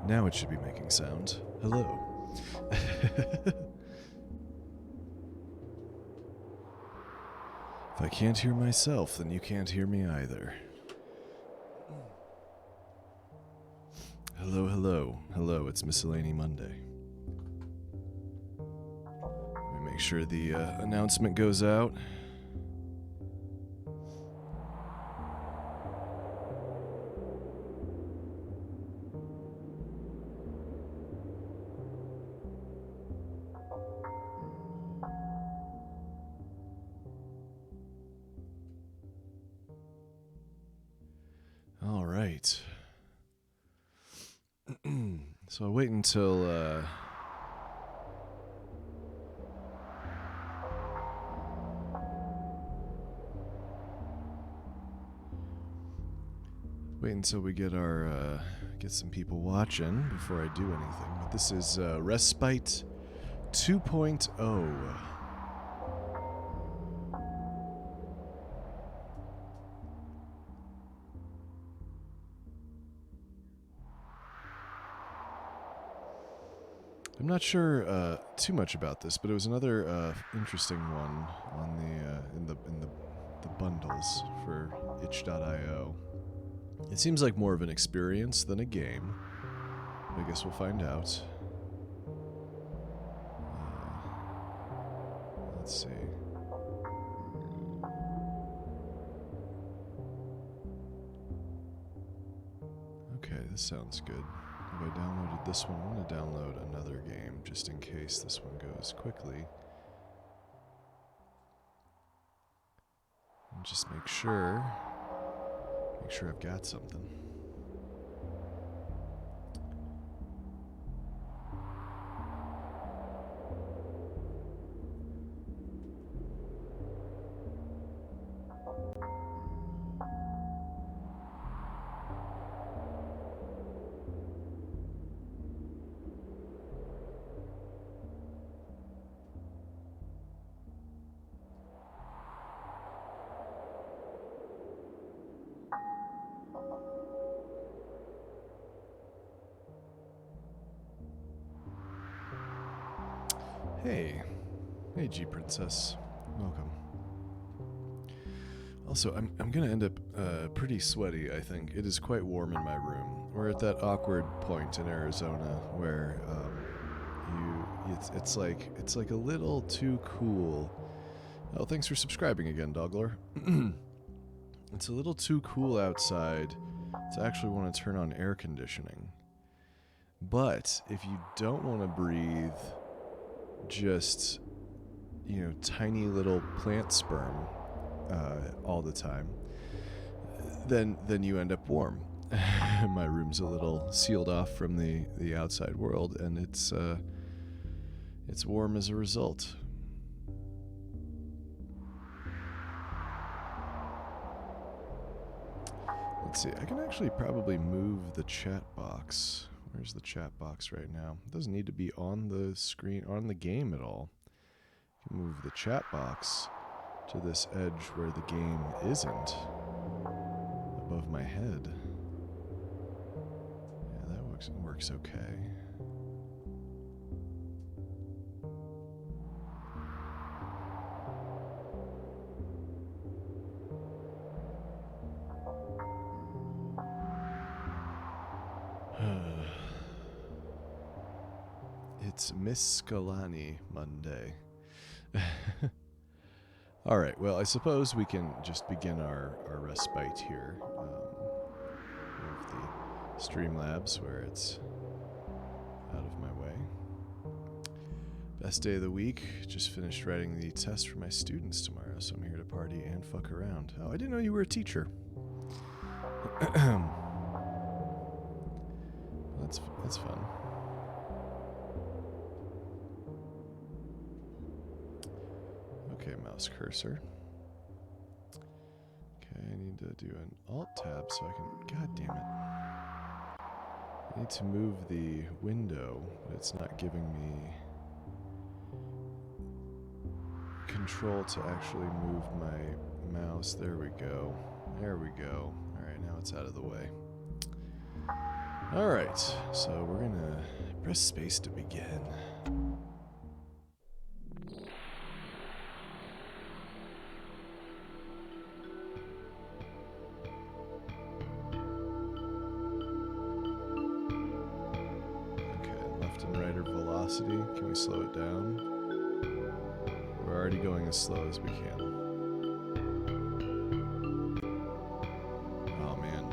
Now it should be making sound. Hello. If I can't hear myself, then you can't hear me either. Hello, hello. Hello, it's Miscellany Monday. Let me make sure the announcement goes out. All right. So I'll wait until we get some people watching before I do anything. But this is Respite 2.0. I'm not sure too much about this, but it was another interesting one on the in the bundles for itch.io. It seems like more of an experience than a game. I guess we'll find out. Let's see. Okay, this sounds good. If I downloaded this one, I'm going to download another game just in case this one goes quickly. And just make sure I've got something. Hey, G Princess, welcome. Also, I'm gonna end up pretty sweaty. I think it is quite warm in my room. We're at that awkward point in Arizona where it's like a little too cool. Oh, thanks for subscribing again, Doggler. It's a little too cool outside to actually want to turn on air conditioning. But if you don't want to breathe just, tiny little plant sperm all the time, then you end up warm. My room's a little sealed off from the outside world, and it's warm as a result. Let's see, I can actually probably move the chat box. Where's the chat box right now? It doesn't need to be on the screen, on the game at all. I can move the chat box to this edge where the game isn't, above my head. Yeah, that works okay. It's Miscellany Monday. All right, well, I suppose we can just begin our respite here. Move the Streamlabs where it's out of my way. Best day of the week. Just finished writing the test for my students tomorrow, so I'm here to party and fuck around. Oh, I didn't know you were a teacher. That's fun. Okay, mouse cursor. Okay, I need to do an alt tab so I can... God damn it. I need to move the window, but it's not giving me control to actually move my mouse. There we go. There we go. Alright, now it's out of the way. Alright, so we're gonna press space to begin. Can we slow it down? We're already going as slow as we can. Oh man,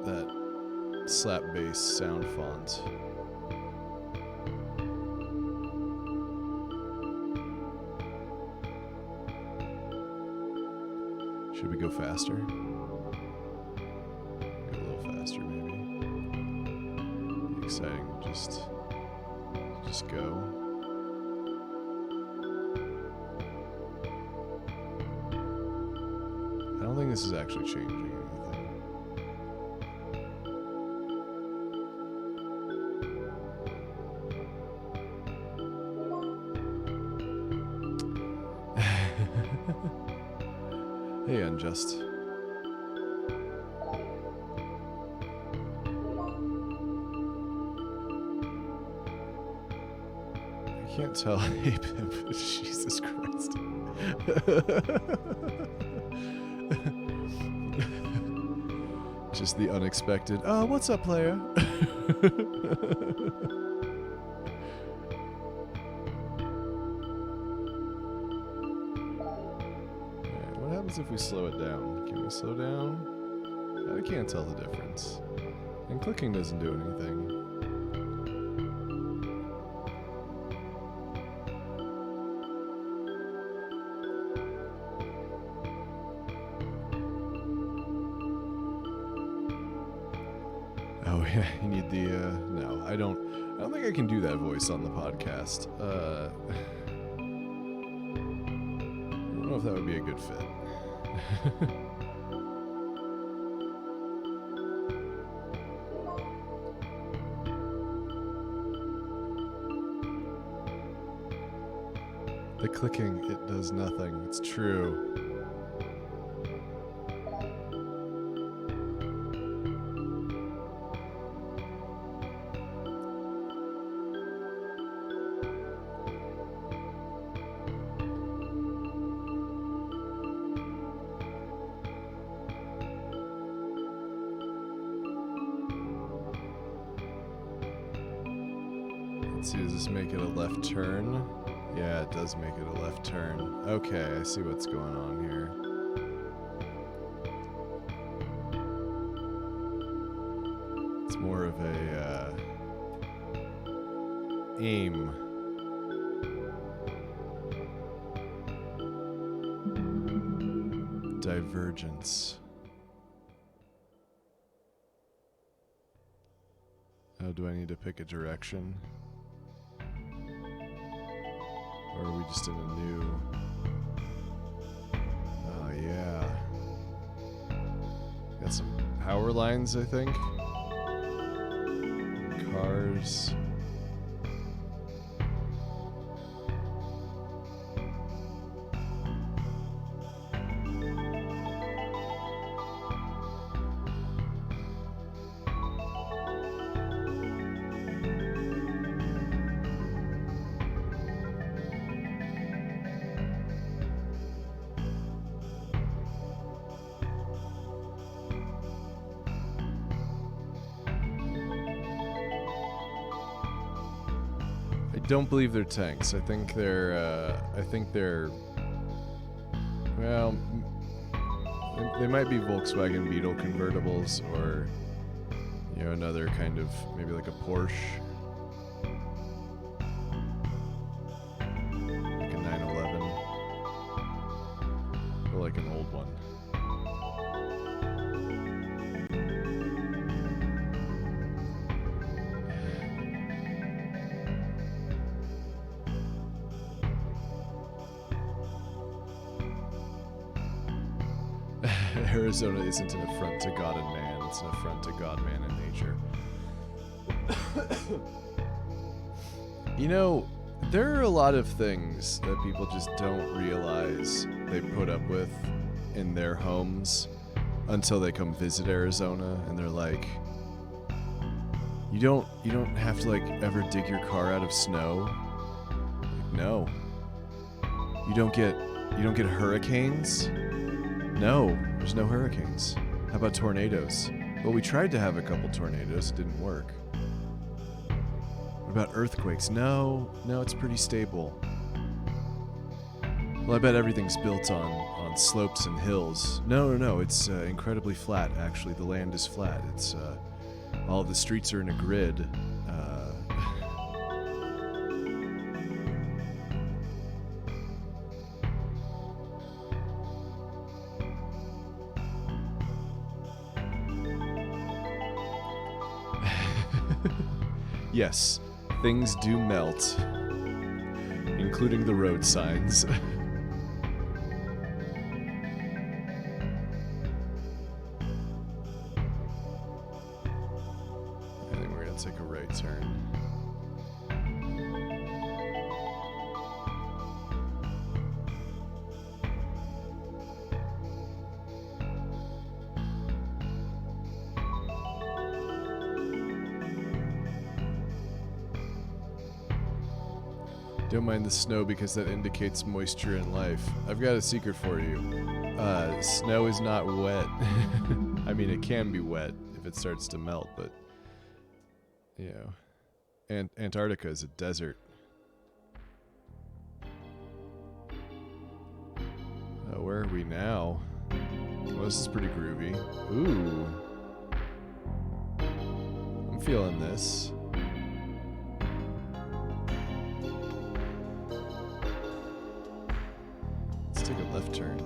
that slap bass sound font. Should we go faster? Go a little faster maybe. Be exciting, just go. I don't think this is actually changing anything. Hey, Unjust. I can't tell. Hey, Pip. Jesus Christ. Just the unexpected. Oh, what's up, player? Alright, what happens if we slow it down? Can we slow down? I can't tell the difference. And clicking doesn't do anything. Oh yeah, you need the no, I don't think I can do that voice on the podcast. I don't know if that would be a good fit. The clicking, it does nothing. It's true. Let's see, does this make it a left turn? Yeah, it does make it a left turn. Okay, I see what's going on here. It's more of a aim. Divergence. Oh, do I need to pick a direction? Or are we just in a new... Oh, yeah. Got some power lines, I think. Cars. I don't believe they're tanks. I think they're, well, they might be Volkswagen Beetle convertibles or, you know, another kind of, maybe like a Porsche. Like a 911. Or like an old one. Arizona isn't an affront to God and man, it's an affront to God, man, and nature. You know, there are a lot of things that people just don't realize they put up with in their homes until they come visit Arizona, and they're like, You don't have to, like, ever dig your car out of snow. Like, no. You don't get hurricanes? No, there's no hurricanes. How about tornadoes? Well, we tried to have a couple tornadoes, it didn't work. What about earthquakes? No, it's pretty stable. Well, I bet everything's built on slopes and hills. No, it's incredibly flat, actually. The land is flat. It's, all the streets are in a grid. Yes, things do melt, including the road signs. Take a right turn. Don't mind the snow because that indicates moisture and life. I've got a secret for you. Snow is not wet. I mean, it can be wet if it starts to melt, but you know, Antarctica is a desert. Oh, where are we now? Well, this is pretty groovy. Ooh. I'm feeling this. Let's take a left turn.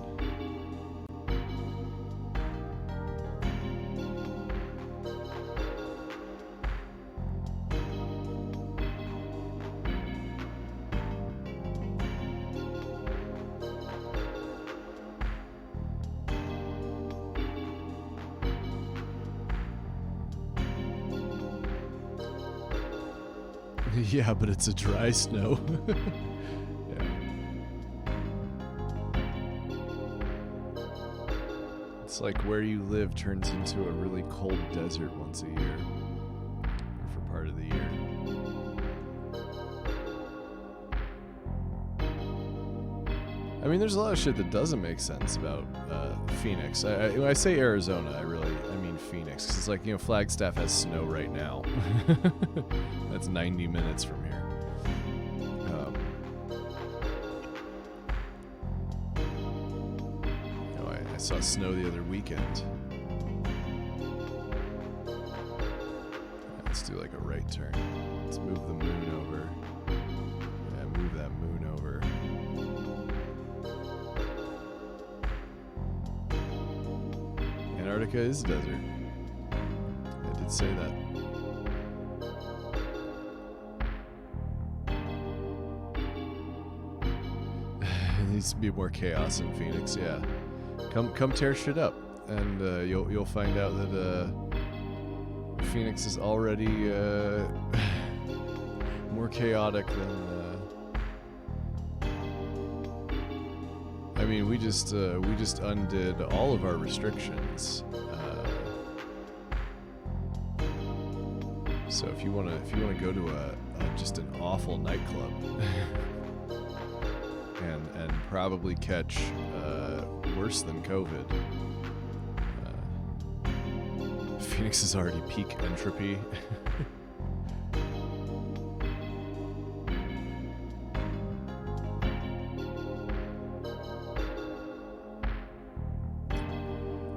Yeah, but it's a dry snow. Yeah. It's like where you live turns into a really cold desert once a year. Or for part of the year. I mean, there's a lot of shit that doesn't make sense about Phoenix. When I say Arizona, I mean Phoenix. 'Cause it's like, you know, Flagstaff has snow right now. That's 90 minutes from here. I saw snow the other weekend. Let's do like a right turn. Let's move the moon over. Yeah, move that moon over. Antarctica is a desert. I did say that. There needs to be more chaos in Phoenix, yeah. Come tear shit up, and you'll find out that Phoenix is already more chaotic than. I mean, we just undid all of our restrictions. So if you wanna go to just an awful nightclub and probably catch worse than COVID, Phoenix is already peak entropy.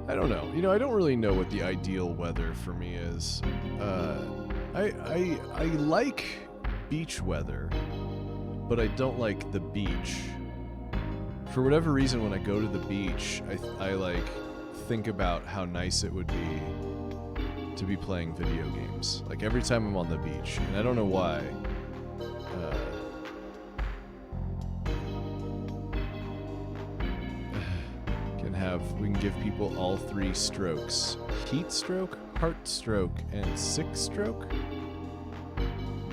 I don't know. You know, I don't really know what the ideal weather for me is. I like beach weather, but I don't like the beach. For whatever reason, when I go to the beach, I like think about how nice it would be to be playing video games. Like every time I'm on the beach, and I don't know why. We can give people all three strokes. Heat stroke, heart stroke, and sick stroke?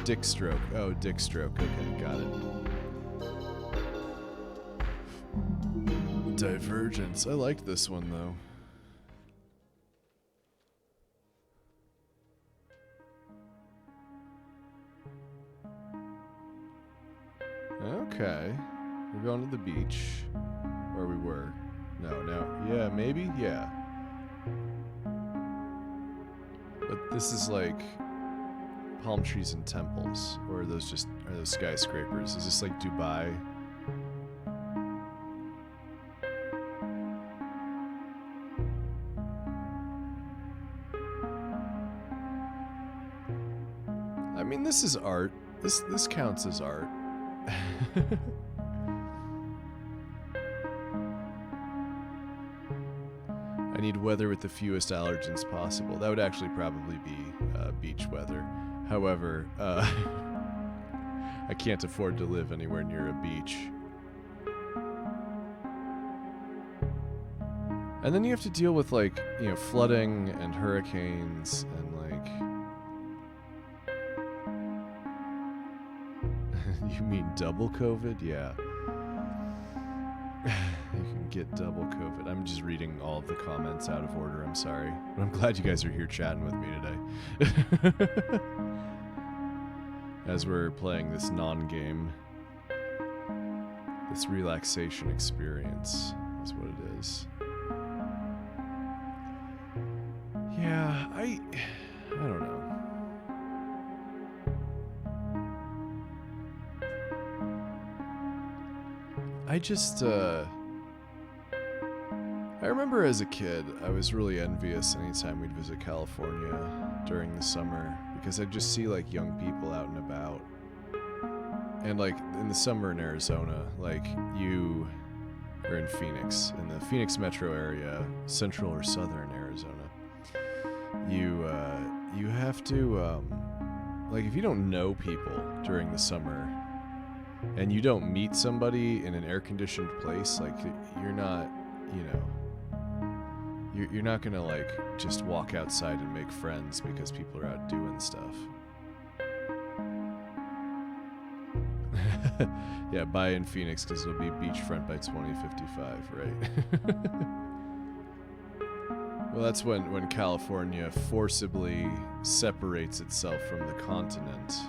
Dick stroke. Oh, dick stroke. Okay, got it. Divergence. I like this one, though. Okay. We're going to the beach. Where we were. No. Yeah, maybe? Yeah. But this is like palm trees and temples. Or are those skyscrapers? Is this like Dubai? I mean, this is art. This counts as art. I need weather with the fewest allergens possible. That would actually probably be beach weather. However, I can't afford to live anywhere near a beach. And then you have to deal with, like, you know, flooding and hurricanes and, like... You mean double COVID? Yeah. You can get double COVID. I'm just reading all of the comments out of order, I'm sorry. But I'm glad you guys are here chatting with me today. As we're playing this non-game. This relaxation experience is what it is. Yeah, I don't know. I just, I remember as a kid, I was really envious anytime we'd visit California during the summer, because I'd just see, like, young people out and about. And, like, in the summer in Arizona, like, you are in Phoenix, in the Phoenix metro area, central or southern Arizona. You have to, like, if you don't know people during the summer, and you don't meet somebody in an air-conditioned place, like, you're not, you know, you're not gonna, like, just walk outside and make friends because people are out doing stuff. Yeah, buy in Phoenix because it'll be beachfront by 2055, right? Well, that's when California forcibly separates itself from the continent.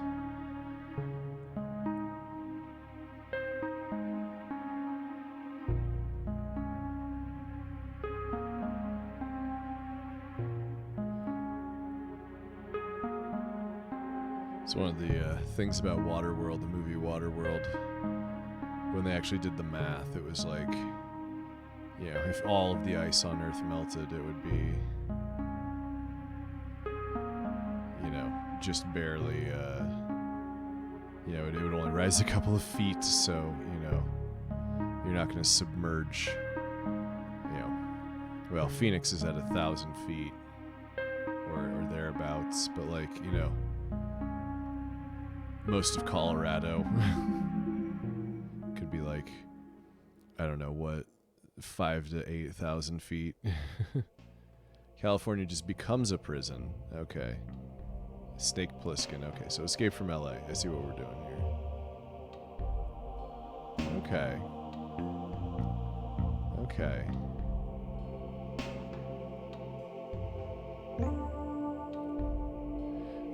It's one of the things about Waterworld, the movie Waterworld. When they actually did the math, it was like, you know, if all of the ice on Earth melted, it would be, you know, just barely, you know, it would only rise a couple of feet, so, you know, you're not going to submerge, you know, well, Phoenix is at 1,000 feet, or thereabouts, but, like, you know, most of Colorado could be like, I don't know what, 5,000 to 8,000 feet. California just becomes a prison. Okay. Snake Plissken. Okay, so escape from LA. I see what we're doing here. Okay. Okay.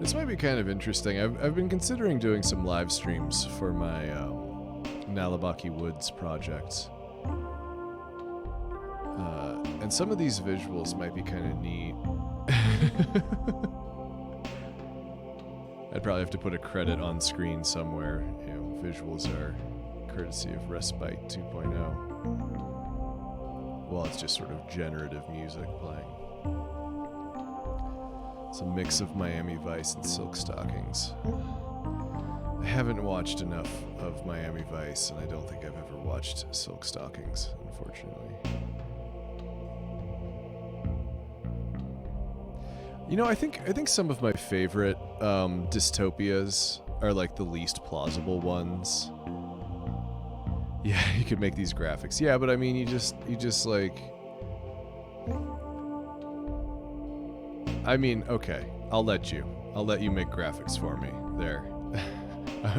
This might be kind of interesting. I've been considering doing some live streams for my Nalabaki Woods project. And some of these visuals might be kind of neat. I'd probably have to put a credit on screen somewhere. You know, visuals are courtesy of Respite 2.0. Well, it's just sort of generative music playing. It's a mix of Miami Vice and Silk Stockings. I haven't watched enough of Miami Vice, and I don't think I've ever watched Silk Stockings, unfortunately. You know, I think some of my favorite dystopias are like the least plausible ones. Yeah, you could make these graphics. Yeah, but I mean, you just like. I mean, okay, I'll let you make graphics for me. There.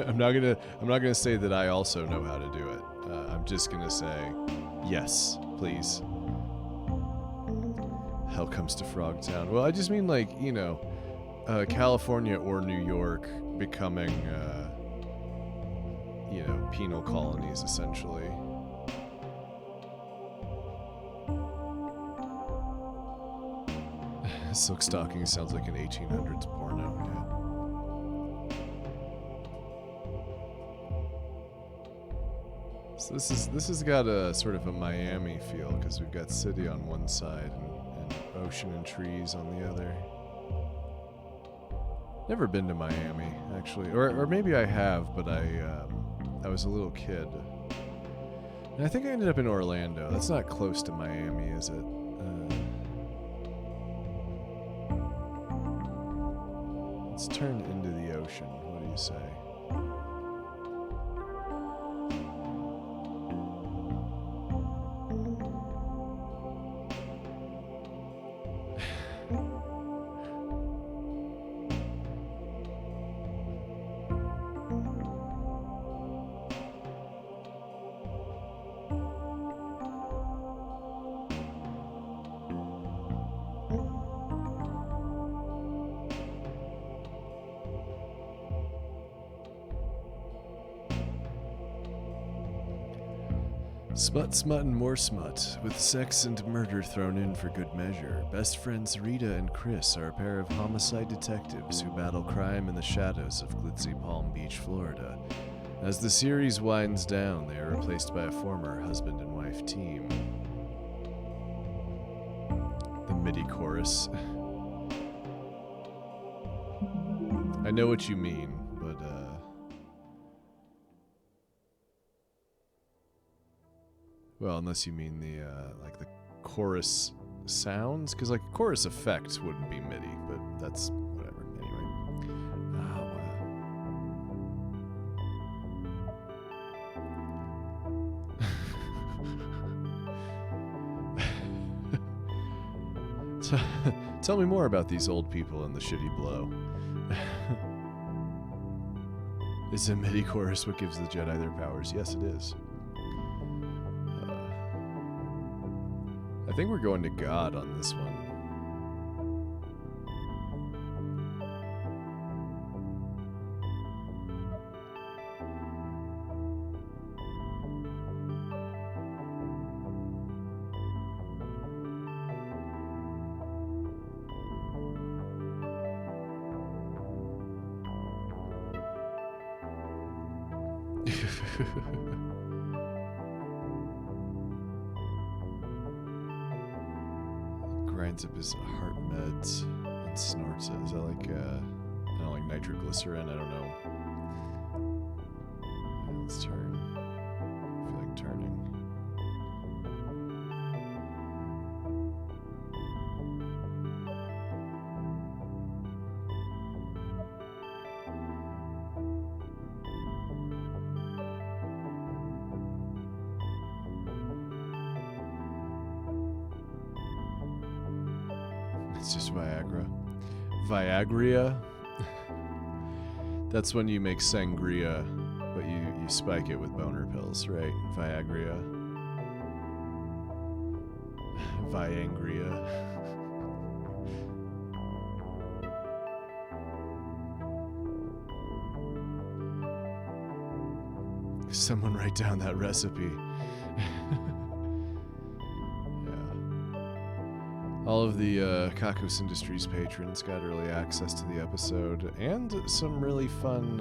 I'm not gonna say that I also know how to do it. I'm just gonna say, yes, please. Hell comes to Frogtown. Well, I just mean, like, you know, California or New York becoming you know, penal colonies, essentially. Silk Stocking sounds like an 1800s porno, yeah. So this has got a sort of a Miami feel, because we've got city on one side and ocean and trees on the other. Never been to Miami, actually, or maybe I have, but I was a little kid, and I think I ended up in Orlando. That's not close to Miami, is it? Let's turn into the ocean. What do you say? Smut, smut, and more smut, with sex and murder thrown in for good measure. Best friends Rita and Chris are a pair of homicide detectives who battle crime in the shadows of glitzy Palm Beach, Florida. As the series winds down, they are replaced by a former husband and wife team. The MIDI chorus. I know what you mean, but well, unless you mean the like the chorus sounds, because like chorus effects wouldn't be MIDI, but that's whatever. Anyway, so, tell me more about these old people and the shitty blow. Is a MIDI chorus what gives the Jedi their powers? Yes, it is. I think we're going to God on this one. Grinds up his heart meds and snorts it. Is that like, I don't know, like nitroglycerin? I don't know. Let's turn. I feel like turning. It's just Viagra. Viagra? That's when you make sangria, but you spike it with boner pills, right? Viagra. Viangria. Someone write down that recipe. All of the Kakos Industries patrons got early access to the episode and some really fun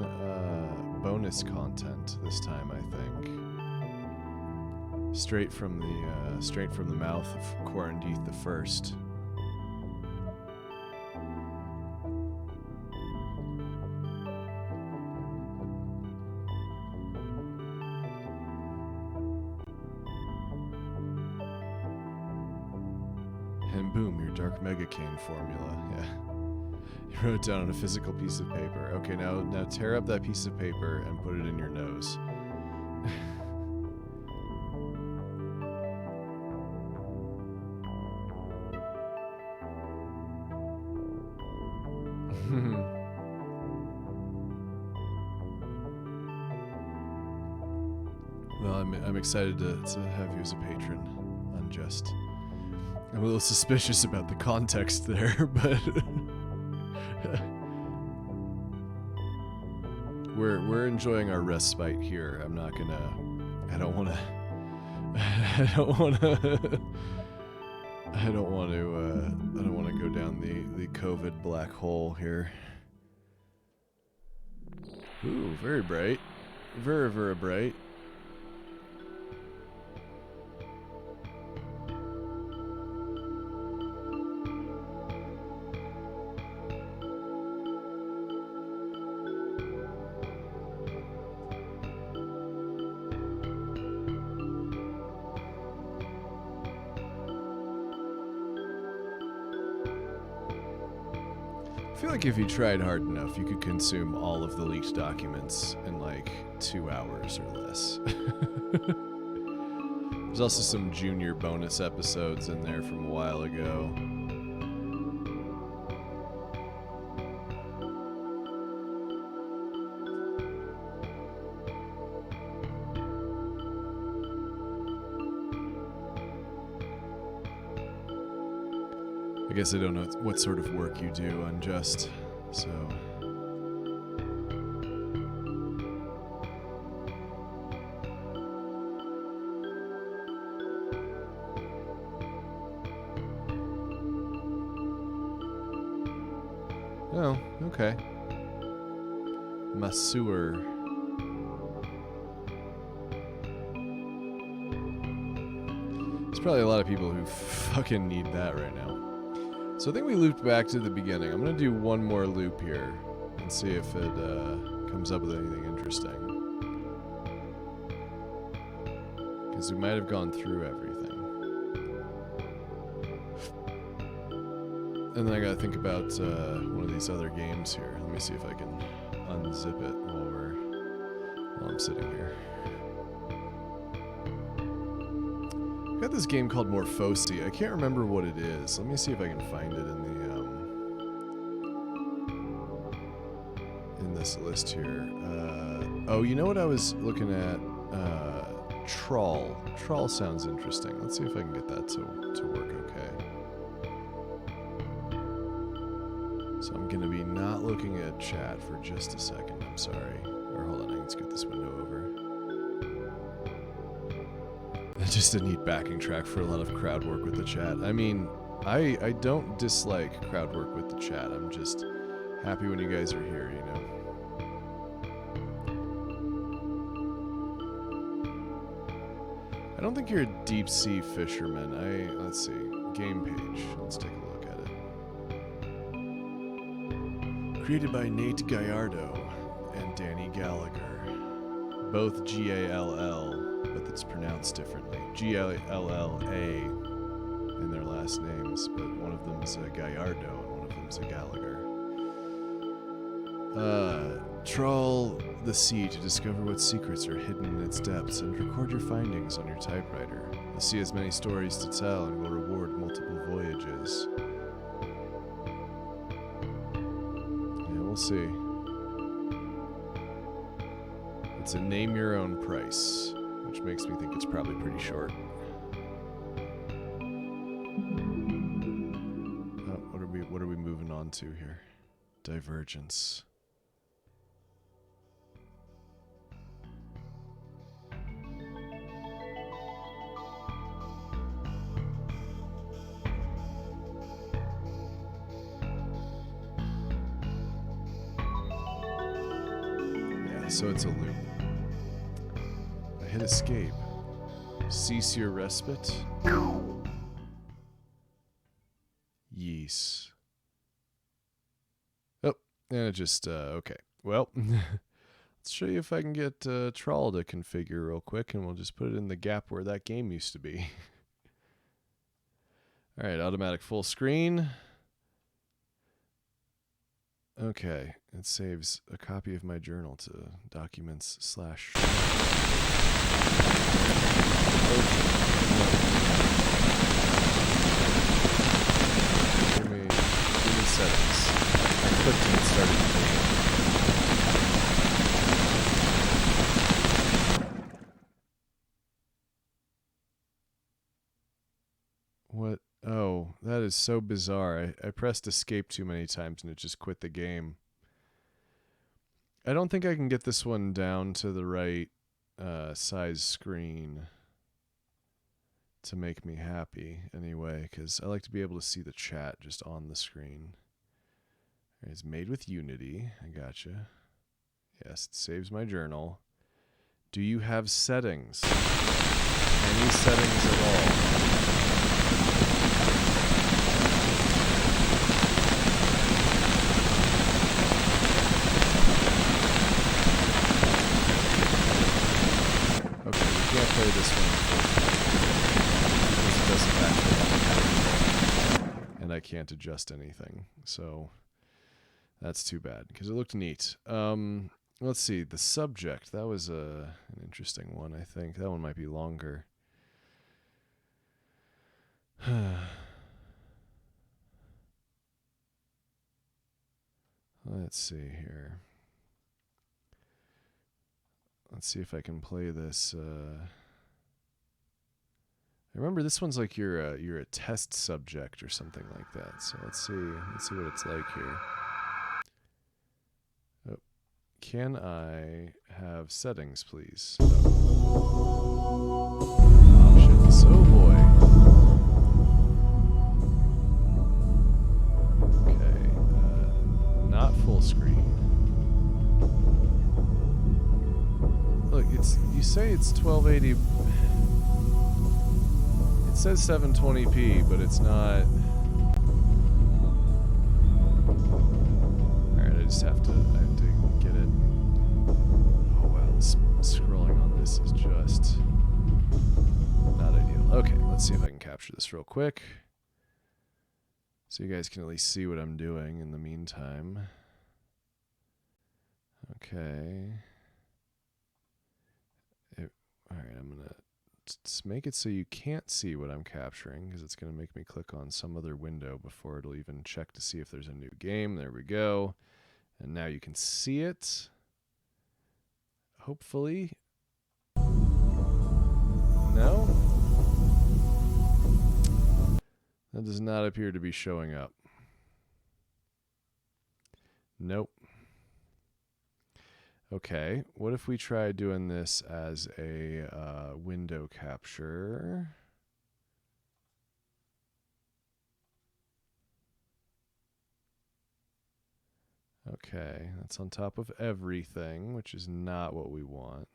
bonus content this time, I think. Straight from the mouth of Quarandeeth the First. And boom, your dark megacane formula. Yeah. You wrote it down on a physical piece of paper. Okay, now tear up that piece of paper and put it in your nose. Well, I'm excited to have you as a patron. Unjust. I'm a little suspicious about the context there, but we're enjoying our respite here. I'm not gonna. I don't want to. I don't want to. I don't want to. I don't want to go down the COVID black hole here. Ooh, very bright. Very, very bright. I feel like if you tried hard enough, you could consume all of the leaked documents in like 2 hours or less. There's also some junior bonus episodes in there from a while ago. I guess I don't know what sort of work you do, Unjust, so... Oh, okay. Masseur. There's probably a lot of people who fucking need that right now. So I think we looped back to the beginning. I'm going to do one more loop here and see if it comes up with anything interesting. Because we might have gone through everything. And then I got to think about one of these other games here. Let me see if I can unzip it while I'm sitting here. I got this game called Morphosi. I can't remember what it is. Let me see if I can find it in this list here. Oh, you know what I was looking at? Trawl. Trawl sounds interesting. Let's see if I can get that to work okay. So I'm going to be not looking at chat for just a second. I'm sorry. Or hold on, I can scoot this window over. Just a neat backing track for a lot of crowd work with the chat. I mean, I don't dislike crowd work with the chat. I'm just happy when you guys are here, you know. I don't think you're a deep sea fisherman. Let's see. Game page. Let's take a look at it. Created by Nate Gallardo and Danny Gallagher. Both G-A-L-L. But it's pronounced differently. G-L-L-A in their last names, but one of them's a Gallardo and one of them's a Gallagher. Trawl the sea to discover what secrets are hidden in its depths and record your findings on your typewriter. The sea has many stories to tell and will reward multiple voyages. Yeah, we'll see. It's a name your own price. Which makes me think it's probably pretty short. What are we moving on to here? Divergence. Yeah, so it's a loop. Hit escape. Cease your respite. Yes. Oh, and it just, okay. Well, let's show you if I can get Trawl to configure real quick, and we'll just put it in the gap where that game used to be. All right, automatic full screen. Okay, it saves a copy of my journal to documents / Give me settings. I clicked and it started What? Oh, that is so bizarre. I pressed escape too many times and it just quit the game. I don't think I can get this one down to the right size screen to make me happy anyway, because I like to be able to see the chat just on the screen. It's made with Unity. I gotcha. Yes, it saves my journal. Do you have settings? Any settings at all? Okay, we can't play this one because it doesn't actually have a camera, and I can't adjust anything, so that's too bad because it looked neat. Let's see, the subject, that was an interesting one, I think. That one might be longer. Let's see here. Let's see if I can play this. I remember this one's like you're a test subject or something like that. So let's see what it's like here. Oh, can I have settings, please? Options. Oh boy. Okay. Not full screen. Look, you say it's 1280. It says 720p, but it's not. Alright, I have to get it. Oh wow, this scrolling on this is just not ideal. Okay, let's see if I can capture this real quick, so you guys can at least see what I'm doing in the meantime. Okay. Alright, I'm going to make it so you can't see what I'm capturing, because it's going to make me click on some other window before it'll even check to see if there's a new game. There we go. And now you can see it. Hopefully. No? That does not appear to be showing up. Nope. Okay, what if we try doing this as a window capture? Okay, that's on top of everything, which is not what we want.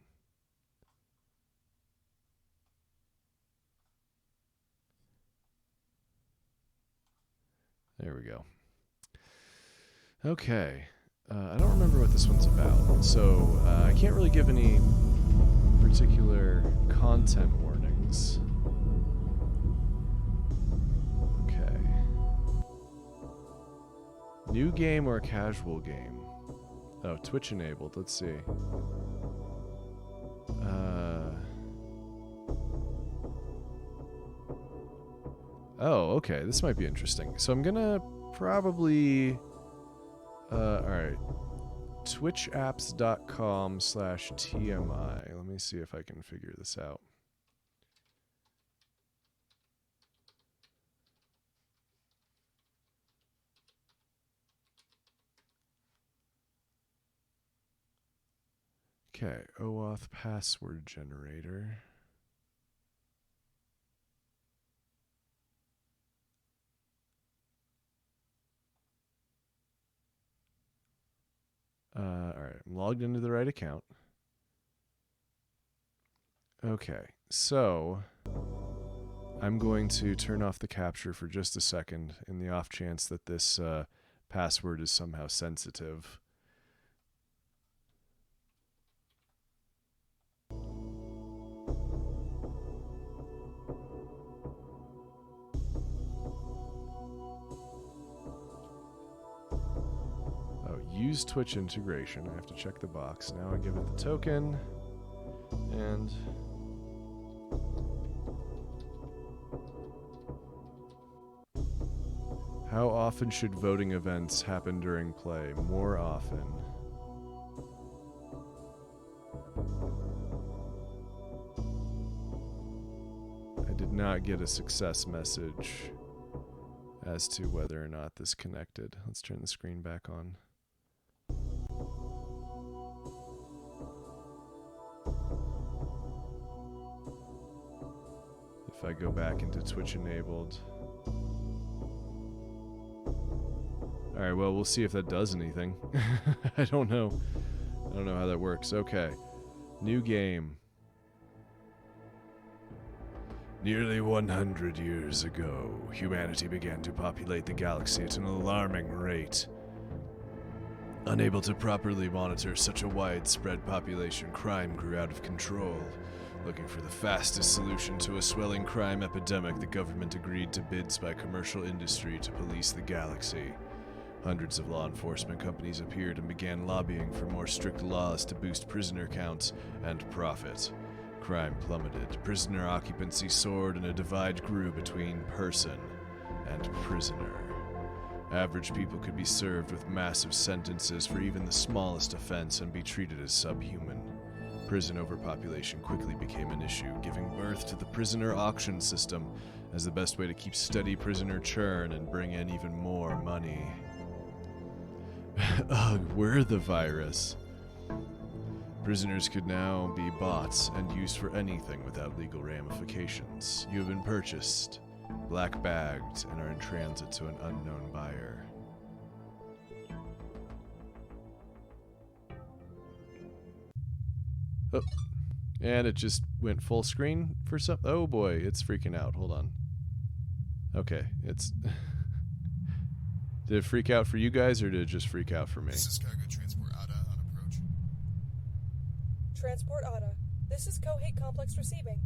There we go. Okay. I don't remember what this one's about, so I can't really give any particular content warnings. Okay. New game or casual game? Oh, Twitch enabled. Let's see. Oh, okay. This might be interesting. So I'm gonna probably... alright. twitchapps.com/TMI. Let me see if I can figure this out. Okay, OAuth password generator. Alright, I'm logged into the right account. Okay, so I'm going to turn off the capture for just a second in the off chance that this password is somehow sensitive. Use Twitch integration. I have to check the box. Now I give it the token. And... how often should voting events happen during play? More often. I did not get a success message as to whether or not this connected. Let's turn the screen back on. if I go back into Twitch enabled. Alright, well, we'll see if that does anything. I don't know. I don't know how that works. Okay. New game. Nearly 100 years ago, humanity began to populate the galaxy at an alarming rate. Unable to properly monitor such a widespread population, crime grew out of control. Looking for the fastest solution to a swelling crime epidemic, the government agreed to bids by commercial industry to police the galaxy. Hundreds of law enforcement companies appeared and began lobbying for more strict laws to boost prisoner counts and profit. Crime plummeted, prisoner occupancy soared, and a divide grew between person and prisoner. Average people could be served with massive sentences for even the smallest offense and be treated as subhuman. Prison overpopulation quickly became an issue, giving birth to the prisoner auction system as the best way to keep steady prisoner churn and bring in even more money. Ugh, we're the virus. Prisoners could now be bought and used for anything without legal ramifications. You have been purchased, black-bagged, and are in transit to an unknown buyer. Oh, and it just went full screen for some. Oh boy, it's freaking out. Hold on. Okay, it's. Did it freak out for you guys, or did it just freak out for me? This is Cargo Transport ADA on approach. Transport ADA. This is Cohate Complex receiving.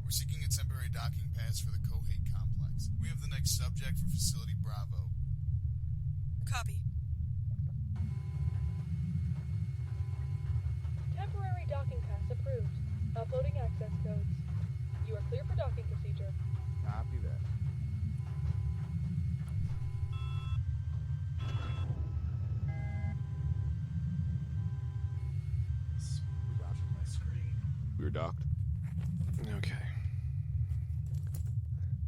We're seeking a temporary docking pass for the Cohate Complex. We have the next subject for Facility Bravo. Copy. Temporary docking pass approved. Uploading access codes. You are clear for docking procedure. Copy that. We're docked. Okay.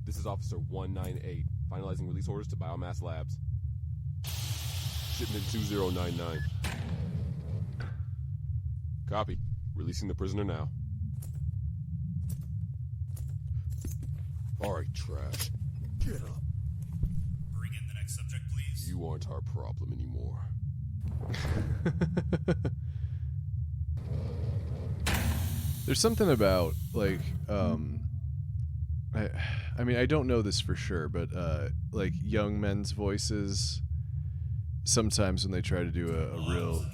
This is Officer 198, finalizing release orders to Biomass Labs. Shipment 2099. Copy. Releasing the prisoner now. Alright, trash. Get up. Bring in the next subject, please. You aren't our problem anymore. There's something about, like, I mean, I don't know this for sure, but, like, young men's voices, sometimes when they try to do a real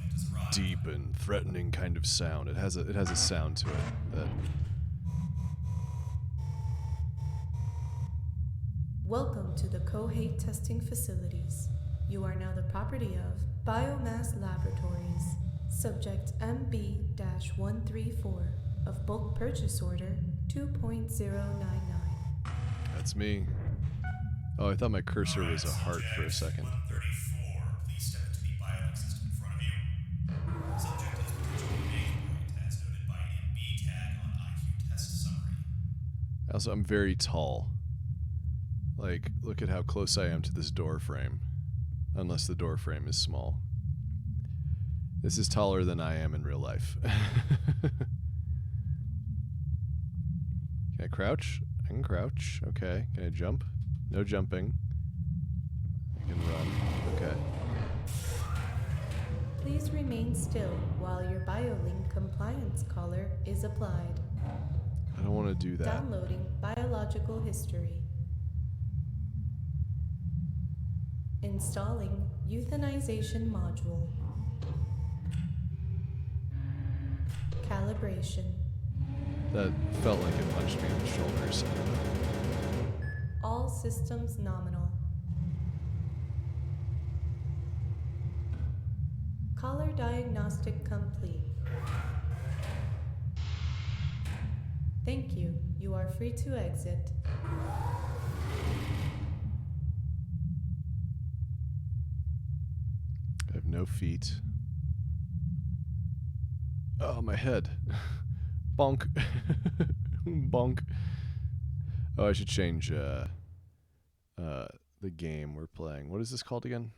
deep and threatening kind of sound, it has a sound to it that... Welcome to the Cohate testing facilities. You are now the property of Biomass Laboratories. Subject MB-134 of Bulk Purchase Order 2.099. That's me. Oh, I thought my cursor was a heart for a second. 134. Please step into the biolink system in front of you. Subject is potentially neighboring, as noted by MB tag on IQ test summary. Also, I'm very tall. Like, look at how close I am to this door frame. Unless the door frame is small. This is taller than I am in real life. Can I crouch? I can crouch. Okay. Can I jump? No jumping. I can run. Okay. Please remain still while your BioLink compliance collar is applied. I don't want to do that. Downloading biological history. Installing euthanization module. Calibration. That felt like it punched me in the shoulders. All systems nominal. Collar diagnostic complete. Thank you. You are free to exit. I have no feet. Oh, my head. Bonk. Bonk. Oh, I should change the game we're playing. What is this called again?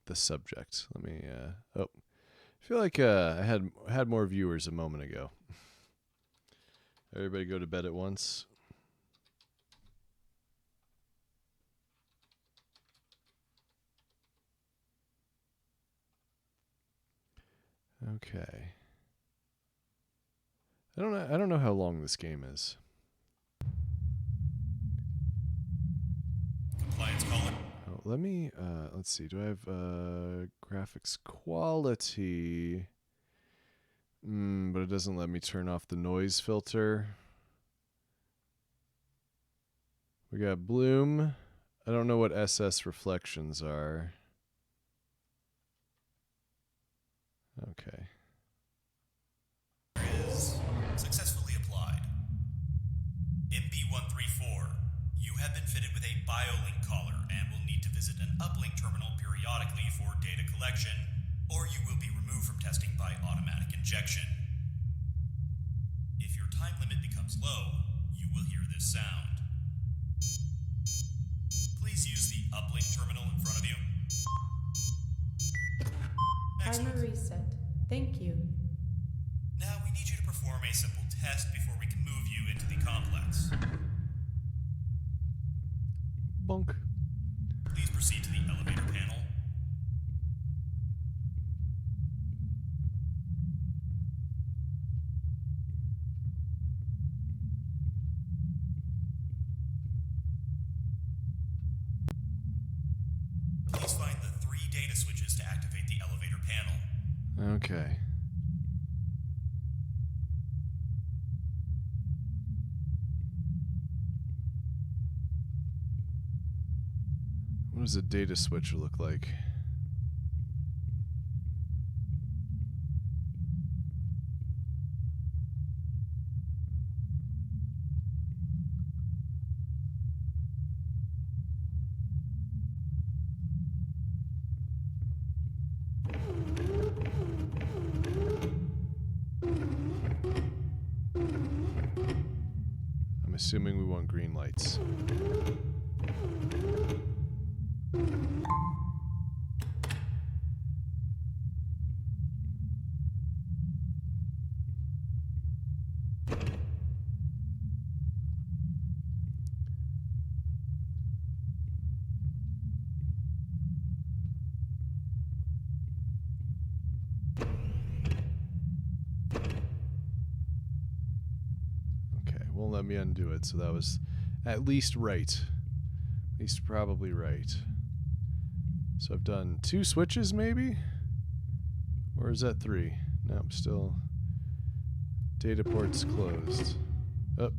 The subject. Let me oh. I feel like I had more viewers a moment ago. Everybody go to bed at once. Okay. I don't know how long this game is. Compliance caller. Oh, let me let's see. Do I have graphics quality? But it doesn't let me turn off the noise filter. We got bloom. I don't know what SS reflections are. Okay. Is successfully applied. MB134, you have been fitted with a BioLink collar and will need to visit an uplink terminal periodically for data collection, or you will be removed from testing by automatic injection. If your time limit becomes low, you will hear this sound. Please use the uplink terminal in front of you. Timer reset. Thank you. Now we need you to perform a simple test before we can move you into the complex. Bonk. Please proceed to the elevator panel. Please find the 3 data switches to activate the elevator panel. Okay. What does a data switch look like? I'm assuming we want green lights. Won't let me undo it, so that was at least right. At least probably right. So I've done 2 switches, maybe? Or is that 3? No, I'm still... Data port's closed. Oh.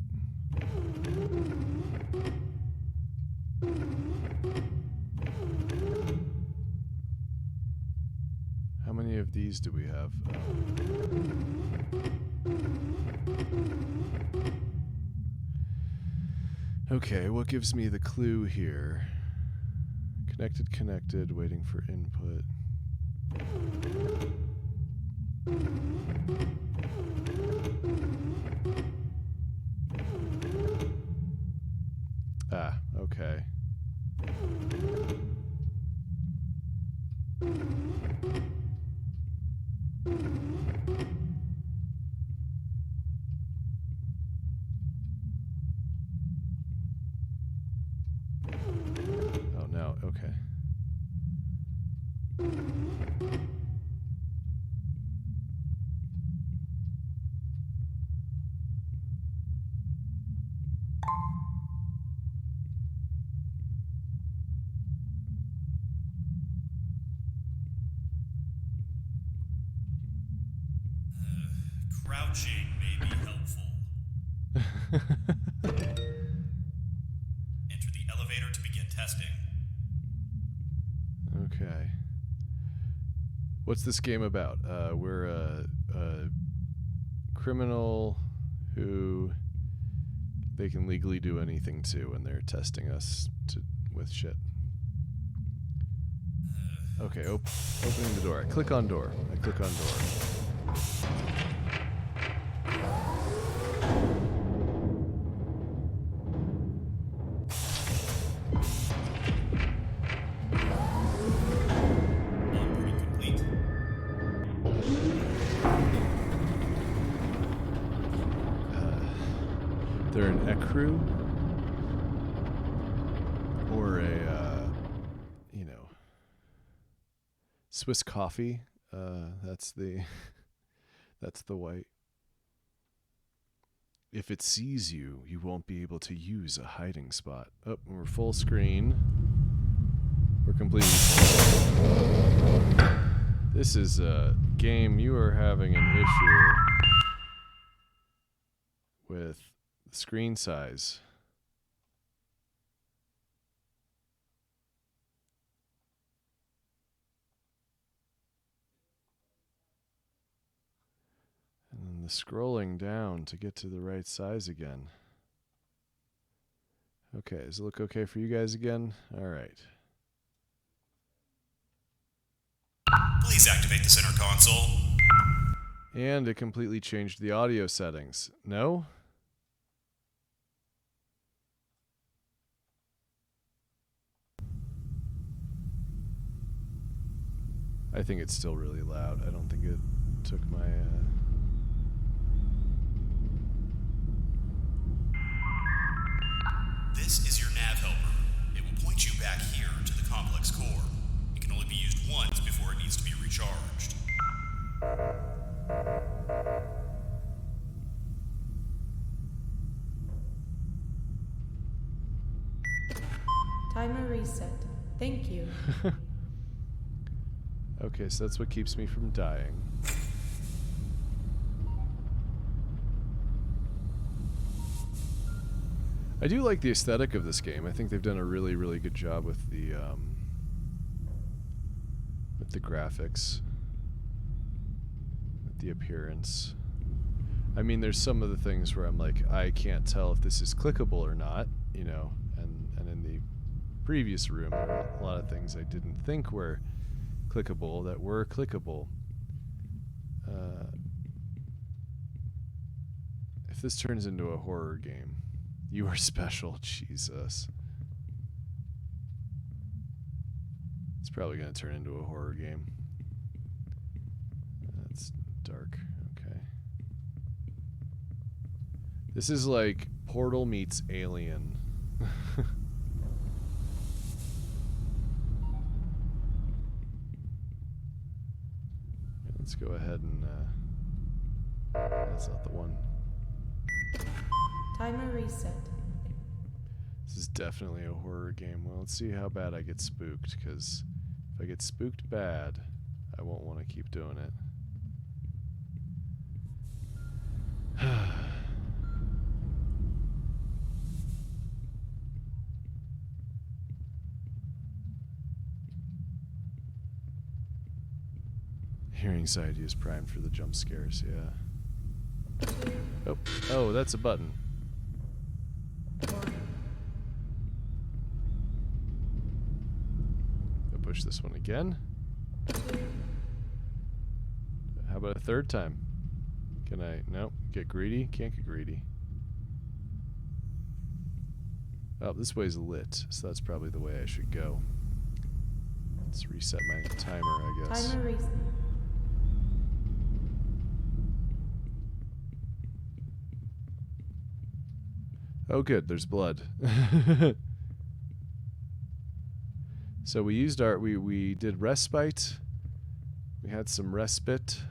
How many of these do we have? Okay, what gives me the clue here? Connected, waiting for input. Ah, okay. Oh, no, okay. Crouching may be helpful. Enter the elevator to begin testing. Okay. What's this game about? We're a criminal who they can legally do anything to, and they're testing us with shit. Okay, opening the door. I click on door. Onboarding complete. They're an ecru or a, you know, Swiss coffee. That's the that's the white. If it sees you, you won't be able to use a hiding spot. Oh, we're full screen. We're completely. This is a game. You are having an issue with the screen size. And then the scrolling down to get to the right size again. Okay, does it look okay for you guys again? All right. Please activate the center console. And it completely changed the audio settings. No? I think it's still really loud. I don't think it took my... This is your nav helper. It will point you back here to the complex core. It can only be used once before it needs to be recharged. Timer reset. Thank you. Okay, so that's what keeps me from dying. I do like the aesthetic of this game. I think they've done a really, really good job with the graphics, with the appearance. I mean, there's some of the things where I'm like, I can't tell if this is clickable or not, you know, and in the previous room, there were a lot of things I didn't think were clickable that were clickable. If this turns into a horror game, you are special, Jesus. It's probably going to turn into a horror game. That's dark. Okay. This is like Portal meets Alien. Let's go ahead and... that's not the one. Timer reset. This is definitely a horror game. Well, let's see how bad I get spooked, because if I get spooked bad, I won't want to keep doing it. Your anxiety is primed for the jump scares, yeah. Oh, that's a button. I'll push this one again. How about a third time? Can I? Nope. Get greedy? Can't get greedy. Oh, this way's lit, so that's probably the way I should go. Let's reset my timer, I guess. Timer reset. Oh, good. There's blood. So we used our... We did Respite. We had some Respite.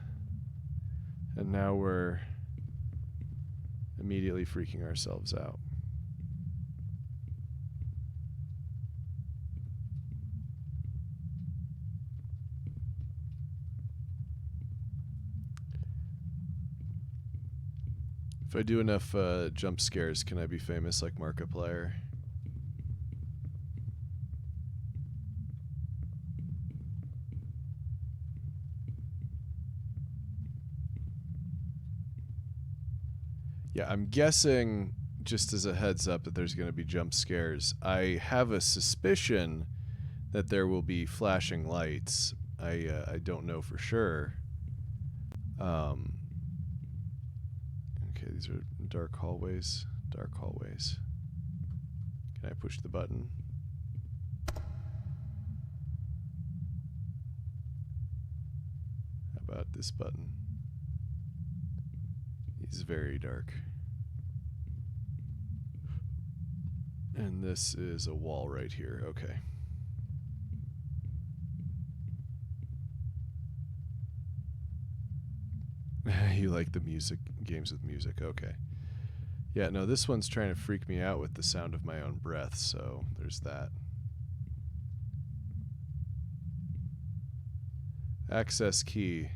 And now we're immediately freaking ourselves out. If I do enough jump scares, can I be famous like Markiplier? Yeah, I'm guessing, just as a heads up, that there's going to be jump scares. I have a suspicion that there will be flashing lights. I don't know for sure. Okay, these are dark hallways. Dark hallways. Can I push the button? How about this button? It's very dark. And this is a wall right here. Okay. You like the music, games with music. Okay. Yeah, no, this one's trying to freak me out with the sound of my own breath, so there's that. Access key.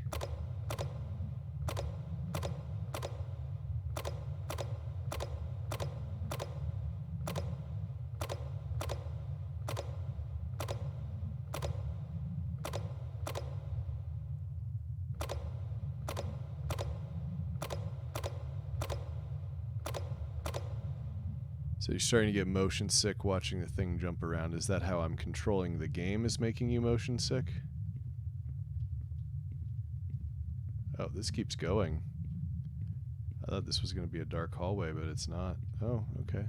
So you're starting to get motion sick watching the thing jump around. Is that how I'm controlling the game is making you motion sick? Oh, this keeps going. I thought this was going to be a dark hallway, but it's not. Oh, okay.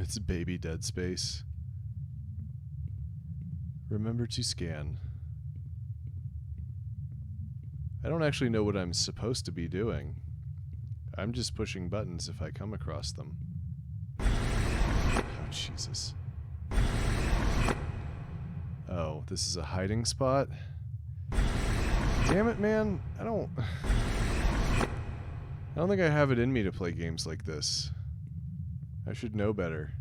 It's baby Dead Space. Remember to scan. I don't actually know what I'm supposed to be doing. I'm just pushing buttons if I come across them. Oh, Jesus. Oh, this is a hiding spot? Damn it, man. I don't think I have it in me to play games like this. I should know better.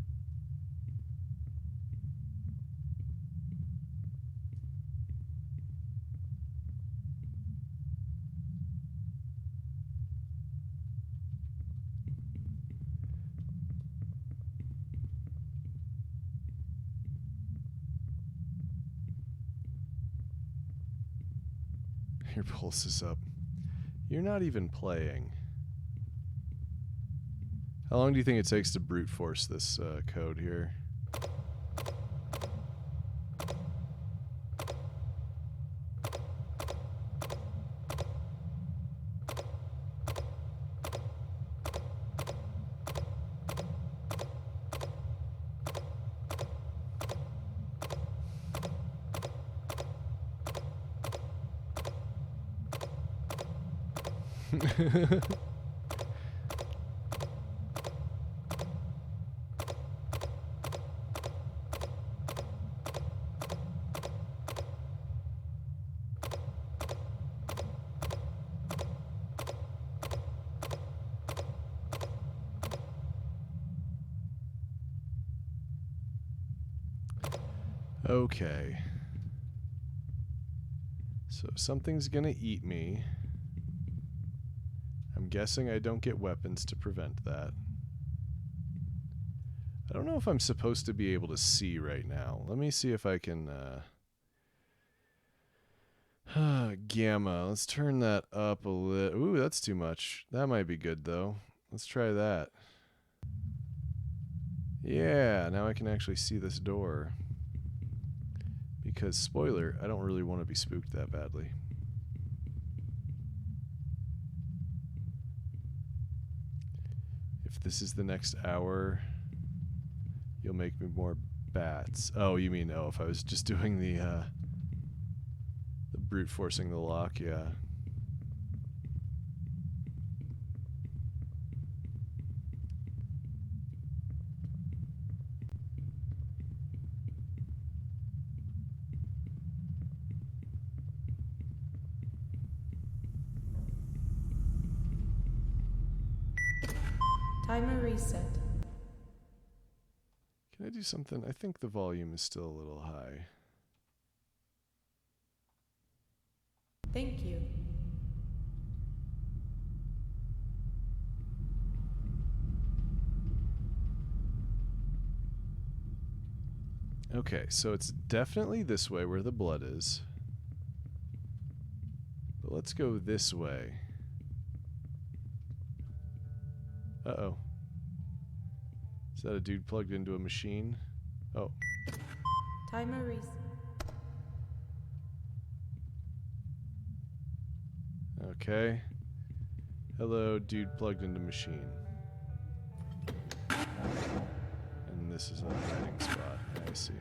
Your pulse is up. You're not even playing. How long do you think it takes to brute force this code here? Okay. So something's gonna eat me. I'm guessing I don't get weapons to prevent that. I don't know if I'm supposed to be able to see right now. Let me see if I can, gamma. Let's turn that up a little. Ooh, that's too much. That might be good, though. Let's try that. Yeah, now I can actually see this door. Because, spoiler, I don't really want to be spooked that badly. If this is the next hour, you'll make me more bats. Oh, you mean, if I was just doing the brute forcing the lock, yeah. Timer reset. Can I do something? I think the volume is still a little high. Thank you. Okay, so it's definitely this way where the blood is. But let's go this way. Uh-oh. Is that a dude plugged into a machine? Oh. Timer reset. Okay. Hello, dude plugged into machine. And this is a hiding spot. I see.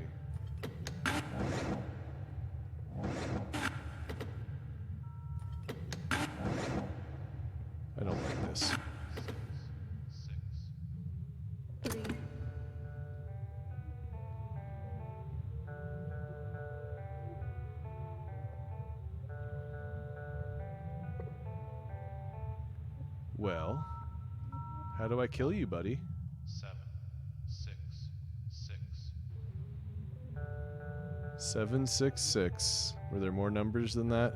Well, how do I kill you, buddy? 7, 6, 6. 766. Were there more numbers than that?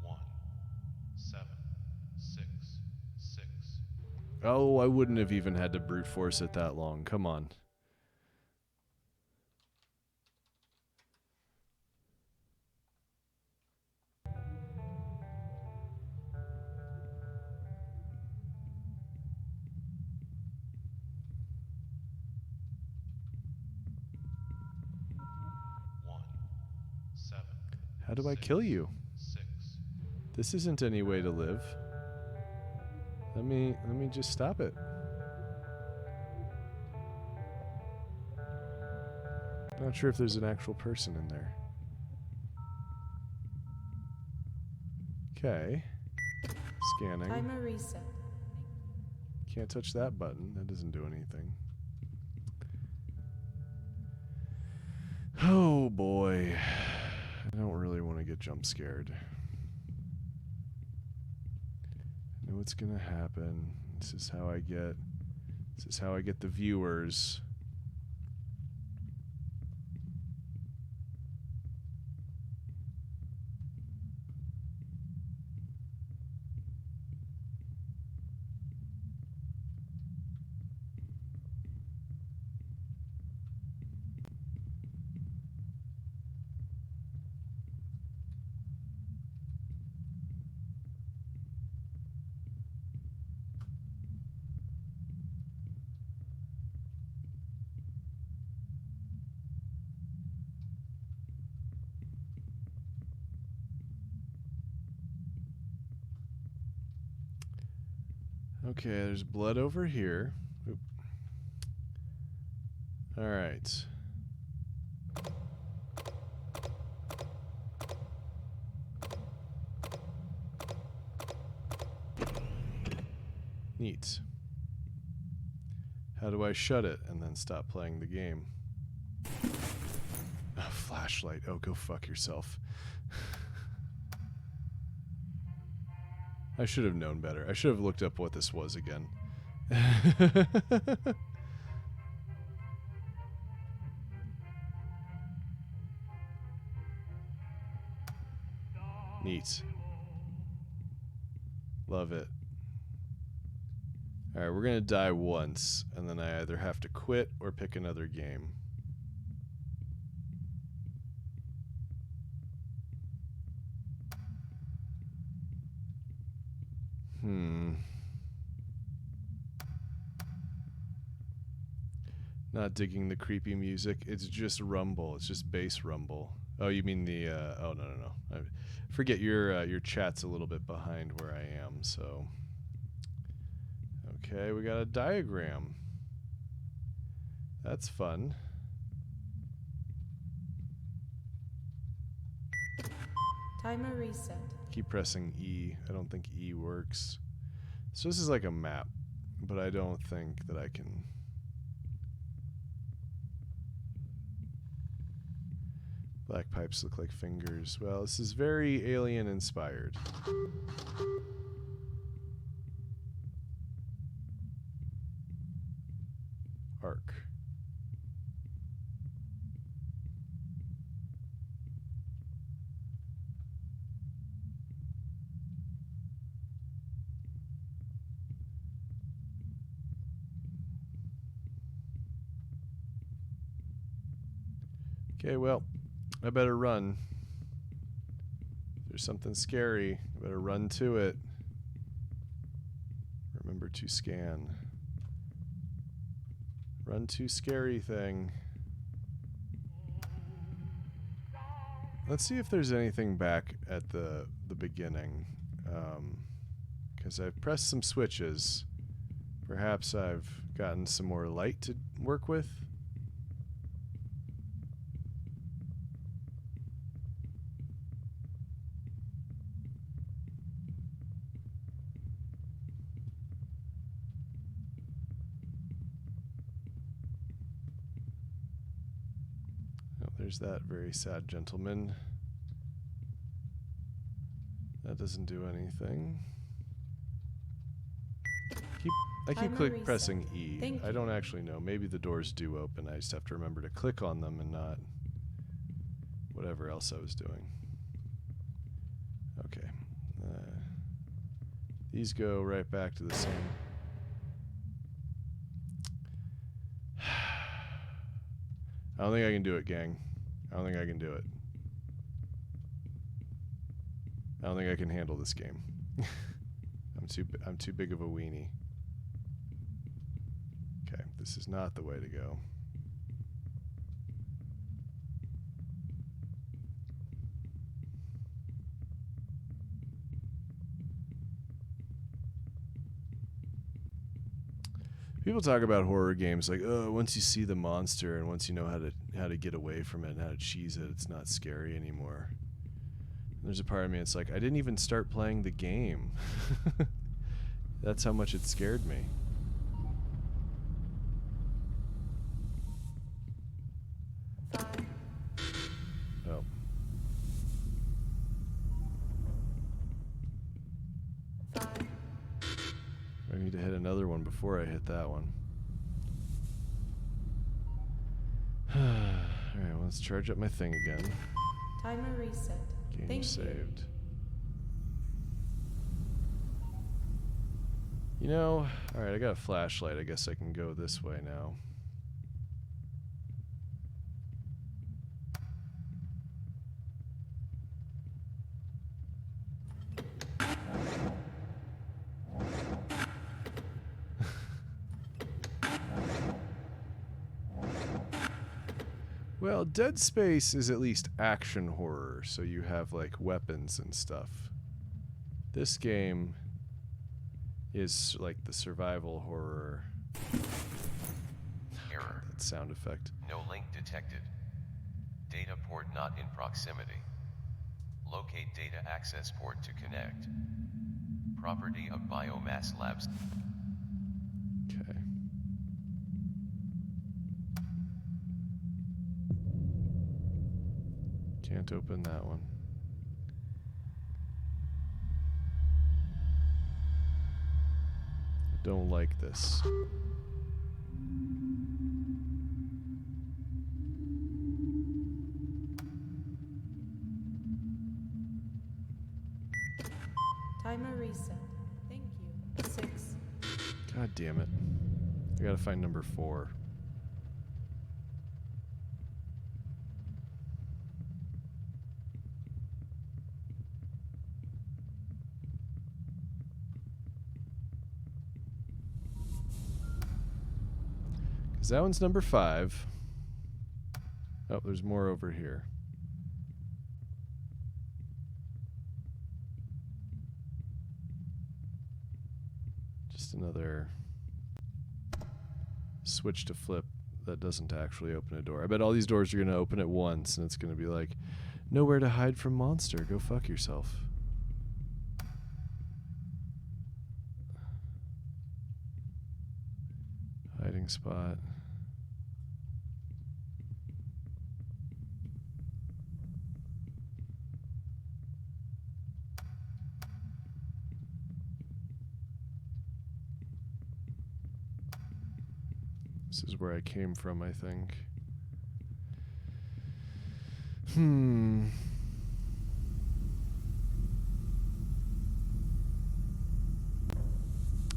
1, 7, 6, 6. Oh, I wouldn't have even had to brute force it that long. Come on. One, 7. How do I kill you? 6. This isn't any way to live. Let me just stop it. Not sure if there's an actual person in there. Okay. Scanning. Timer reset. Can't touch that button. That doesn't do anything. Oh boy. I don't really want to get jump scared. I know what's gonna happen. This is how I get the viewers. Okay, there's blood over here. Oop. All right. Neat. How do I shut it and then stop playing the game? A flashlight. Oh, go fuck yourself. I should have known better. I should have looked up what this was again. Neat. Love it. Alright, we're gonna die once, and then I either have to quit or pick another game. Not digging the creepy music. It's just rumble. It's just bass rumble. Oh, you mean the oh no. I forget your chat's a little bit behind where I am, so okay, we got a diagram. That's fun. Timer reset. Keep pressing E. I don't think E works. So this is like a map, but I don't think that I can. Black pipes look like fingers. Well, this is very alien inspired. Arc. Okay, well, I better run. If there's something scary, I better run to it. Remember to scan. Run to scary thing. Let's see if there's anything back at the beginning. Because I've pressed some switches. Perhaps I've gotten some more light to work with. There's that very sad gentleman. That doesn't do anything. I keep Timer reset. pressing E. Thank I you. don't actually know. Maybe the doors do open. I just have to remember to click on them and not whatever else I was doing. Okay. These go right back to the same. I don't think I can do it, gang. I don't think I can do it. I don't think I can handle this game. I'm too big of a weenie. Okay, this is not the way to go. People talk about horror games like, oh, once you see the monster and once you know how to get away from it and how to cheese it, it's not scary anymore. And there's a part of me that's like, I didn't even start playing the game. That's how much it scared me. Oh. I need to hit another one before I hit that one. Alright, well, let's charge up my thing again. Timer reset. Game Thank you. saved. You know, alright, I got a flashlight. I guess I can go this way now. Well, Dead Space is at least action horror, so you have like weapons and stuff. This game is like the survival horror. Error. That sound effect. No link detected. Data port not in proximity. Locate data access port to connect. Property of Biomass Labs. Okay. Can't open that one. Don't like this. Timer reset. Thank you. 6. God damn it. I gotta find number 4. Because that one's number 5. Oh, there's more over here. Just another switch to flip that doesn't actually open a door. I bet all these doors are going to open at once, and it's going to be like, nowhere to hide from monster. Go fuck yourself. Hiding spot. This is where I came from, I think.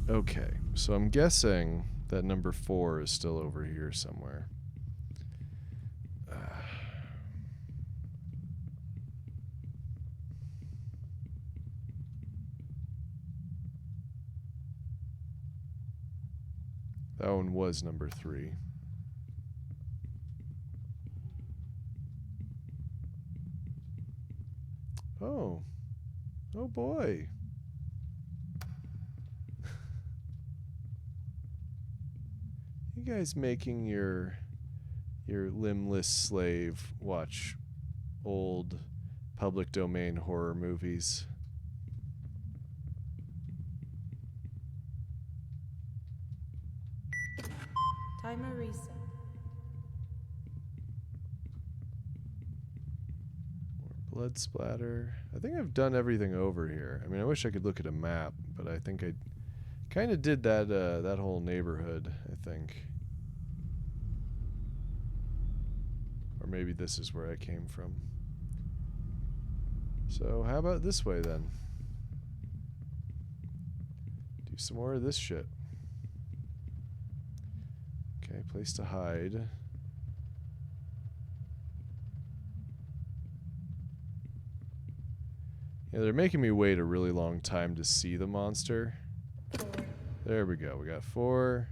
Okay, so I'm guessing that number 4 is still over here somewhere. That one was number 3. Oh. Oh boy. You guys making your limbless slave watch old public domain horror movies. Timer reset. Blood splatter. I think I've done everything over here. I mean, I wish I could look at a map, but I think I kind of did that that whole neighborhood, I think. Or maybe this is where I came from. So how about this way then? Do some more of this shit. Okay, place to hide. Yeah, they're making me wait a really long time to see the monster. There we go. We got 4.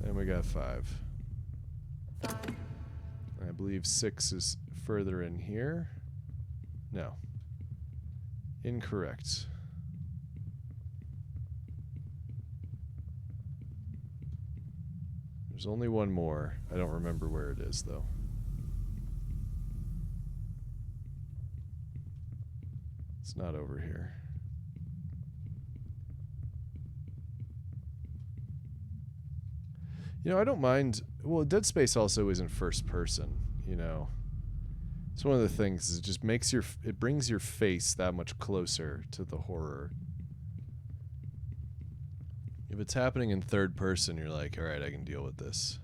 And we got 5. I believe 6 is further in here. No. Incorrect. There's only one more. I don't remember where it is, though. It's not over here. You know, I don't mind. Well, Dead Space also isn't first person, you know. It's one of the things, is it just makes it brings your face that much closer to the horror. If it's happening in third person, you're like, all right, I can deal with this.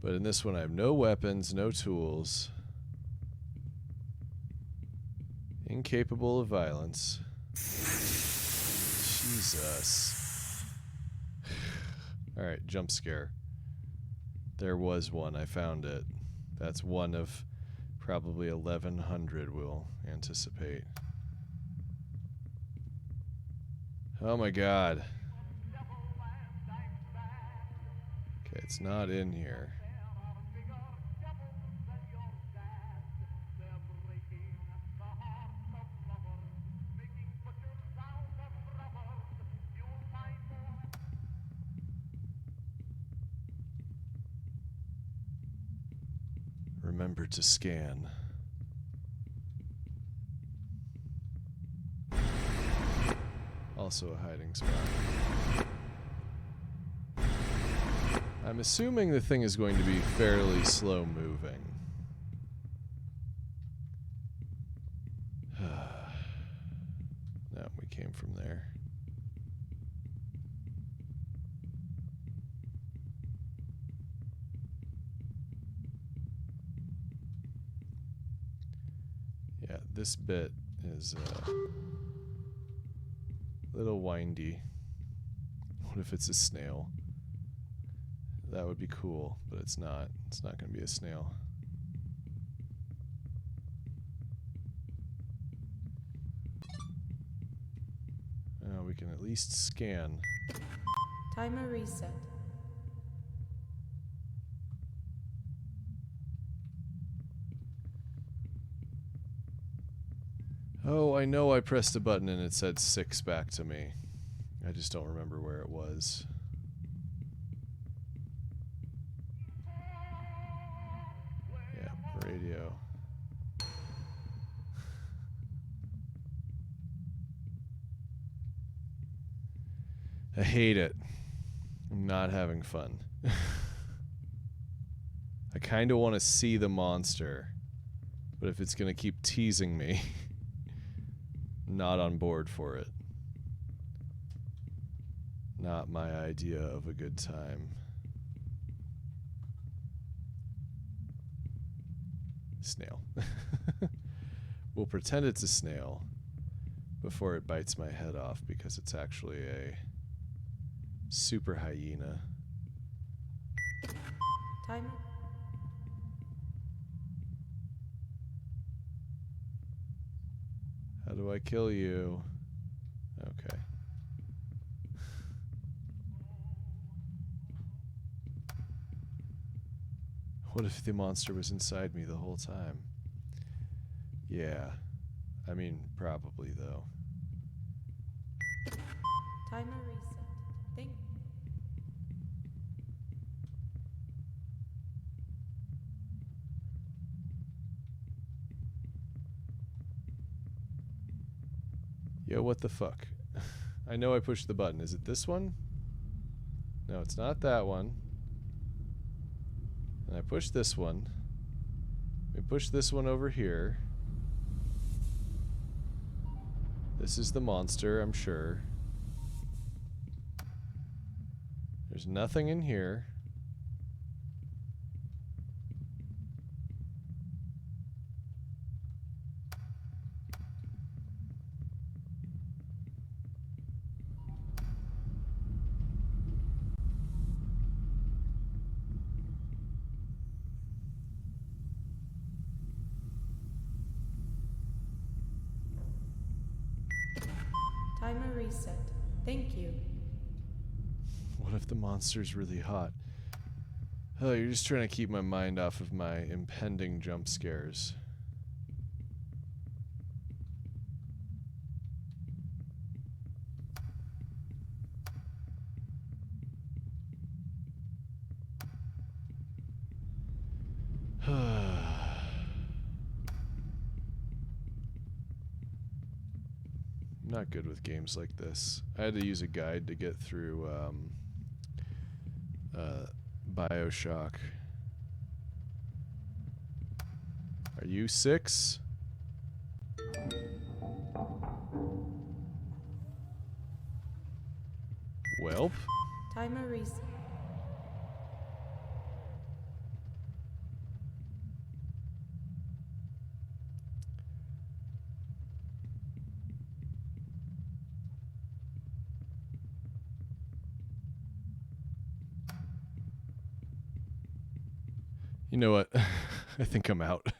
But in this one, I have no weapons, no tools. Incapable of violence. Jesus. Alright, jump scare. There was one, I found it. That's one of probably 1,100 we'll anticipate. Oh my god. Okay, it's not in here. Remember to scan. Also a hiding spot. I'm assuming the thing is going to be fairly slow moving. No, we came from there. Yeah, this bit is a little windy. What if it's a snail? That would be cool, but it's not. It's not going to be a snail. We can at least scan. Timer reset. Oh, I know I pressed a button and it said 6 back to me. I just don't remember where it was. Yeah, radio. I hate it. I'm not having fun. I kind of want to see the monster, but if it's going to keep teasing me, not on board for it. Not my idea of a good time. Snail. We'll pretend it's a snail before it bites my head off, because it's actually a super hyena. Timer. How do I kill you? Okay. What if the monster was inside me the whole time? Yeah. I mean, probably, though. Timer reset. Thank you. what the fuck? I know I pushed the button. Is it this one? No, it's not that one. And I push this one. We push this one over here. This is the monster, I'm sure. There's nothing in here. Timer reset. Thank you. What if the monster's really hot? Oh, you're just trying to keep my mind off of my impending jump scares. I'm not good with games like this. I had to use a guide to get through Bioshock. Are you 6? Welp? Timer reset. You know what? I think I'm out.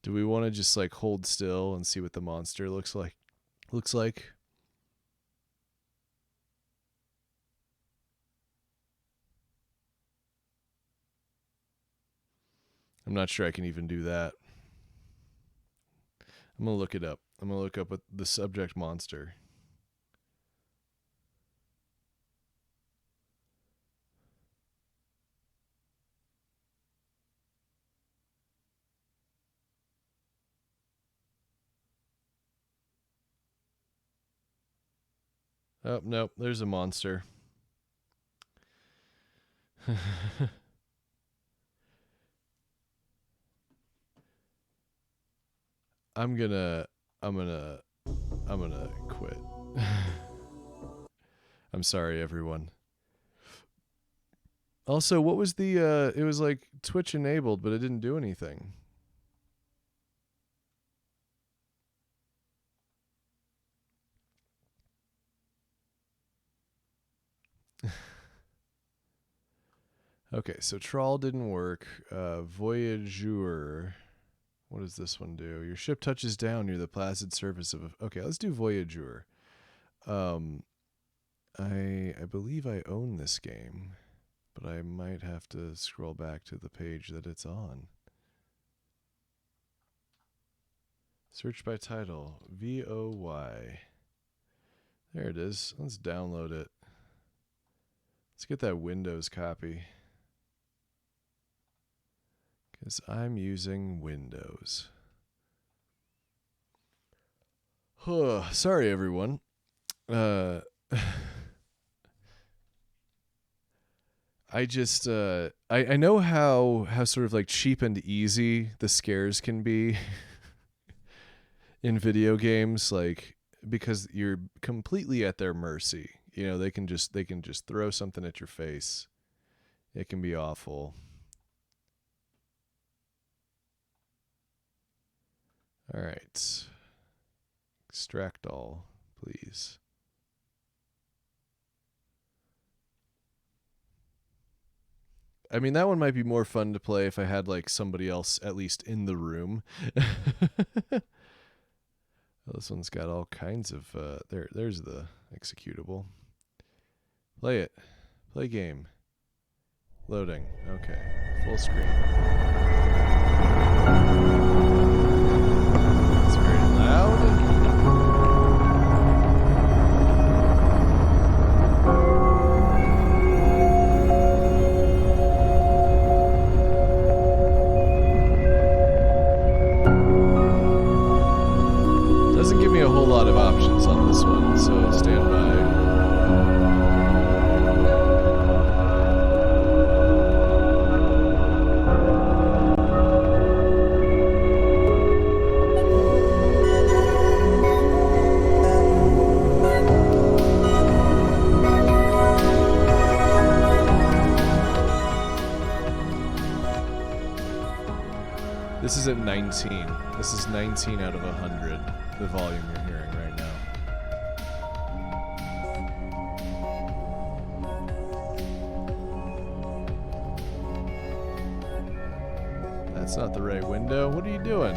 Do we want to just like hold still and see what the monster looks like? I'm not sure I can even do that. I'm going to look it up. I'm going to look up what the subject monster. Oh, nope, there's a monster. I'm gonna quit. I'm sorry, everyone. Also, what was the it was like Twitch enabled, but it didn't do anything. Okay, so Trawl didn't work. Voyageur. What does this one do? Your ship touches down near the placid surface of a... Okay, let's do Voyageur. I believe I own this game, but I might have to scroll back to the page that it's on. Search by title. VOY. There it is. Let's download it. Let's get that Windows copy. Because I'm using Windows. Sorry, everyone. I just I know how sort of like cheap and easy the scares can be in video games, like because you're completely at their mercy. You know, they can just throw something at your face. It can be awful. All right. Extract all, please. I mean, that one might be more fun to play if I had like somebody else at least in the room. Well, this one's got all kinds of there's the executable. Play it. Play game. Loading. Okay. Full screen. It's very loud. Doesn't give me a whole lot of options on this one, so stand by. This is at 19. This is 19 out of 100, the volume you're hearing right now. That's not the right window. What are you doing?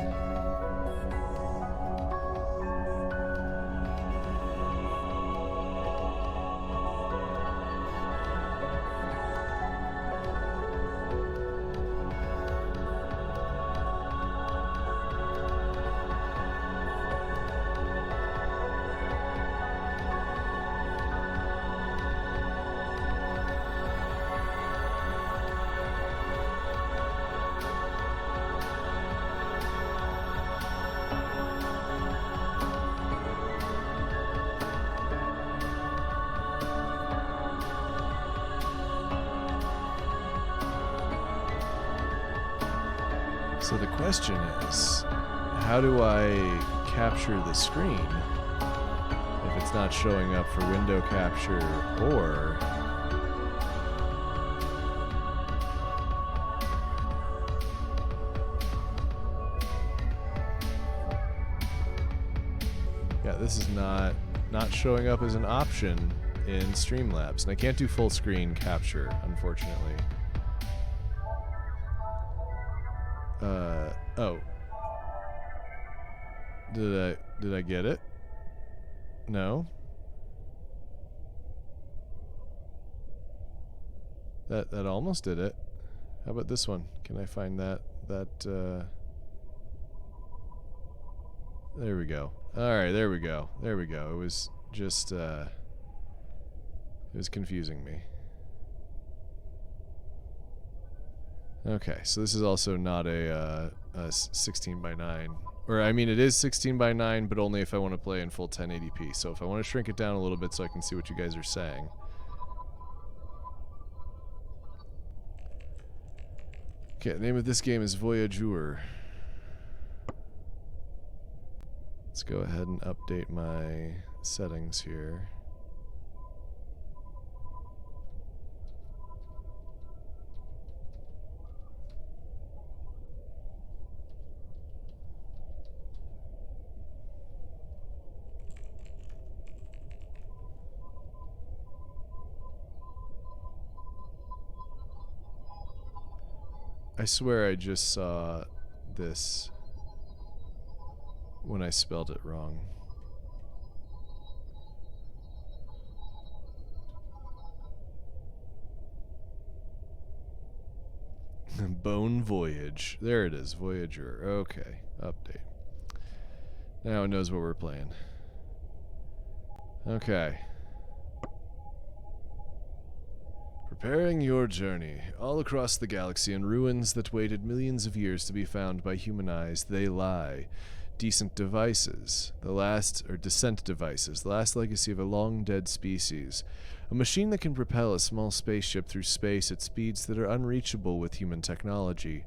So the question is, how do I capture the screen if it's not showing up for window capture or... Yeah, this is not showing up as an option in Streamlabs. And I can't do full screen capture, unfortunately. Oh. Did I get it? No? That almost did it. How about this one? Can I find that there we go. Alright, there we go. There we go. It was just it was confusing me. Okay, so this is also not a 16 by 9. Or, I mean, it is 16 by 9, but only if I want to play in full 1080p. So if I want to shrink it down a little bit so I can see what you guys are saying. Okay, the name of this game is Voyageur. Let's go ahead and update my settings here. I swear I just saw this when I spelled it wrong. Bone Voyage. There it is, Voyageur. Okay, update. Now it knows what we're playing. Okay. Preparing your journey. All across the galaxy in ruins that waited millions of years to be found by human eyes, they lie. Decent devices. Descent devices. The last legacy of a long-dead species. A machine that can propel a small spaceship through space at speeds that are unreachable with human technology.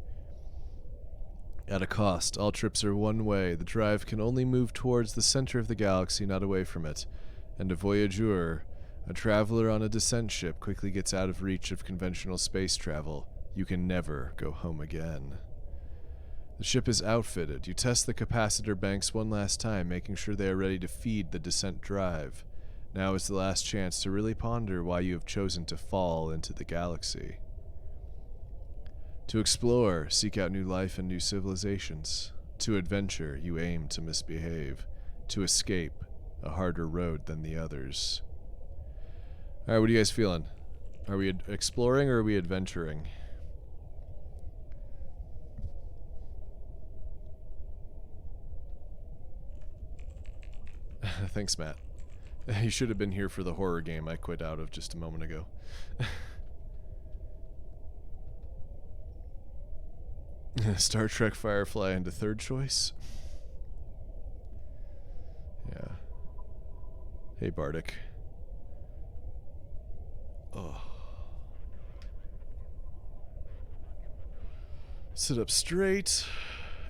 At a cost, all trips are one way. The drive can only move towards the center of the galaxy, not away from it. And a voyageur, a traveler on a descent ship, quickly gets out of reach of conventional space travel. You can never go home again. The ship is outfitted. You test the capacitor banks one last time, making sure they are ready to feed the descent drive. Now is the last chance to really ponder why you have chosen to fall into the galaxy. To explore, seek out new life and new civilizations. To adventure, you aim to misbehave. To escape, a harder road than the others. Alright, what are you guys feeling? Are we exploring or are we adventuring? Thanks, Matt. You should have been here for the horror game I quit out of just a moment ago. Star Trek Firefly into third choice? Yeah. Hey, Bardic. Oh. Sit up straight.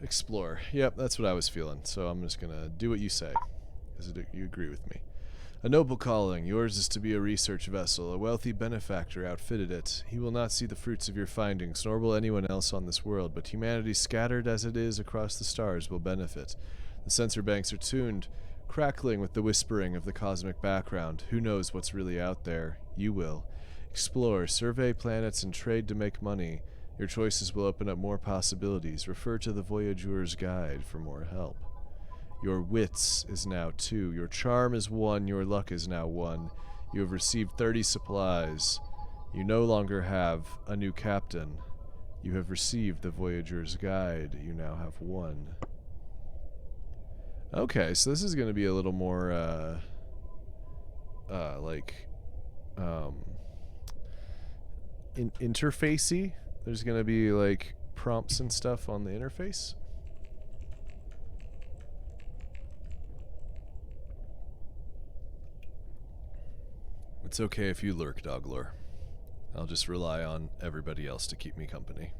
Explore. Yep, that's what I was feeling. So I'm just gonna do what you say, because you agree with me. A noble calling. Yours is to be a research vessel. A wealthy benefactor outfitted it. He will not see the fruits of your findings, nor will anyone else on this world, but humanity scattered as it is across the stars will benefit. The sensor banks are tuned, crackling with the whispering of the cosmic background. Who knows what's really out there? You will. Explore, survey planets, and trade to make money. Your choices will open up more possibilities. Refer to the Voyageur's Guide for more help. Your wits is now 2. Your charm is 1. Your luck is now 1. You have received 30 supplies. You no longer have a new captain. You have received the Voyageur's Guide. You now have 1. Okay, so this is going to be a little more, interfacey. There's going to be, like, prompts and stuff on the interface. It's okay if you lurk, Doglor. I'll just rely on everybody else to keep me company.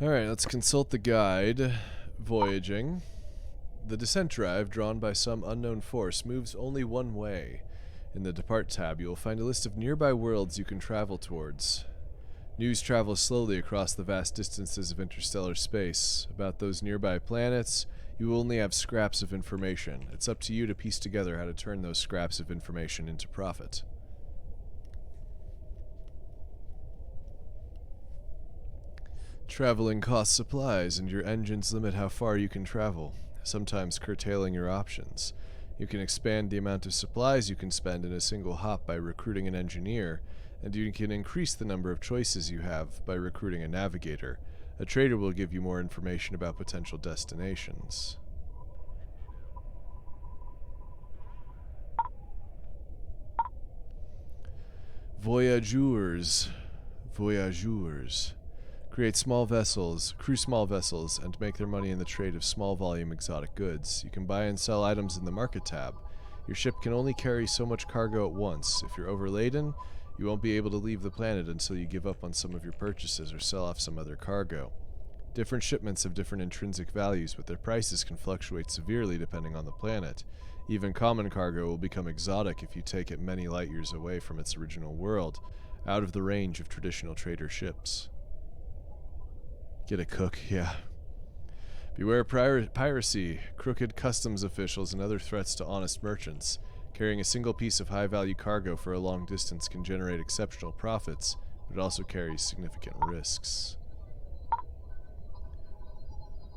Alright, let's consult the guide. Voyaging. The descent drive, drawn by some unknown force, moves only one way. In the Depart tab, you will find a list of nearby worlds you can travel towards. News travels slowly across the vast distances of interstellar space. About those nearby planets, you will only have scraps of information. It's up to you to piece together how to turn those scraps of information into profit. Traveling costs supplies, and your engines limit how far you can travel, sometimes curtailing your options. You can expand the amount of supplies you can spend in a single hop by recruiting an engineer, and you can increase the number of choices you have by recruiting a navigator. A trader will give you more information about potential destinations. Voyageurs. Voyageurs. Create small vessels, crew small vessels, and make their money in the trade of small volume exotic goods. You can buy and sell items in the market tab. Your ship can only carry so much cargo at once. If you're overladen, you won't be able to leave the planet until you give up on some of your purchases or sell off some other cargo. Different shipments have different intrinsic values, but their prices can fluctuate severely depending on the planet. Even common cargo will become exotic if you take it many light years away from its original world, out of the range of traditional trader ships. Get a cook, yeah. Beware piracy, crooked customs officials, and other threats to honest merchants. Carrying a single piece of high-value cargo for a long distance can generate exceptional profits, but it also carries significant risks.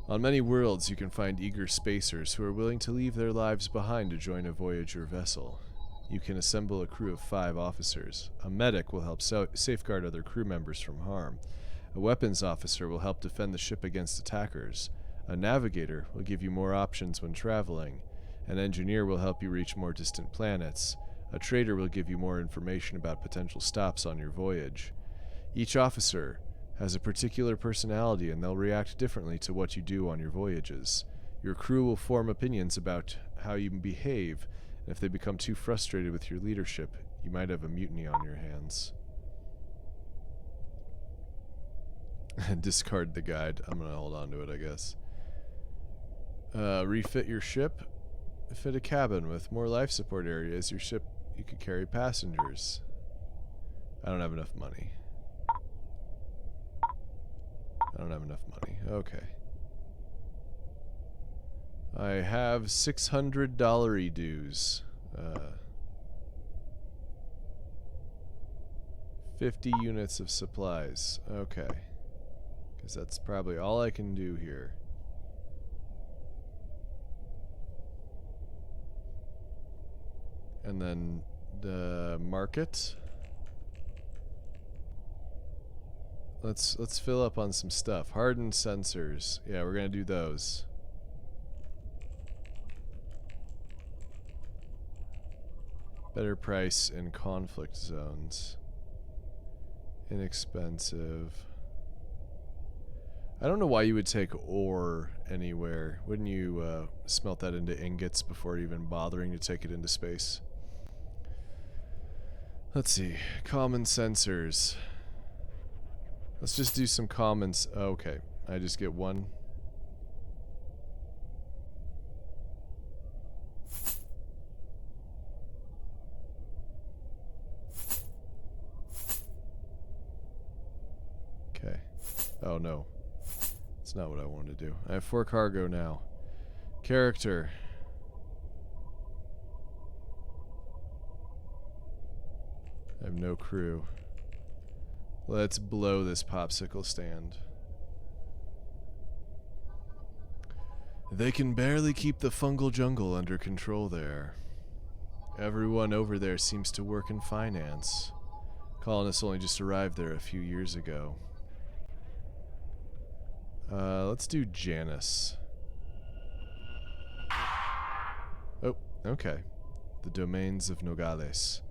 On many worlds, you can find eager spacers who are willing to leave their lives behind to join a Voyager vessel. You can assemble a crew of 5 officers. A medic will help safeguard other crew members from harm. A weapons officer will help defend the ship against attackers. A navigator will give you more options when traveling. An engineer will help you reach more distant planets. A trader will give you more information about potential stops on your voyage. Each officer has a particular personality, and they'll react differently to what you do on your voyages. Your crew will form opinions about how you behave, and if they become too frustrated with your leadership, you might have a mutiny on your hands. Discard the guide. I'm gonna hold on to it, I guess. Refit your ship. Fit a cabin with more life support areas. Your ship, you could carry passengers. I don't have enough money. I don't have enough money. Okay. I have $600 dues. 50 units of supplies. Okay. Because that's probably all I can do here. And then the market. Let's fill up on some stuff. Hardened sensors. Yeah, we're gonna do those. Better price in conflict zones. Inexpensive. I don't know why you would take ore anywhere. Wouldn't you smelt that into ingots before even bothering to take it into space? Let's see. Common sensors. Let's just do some commons. Oh, okay. I just get one. Okay. Oh, no. That's not what I wanted to do. I have 4 cargo now. Character. I have no crew. Let's blow this popsicle stand. They can barely keep the fungal jungle under control there. Everyone over there seems to work in finance. Colonists only just arrived there a few years ago. Let's do Janus. Oh, okay. The domains of Nogales.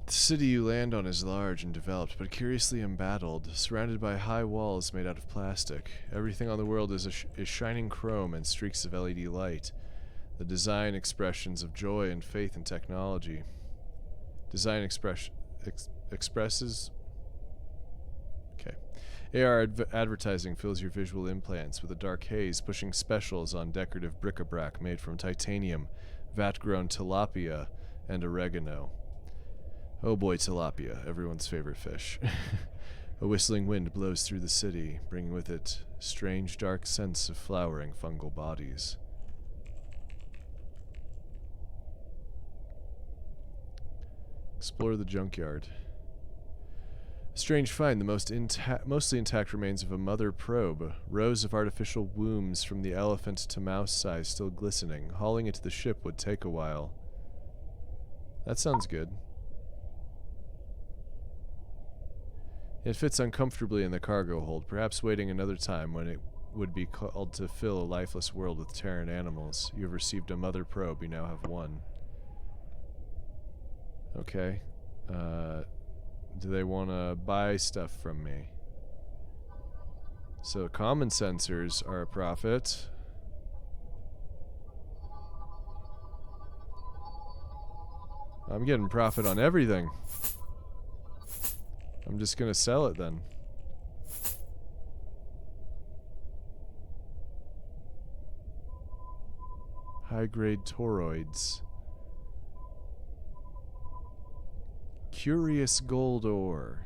The city you land on is large and developed, but curiously embattled, surrounded by high walls made out of plastic. Everything on the world is shining chrome and streaks of LED light. The design expressions of joy and faith in technology. Design expresses... Okay. AR advertising fills your visual implants with a dark haze, pushing specials on decorative bric-a-brac made from titanium, vat-grown tilapia, and oregano. Oh boy, tilapia, everyone's favorite fish. A whistling wind blows through the city, bringing with it strange dark scents of flowering fungal bodies. Explore the junkyard. A strange find, the mostly intact remains of a mother probe. Rows of artificial wombs from the elephant to mouse size still glistening. Hauling it to the ship would take a while. That sounds good. It fits uncomfortably in the cargo hold, perhaps waiting another time when it would be called to fill a lifeless world with Terran animals. You have received a mother probe, you now have one. Okay. Do they want to buy stuff from me? So common sensors are a profit. I'm getting profit on everything. I'm just gonna sell it then. High-grade toroids. Curious gold ore.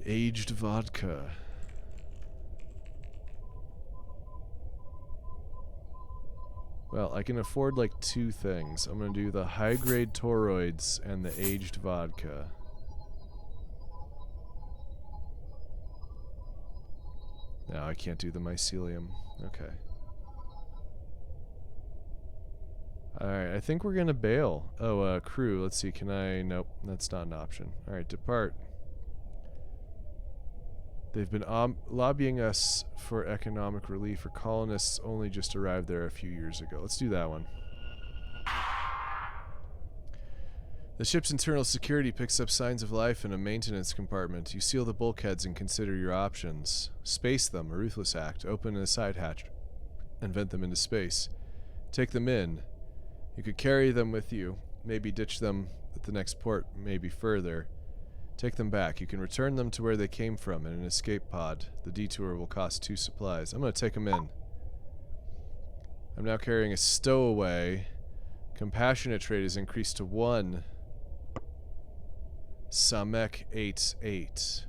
Aged vodka. Well, I can afford like 2 things. I'm gonna do the high-grade toroids and the aged vodka. No, I can't do the mycelium. Okay. Alright, I think we're gonna bail. Oh, crew, let's see, can I... Nope, that's not an option. Alright, depart. They've been lobbying us for economic relief for colonists only just arrived there a few years ago. Let's do that one. The ship's internal security picks up signs of life in a maintenance compartment. You seal the bulkheads and consider your options. Space them, a ruthless act. Open a side hatch and vent them into space. Take them in. You could carry them with you, maybe ditch them at the next port, maybe further. Take them back. You can return them to where they came from in an escape pod. The detour will cost 2 supplies. I'm going to take them in. I'm now carrying a stowaway. Compassionate trait is increased to 1. Samek 88.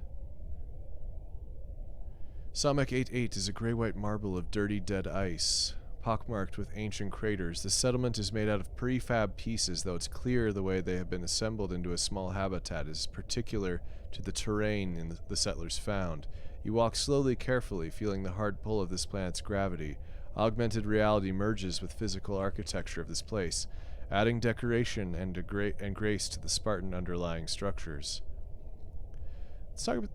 Samek 88 is a gray-white marble of dirty dead ice, pockmarked with ancient craters. The settlement is made out of prefab pieces, though it's clear the way they have been assembled into a small habitat is particular to the terrain the settlers found. You walk slowly, carefully, feeling the hard pull of this planet's gravity. Augmented reality merges with physical architecture of this place, adding decoration and grace to the Spartan underlying structures.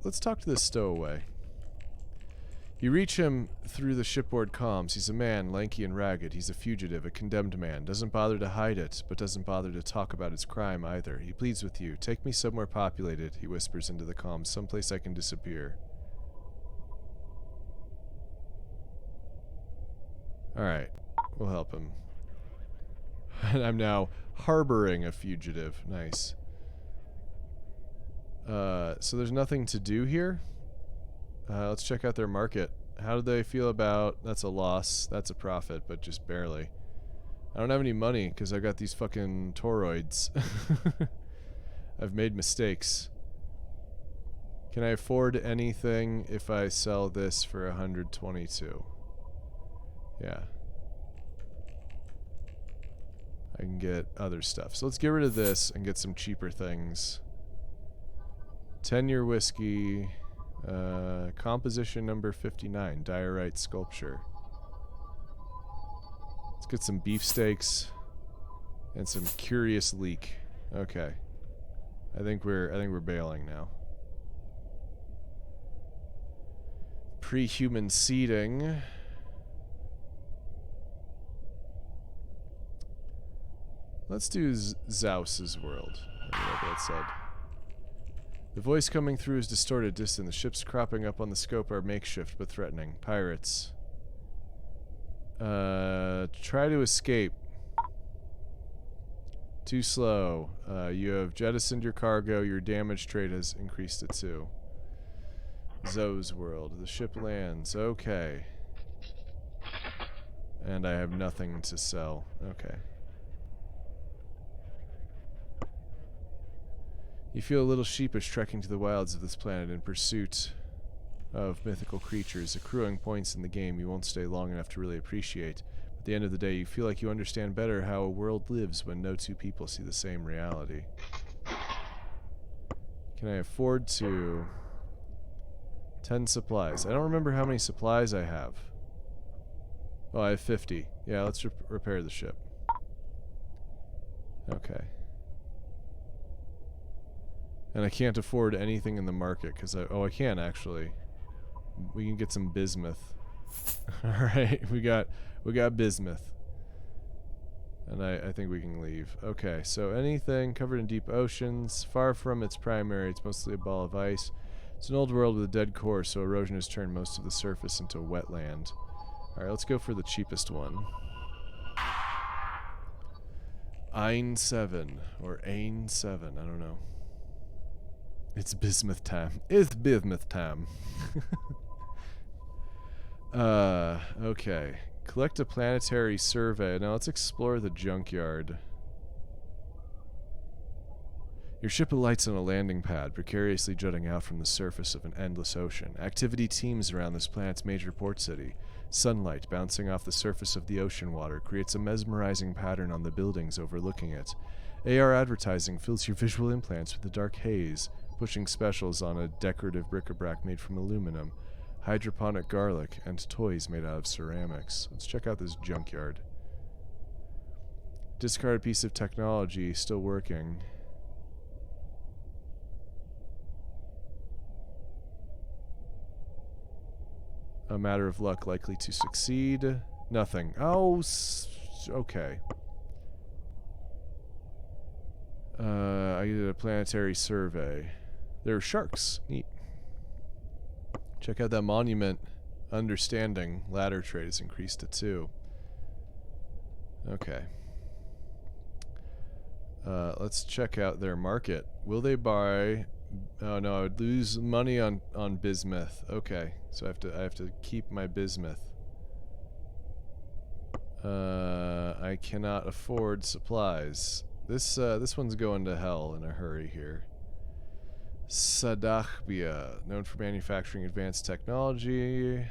Let's talk to this stowaway. You reach him through the shipboard comms. He's a man, lanky and ragged. He's a fugitive, a condemned man. Doesn't bother to hide it, but doesn't bother to talk about his crime either. He pleads with you. Take me somewhere populated, he whispers into the comms. Someplace I can disappear. Alright, we'll help him. And I'm now harboring a fugitive. Nice. So there's nothing to do here? Let's check out their market. How do they feel about... That's a loss. That's a profit, but just barely. I don't have any money because I got these fucking toroids. I've made mistakes. Can I afford anything if I sell this for 122? Yeah. I can get other stuff. So let's get rid of this and get some cheaper things. 10-year whiskey... composition number 59, diorite sculpture. Let's get some beefsteaks and some curious leek. Okay. I think we're bailing now. Pre-human seeding. Let's do Zeus's world, or whatever it said. The voice coming through is distorted, distant. The ships cropping up on the scope are makeshift but threatening. Pirates. Try to escape. Too slow. You have jettisoned your cargo. Your damage trade has increased to 2. Zoe's world. The ship lands. Okay. And I have nothing to sell. Okay. You feel a little sheepish trekking to the wilds of this planet in pursuit of mythical creatures, accruing points in the game you won't stay long enough to really appreciate. At the end of the day, you feel like you understand better how a world lives when no two people see the same reality. Can I afford to... 10 supplies. I don't remember how many supplies I have. Oh, I have 50. Yeah, let's repair the ship. Okay. And I can't afford anything in the market because I can actually. We can get some bismuth. All right, we got bismuth, and I think we can leave. Okay, so anything covered in deep oceans, far from its primary, it's mostly a ball of ice. It's an old world with a dead core, so erosion has turned most of the surface into wetland. All right, let's go for the cheapest one. Ein 7 or Ain 7, I don't know. It's bismuth time. It's bismuth time. Okay. Collect a planetary survey. Now let's explore the junkyard. Your ship alights on a landing pad, precariously jutting out from the surface of an endless ocean. Activity teems around this planet's major port city. Sunlight bouncing off the surface of the ocean water creates a mesmerizing pattern on the buildings overlooking it. AR advertising fills your visual implants with a dark haze, pushing specials on a decorative bric-a-brac made from aluminum, hydroponic garlic, and toys made out of ceramics. Let's check out this junkyard. Discarded piece of technology, still working. A matter of luck, likely to succeed. Nothing. Oh, okay. I did a planetary survey. There are sharks. Neat. Check out that monument. Understanding. Ladder trade is increased to 2. Okay. Let's check out their market. Will they buy... Oh no, I would lose money on bismuth. Okay, so I have to keep my bismuth. I cannot afford supplies. This one's going to hell in a hurry here. Sadachbia, known for manufacturing advanced technology.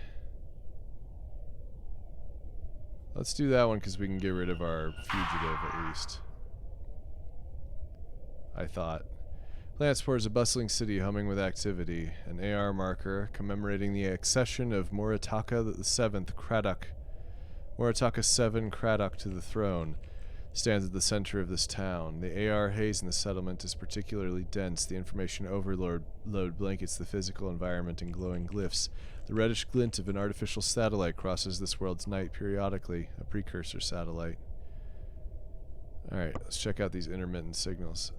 Let's do that one because we can get rid of our fugitive at least. I thought. Planetsport is a bustling city humming with activity. An AR marker commemorating the accession of Moritaka VII Craddock. Moritaka 7 Craddock to the throne. stands at the center of this town. The AR haze in the settlement is particularly dense. The information overload blankets the physical environment in glowing glyphs. The reddish glint of an artificial satellite crosses this world's night periodically, a precursor satellite. Alright, let's check out these intermittent signals.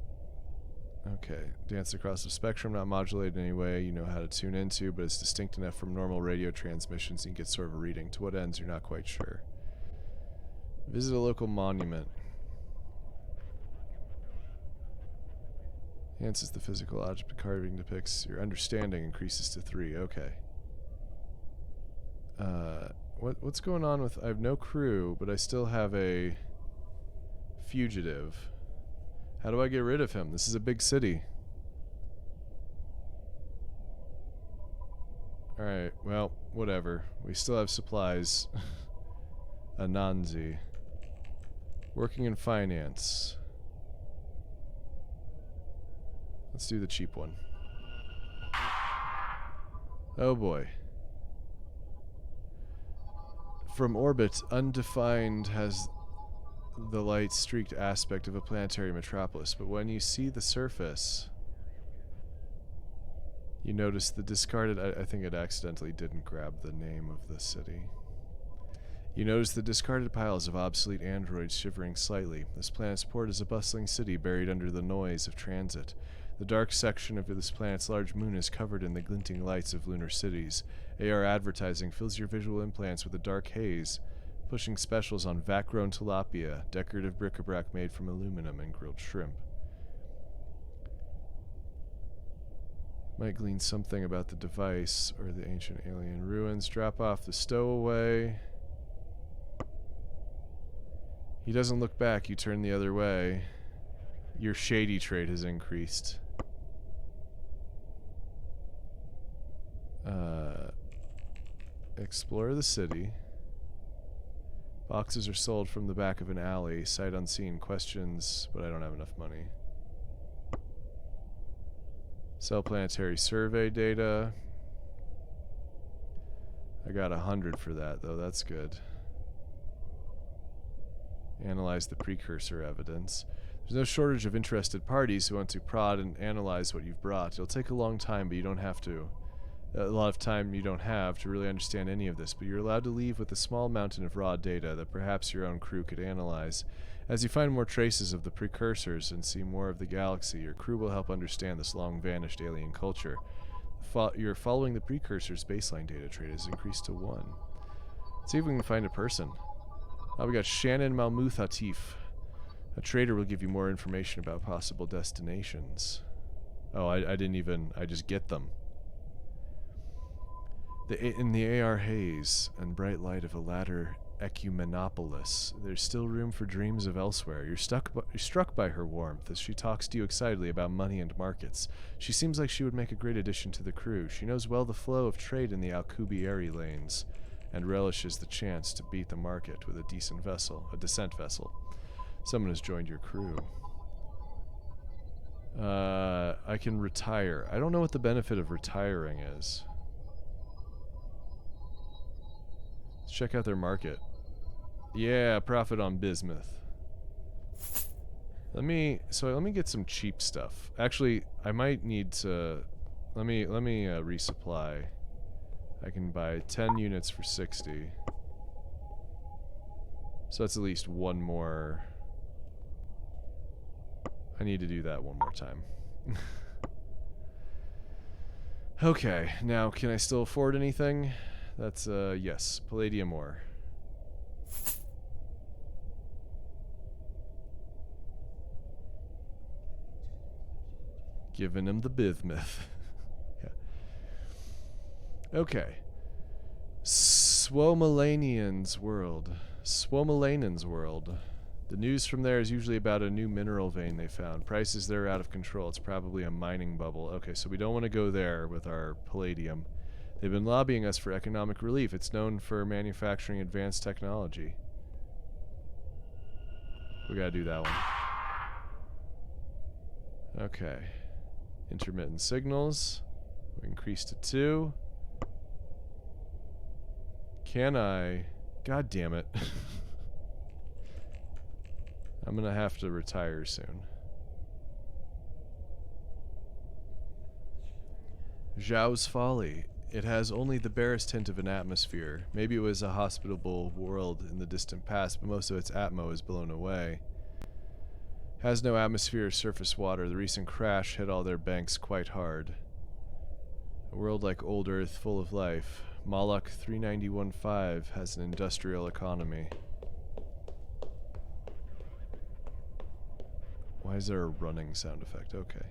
Okay, dance across the spectrum, not modulated in any way you know how to tune into, but it's distinct enough from normal radio transmissions you can get sort of a reading. To what ends, you're not quite sure. Visit a local monument. Enhances the physical object carving depicts. Your understanding increases to 3. Okay. What's going on with... I have no crew, but I still have a fugitive. How do I get rid of him? This is a big city. Alright, well, whatever. We still have supplies. Ananzi. Working in finance. Let's do the cheap one. Oh boy. From orbit, undefined has the light-streaked aspect of a planetary metropolis, but when you see the surface, you notice the discarded... I think it accidentally didn't grab the name of the city. You notice the discarded piles of obsolete androids shivering slightly. This planet's port is a bustling city buried under the noise of transit. The dark section of this planet's large moon is covered in the glinting lights of lunar cities. AR advertising fills your visual implants with a dark haze, pushing specials on vat-grown tilapia, decorative bric-a-brac made from aluminum, and grilled shrimp. Might glean something about the device or the ancient alien ruins. Drop off the stowaway. He doesn't look back. You turn the other way. Your shady trait has increased. Explore the city. Boxes are sold from the back of an alley. Sight unseen. Questions, but I don't have enough money. Sell planetary survey data. I got 100 for that, though. That's good. Analyze the precursor evidence. There's no shortage of interested parties who want to prod and analyze what you've brought. It'll take a long time, but you don't have to. A lot of time you don't have to really understand any of this, but you're allowed to leave with a small mountain of raw data that perhaps your own crew could analyze. As you find more traces of the precursors and see more of the galaxy, your crew will help understand this long-vanished alien culture. You're following the precursors' baseline data trait has increased to 1. Let's see if we can find a person. We got Shannon Malmuth Hatif. A trader will give you more information about possible destinations. Oh, I didn't even... I just get them. In the AR haze and bright light of a latter ecumenopolis, there's still room for dreams of elsewhere. You're struck by her warmth as she talks to you excitedly about money and markets. She seems like she would make a great addition to the crew. She knows well the flow of trade in the Alcubierre lanes, and relishes the chance to beat the market with a descent vessel. Someone has joined your crew. I can retire. I don't know what the benefit of retiring is. Let's check out their market. Yeah, profit on bismuth. Let me get some cheap stuff. Actually, I might need to... Let me resupply. I can buy 10 units for 60. So that's at least one more. I need to do that one more time. Okay, now can I still afford anything? That's, yes, palladium ore. Giving him the bismuth. Yeah. Okay. Swomalanen's world. The news from there is usually about a new mineral vein they found. Prices there are out of control. It's probably a mining bubble. Okay, so we don't want to go there with our palladium. They've been lobbying us for economic relief. It's known for manufacturing advanced technology. We gotta do that one. Okay. Intermittent signals. We increased to 2. Can I... God damn it. I'm gonna have to retire soon. Zhao's Folly. It has only the barest hint of an atmosphere. Maybe it was a hospitable world in the distant past, but most of its atmo is blown away. Has no atmosphere or surface water. The recent crash hit all their banks quite hard. A world like old Earth, full of life. Moloch 3915 has an industrial economy. Why is there a running sound effect? Okay.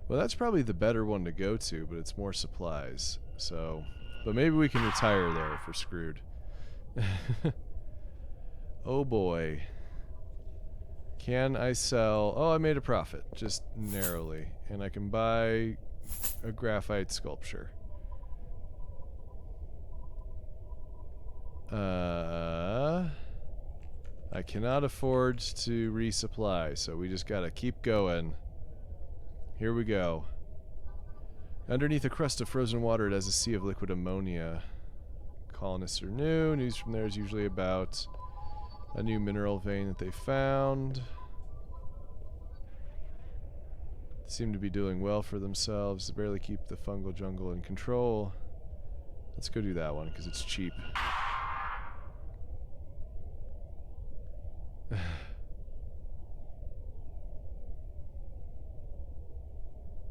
Well, that's probably the better one to go to, but it's more supplies. So, but maybe we can retire there if we're screwed. Oh boy. Can I sell... Oh, I made a profit, just narrowly. And I can buy a graphite sculpture. I cannot afford to resupply, so we just gotta keep going. Here we go. Underneath a crust of frozen water, it has a sea of liquid ammonia. Colonists are new. News from there is usually about a new mineral vein that they found. They seem to be doing well for themselves. They barely keep the fungal jungle in control. Let's go do that one because it's cheap.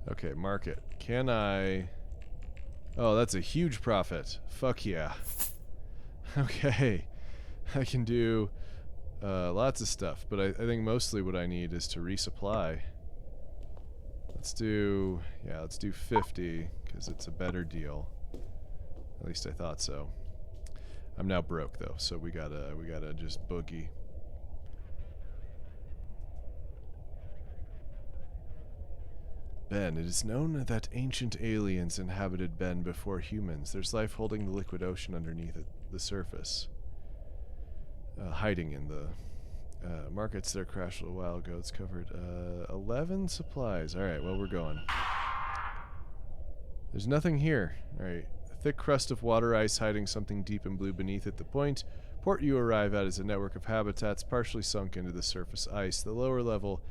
Okay, market. Can I... Oh, that's a huge profit. Fuck yeah. Okay. I can do lots of stuff, but I think mostly what I need is to resupply. Let's do... Yeah, let's do 50, because it's a better deal. At least I thought so. I'm now broke, though, so we gotta just boogie. Ben, it is known that ancient aliens inhabited Ben before humans. There's life holding the liquid ocean underneath the surface. Hiding in the markets that crashed a little while ago. It's covered 11 supplies. Alright, well, we're going. There's nothing here. Alright. A thick crust of water ice hiding something deep and blue beneath it. The port you arrive at is a network of habitats partially sunk into the surface ice. The lower level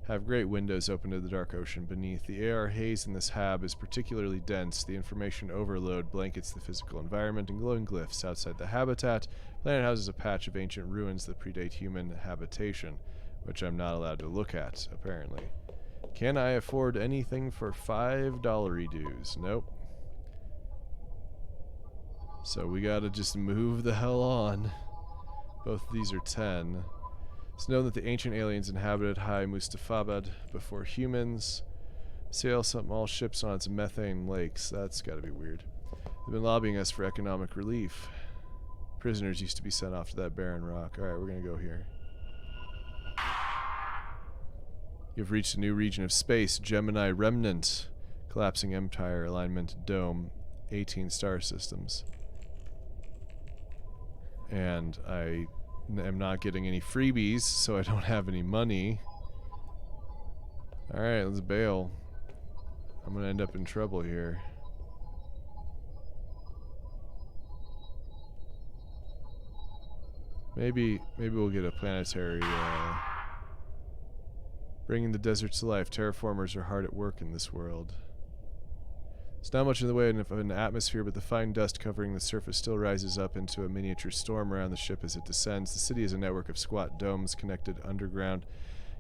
have great windows open to the dark ocean beneath. The air haze in this hab is particularly dense. The information overload blankets the physical environment, and glowing glyphs outside the habitat. Planet houses a patch of ancient ruins that predate human habitation, which I'm not allowed to look at, apparently. Can I afford anything for $5 dues? Nope. So we gotta just move the hell on. Both of these are 10. It's known that the ancient aliens inhabited High Mustafabad before humans. Sail some all ships on its methane lakes. That's gotta be weird. They've been lobbying us for economic relief. Prisoners used to be sent off to that barren rock. Alright, we're gonna go here. You've reached a new region of space. Gemini Remnant. Collapsing Empire. Alignment Dome. 18 star systems. And I am not getting any freebies, so I don't have any money. Alright, let's bail. I'm gonna end up in trouble here. Maybe we'll get a planetary, bringing the deserts to life. Terraformers are hard at work in this world. It's not much in the way of an atmosphere, but the fine dust covering the surface still rises up into a miniature storm around the ship as it descends. The city is a network of squat domes connected underground,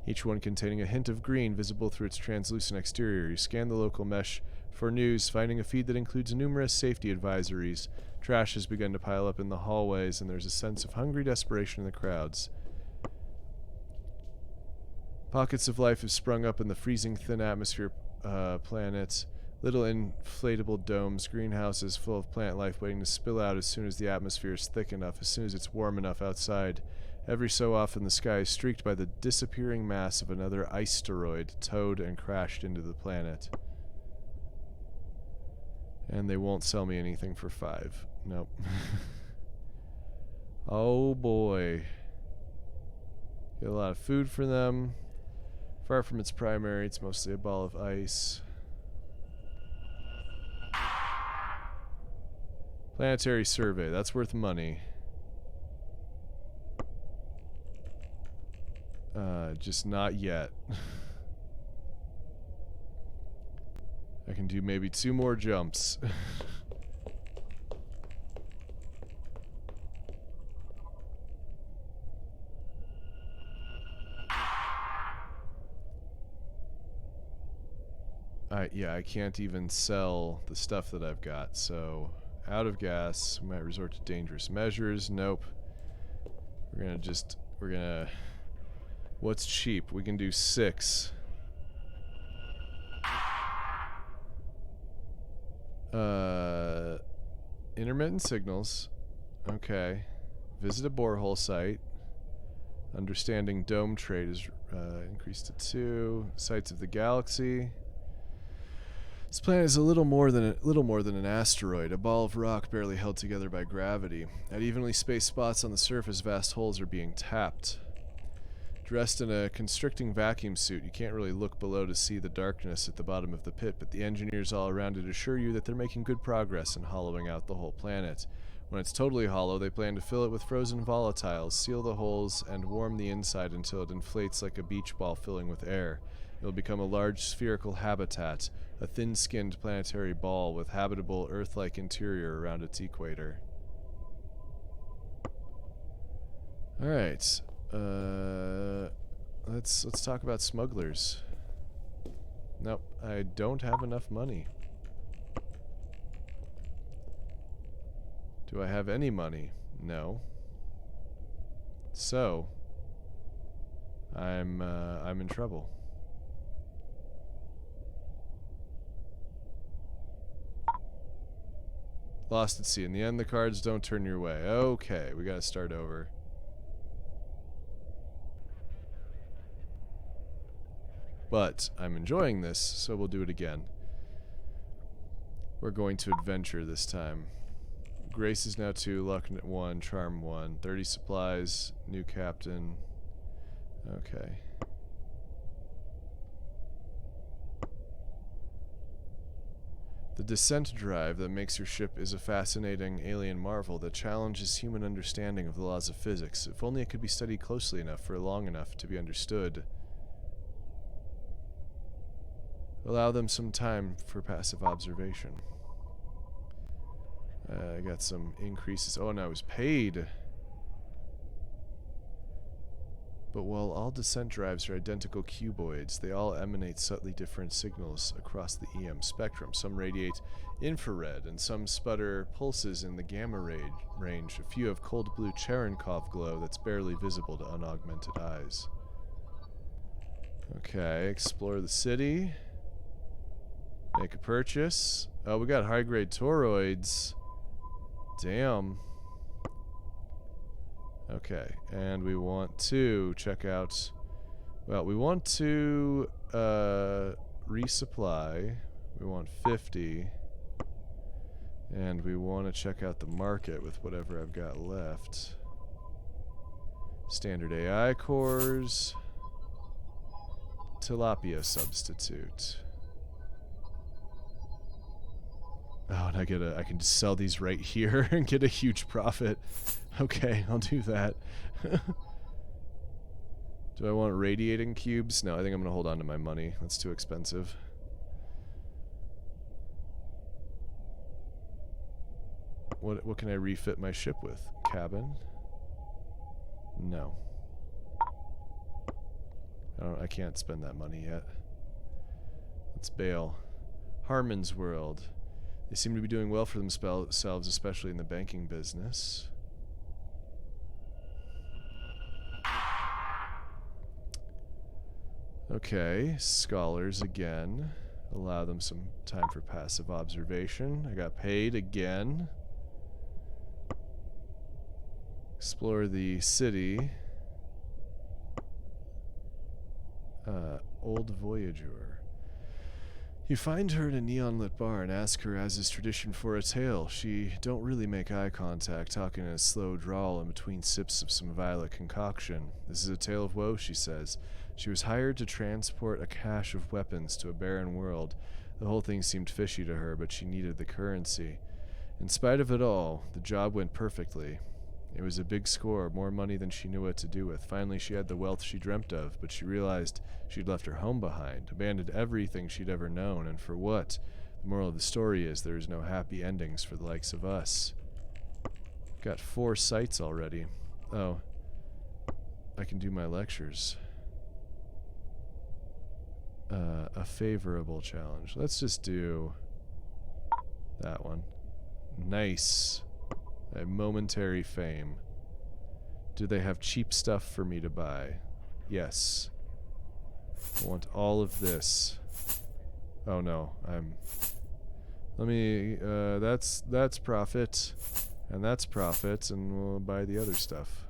each one containing a hint of green visible through its translucent exterior. You scan the local mesh for news, finding a feed that includes numerous safety advisories. Trash has begun to pile up in the hallways, and there's a sense of hungry desperation in the crowds. Pockets of life have sprung up in the freezing thin atmosphere planet. Little inflatable domes, greenhouses full of plant life waiting to spill out as soon as the atmosphere is thick enough, as soon as it's warm enough outside. Every so often the sky is streaked by the disappearing mass of another ice-steroid towed and crashed into the planet. And they won't sell me anything for 5. Nope. Oh boy. Get a lot of food for them. Far from its primary, it's mostly a ball of ice. Planetary survey, that's worth money. Just not yet. I can do maybe 2 more jumps. Yeah, I can't even sell the stuff that I've got, so out of gas. We might resort to dangerous measures. Nope. We're gonna... What's cheap? We can do 6. Intermittent signals. Okay. Visit a borehole site. Understanding dome trade is increased to 2. Sites of the galaxy. This planet is a little more than an asteroid, a ball of rock barely held together by gravity. At evenly spaced spots on the surface, vast holes are being tapped. Dressed in a constricting vacuum suit, you can't really look below to see the darkness at the bottom of the pit, but the engineers all around it assure you that they're making good progress in hollowing out the whole planet. When it's totally hollow, they plan to fill it with frozen volatiles, seal the holes, and warm the inside until it inflates like a beach ball filling with air. It'll become a large spherical habitat, a thin-skinned planetary ball with habitable Earth-like interior around its equator. Alright. Let's talk about smugglers. Nope, I don't have enough money. Do I have any money? No. So, I'm in trouble. Lost at sea. In the end, the cards don't turn your way. Okay, we gotta start over. But I'm enjoying this, so we'll do it again. We're going to adventure this time. Grace is now 2, luck 1, charm 1, 30 supplies, new captain. Okay. The descent drive that makes your ship is a fascinating alien marvel that challenges human understanding of the laws of physics. If only it could be studied closely enough for long enough to be understood. Allow them some time for passive observation. I got some increases. Oh, and I was paid. But while all descent drives are identical cuboids, they all emanate subtly different signals across the EM spectrum. Some radiate infrared, and some sputter pulses in the gamma range. A few have cold blue Cherenkov glow that's barely visible to unaugmented eyes. Okay, explore the city. Make a purchase. Oh, we got high-grade toroids. Damn. Okay, and we want to check out... Well, we want to resupply. We want 50. And we want to check out the market with whatever I've got left. Standard AI cores. Tilapia substitute. Oh, and I can just sell these right here and get a huge profit. Okay, I'll do that. Do I want radiating cubes? No, I think I'm gonna hold on to my money. That's too expensive. What can I refit my ship with? Cabin? No. I can't spend that money yet. Let's bail. Harmon's World. They seem to be doing well for themselves, especially in the banking business. Okay, scholars again. Allow them some time for passive observation. I got paid again. Explore the city. Old Voyageur. You find her in a neon-lit bar and ask her, as is tradition, for a tale. She don't really make eye contact, talking in a slow drawl in between sips of some violet concoction. This is a tale of woe, she says. She was hired to transport a cache of weapons to a barren world. The whole thing seemed fishy to her, but she needed the currency. In spite of it all, the job went perfectly. It was a big score, more money than she knew what to do with. Finally, she had the wealth she dreamt of, but she realized she'd left her home behind, abandoned everything she'd ever known, and for what? The moral of the story is there is no happy endings for the likes of us. Got 4 sites already. Oh, I can do my lectures. A favorable challenge. Let's just do that one. Nice. I have momentary fame. Do they have cheap stuff for me to buy? Yes. I want all of this. Oh no, let me, that's profit. And that's profit, and we'll buy the other stuff.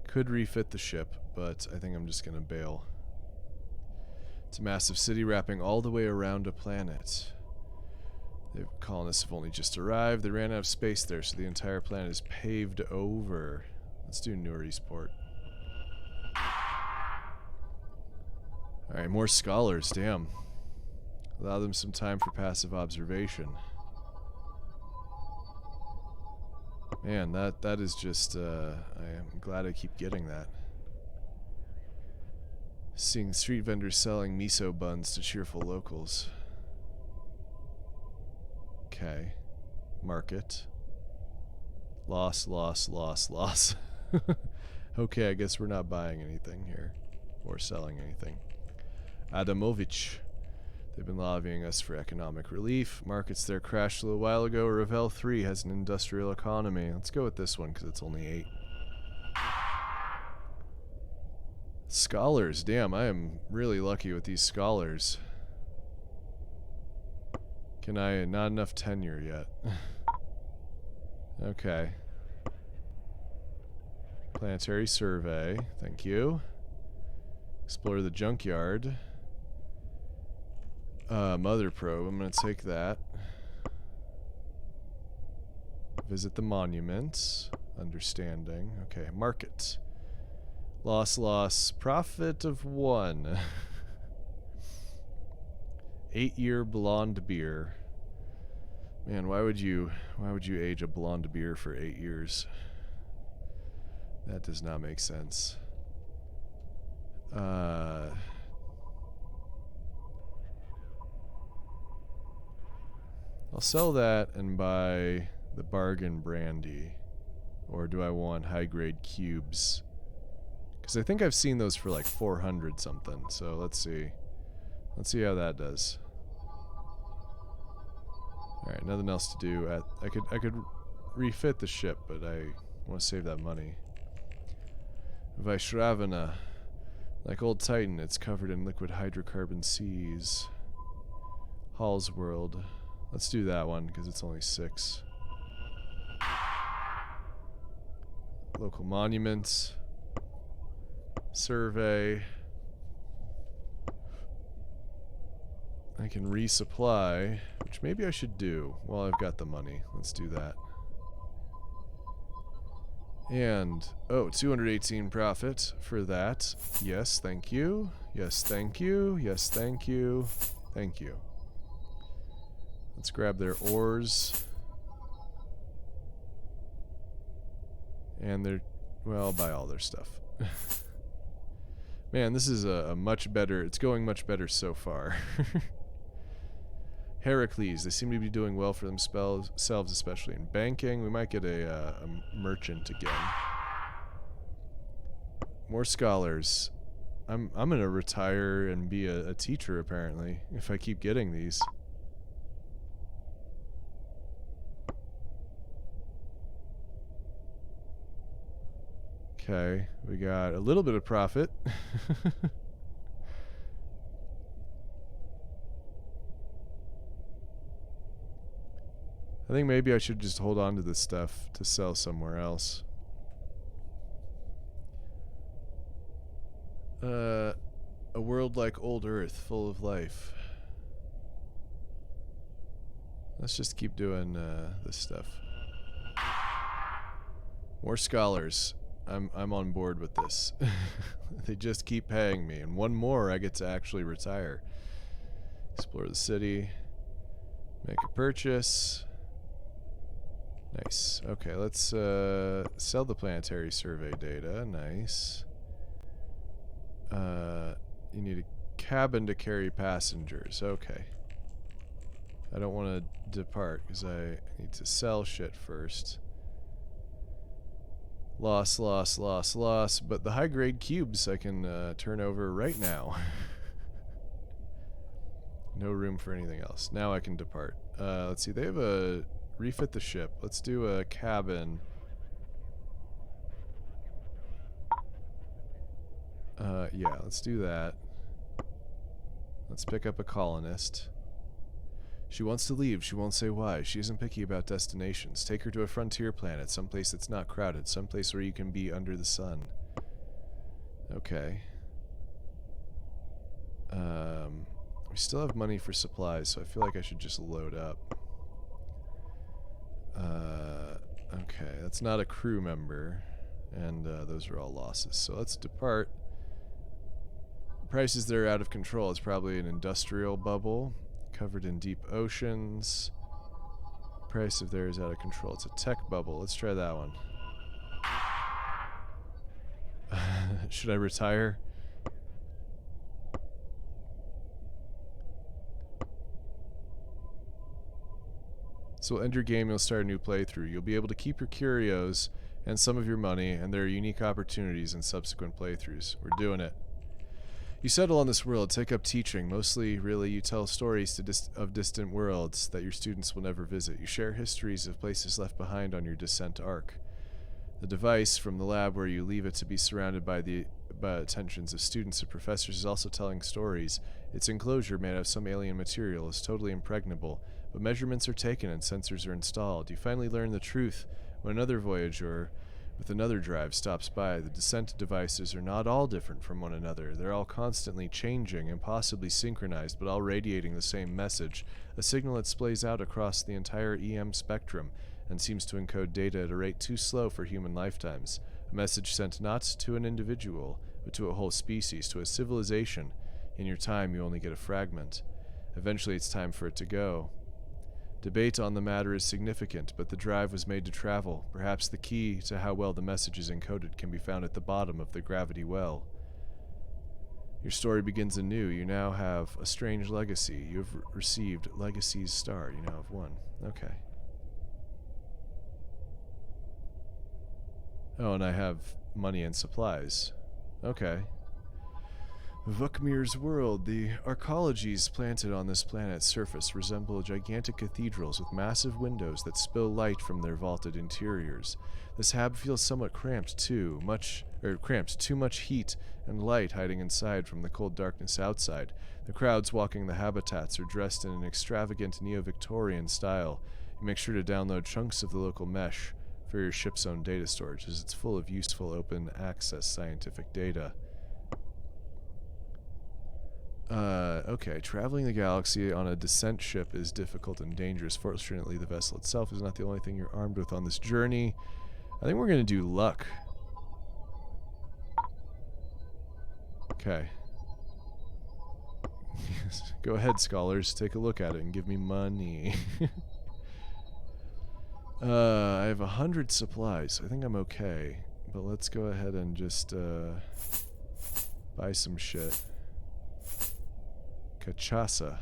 Could refit the ship, but I think I'm just gonna bail. It's a massive city wrapping all the way around a planet. The colonists have only just arrived. They ran out of space there, so the entire planet is paved over. Let's do Nurisport. Alright, more scholars, damn. Allow them some time for passive observation. Man, that is just, I am glad I keep getting that. Seeing street vendors selling miso buns to cheerful locals. Okay. Market. Loss, loss, loss, loss. Okay, I guess we're not buying anything here. Or selling anything. Adamovich. They've been lobbying us for economic relief. Markets there crashed a little while ago. Ravel 3 has an industrial economy. Let's go with this one because it's only 8. Scholars. Damn, I am really lucky with these scholars. Can I... Not enough tenure yet. Okay. Planetary survey. Thank you. Explore the junkyard. Mother probe. I'm gonna take that. Visit the monuments. Understanding. Okay, market. Loss, loss. Profit of 1. 8-year blonde beer. Man, why would you age a blonde beer for 8 years? That does not make sense. I'll sell that and buy the bargain brandy. Or do I want high-grade cubes? Because I think I've seen those for like 400 something. So let's see. Let's see how that does. Alright, nothing else to do. I could refit the ship, but I want to save that money. Vaishravana. Like old Titan, it's covered in liquid hydrocarbon seas. Hall's World. Let's do that one, because it's only 6. Local monuments. Survey. I can resupply, which maybe I should do while I've got the money. Let's do that. And, oh, 218 profit for that. Yes, thank you. Yes, thank you. Yes, thank you. Thank you. Let's grab their ores. And their, well, I'll buy all their stuff. Man, this is a much better, it's going much better so far. Heracles, they seem to be doing well for themselves, especially in banking. We might get a merchant again. More scholars. I'm gonna retire and be a teacher apparently, if I keep getting these. Okay, we got a little bit of profit. I think maybe I should just hold on to this stuff to sell somewhere else. A world like old Earth, full of life. Let's just keep doing this stuff. More scholars. I'm on board with this. They just keep paying me, and one more I get to actually retire. Explore the city. Make a purchase. Nice. Okay, let's sell the planetary survey data. Nice. You need a cabin to carry passengers. Okay. I don't want to depart because I need to sell shit first. Loss, loss, loss, loss. But the high-grade cubes I can turn over right now. No room for anything else. Now I can depart. Let's see. They have a... refit the ship. Let's do a cabin. Yeah, let's do that. Let's pick up a colonist. She wants to leave. She won't say why. She isn't picky about destinations. Take her to a frontier planet, someplace that's not crowded, someplace where you can be under the sun. Okay. We still have money for supplies, so I feel like I should just load up. Okay, that's not a crew member, and those are all losses. So let's depart. Prices that are out of control. It's probably an industrial bubble covered in deep oceans. Price of theirs out of control. It's a tech bubble. Let's try that one. Should I retire? So we'll end your game, you'll start a new playthrough. You'll be able to keep your curios and some of your money, and there are unique opportunities in subsequent playthroughs. We're doing it. You settle on this world, take up teaching. Mostly, really, you tell stories of distant worlds that your students will never visit. You share histories of places left behind on your descent arc. The device from the lab where you leave it to be surrounded by the attentions of students and professors is also telling stories. Its enclosure, made of some alien material, is totally impregnable, but measurements are taken and sensors are installed. You finally learn the truth when another Voyageur with another drive stops by. The descent devices are not all different from one another. They're all constantly changing and possibly synchronized, but all radiating the same message, a signal that splays out across the entire EM spectrum and seems to encode data at a rate too slow for human lifetimes. A message sent not to an individual, but to a whole species, to a civilization. In your time, you only get a fragment. Eventually, it's time for it to go. Debate on the matter is significant, but the drive was made to travel. Perhaps the key to how well the message is encoded can be found at the bottom of the gravity well. Your story begins anew. You now have a strange legacy. You have received Legacy's star. You now have one. Okay. Oh, and I have money and supplies. Okay. Vukmir's world. The arcologies planted on this planet's surface resemble gigantic cathedrals with massive windows that spill light from their vaulted interiors. This hab feels somewhat cramped too. Too much heat and light hiding inside from the cold darkness outside. The crowds walking the habitats are dressed in an extravagant neo-Victorian style. You make sure to download chunks of the local mesh for your ship's own data storage, as it's full of useful open access scientific data. Okay, traveling the galaxy on a descent ship is difficult and dangerous. Fortunately, the vessel itself is not the only thing you're armed with on this journey. I think we're gonna do luck. Okay. Go ahead, scholars. Take a look at it and give me money. I have 100 supplies. I think I'm okay. But let's go ahead and just, buy some shit. Cachaça.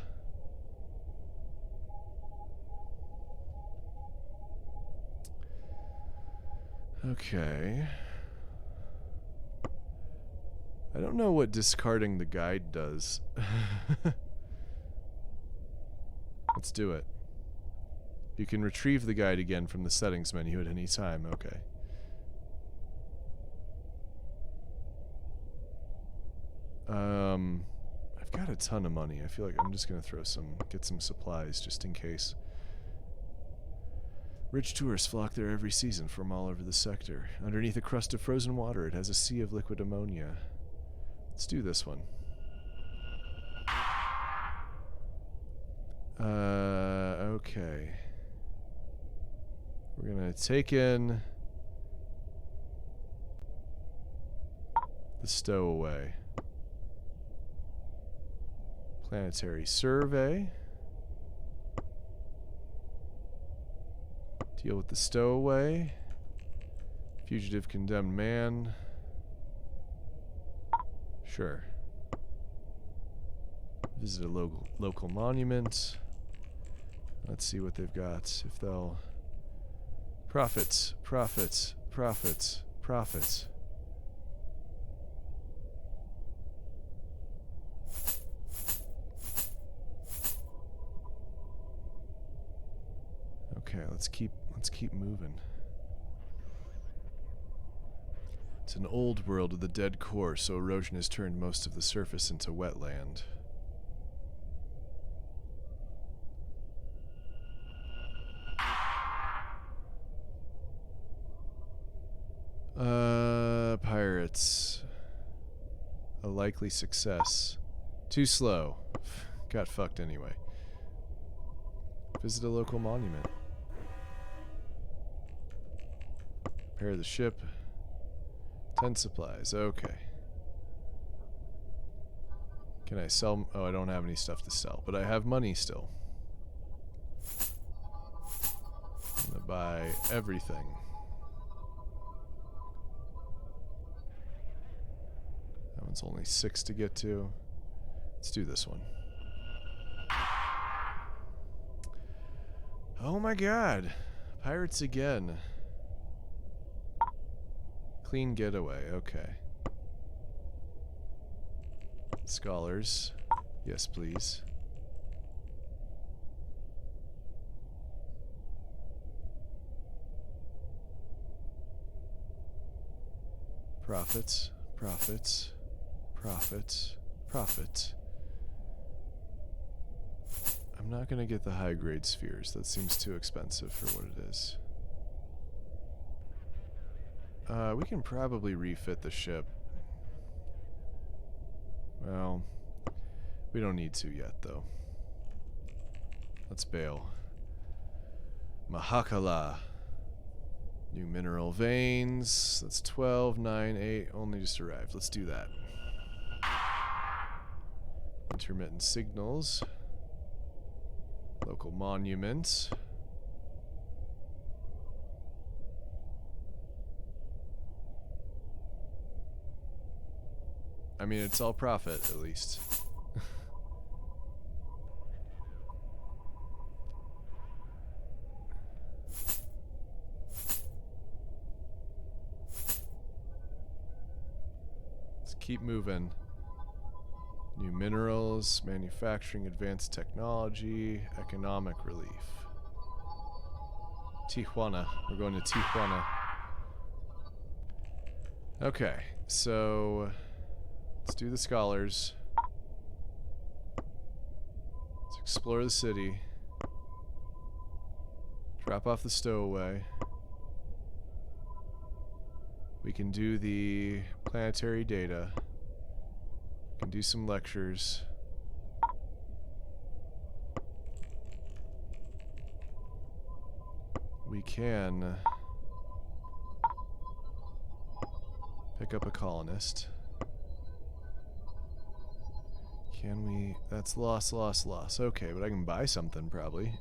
Okay. I don't know what discarding the guide does. Let's do it. You can retrieve the guide again from the settings menu at any time. Okay. I've got a ton of money. I feel like I'm just gonna get some supplies just in case. Rich tourists flock there every season from all over the sector. Underneath a crust of frozen water, it has a sea of liquid ammonia. Let's do this one. Okay. We're gonna take in the stowaway. Planetary survey. Deal with the stowaway. Fugitive condemned man. Sure. Visit a local monument. Let's see what they've got. If they'll... Profits, profits, profits, profits. Okay, let's keep moving. It's an old world with a dead core, so erosion has turned most of the surface into wetland. Pirates. A likely success. Too slow. Got fucked anyway. Visit a local monument. Repair the ship. 10 supplies. Okay. Can I sell? Oh, I don't have any stuff to sell, but I have money still. I'm gonna buy everything. That one's only 6 to get to. Let's do this one. Oh my god. Pirates again. Clean getaway, okay. Scholars. Yes, please. Profits, profits, profits, profits. I'm not gonna get the high grade spheres. That seems too expensive for what it is. We can probably refit the ship. Well, we don't need to yet, though. Let's bail. Mahakala. New mineral veins. That's 12, 9, 8. Only just arrived. Let's do that. Intermittent signals. Local monuments. I mean, it's all profit, at least. Let's keep moving. New minerals, manufacturing, advanced technology, economic relief. Tijuana. We're going to Tijuana. Okay, so... let's do the scholars. Let's explore the city. Drop off the stowaway. We can do the planetary data. We can do some lectures. We can pick up a colonist. Can we? That's loss, loss, loss. Okay, but I can buy something probably.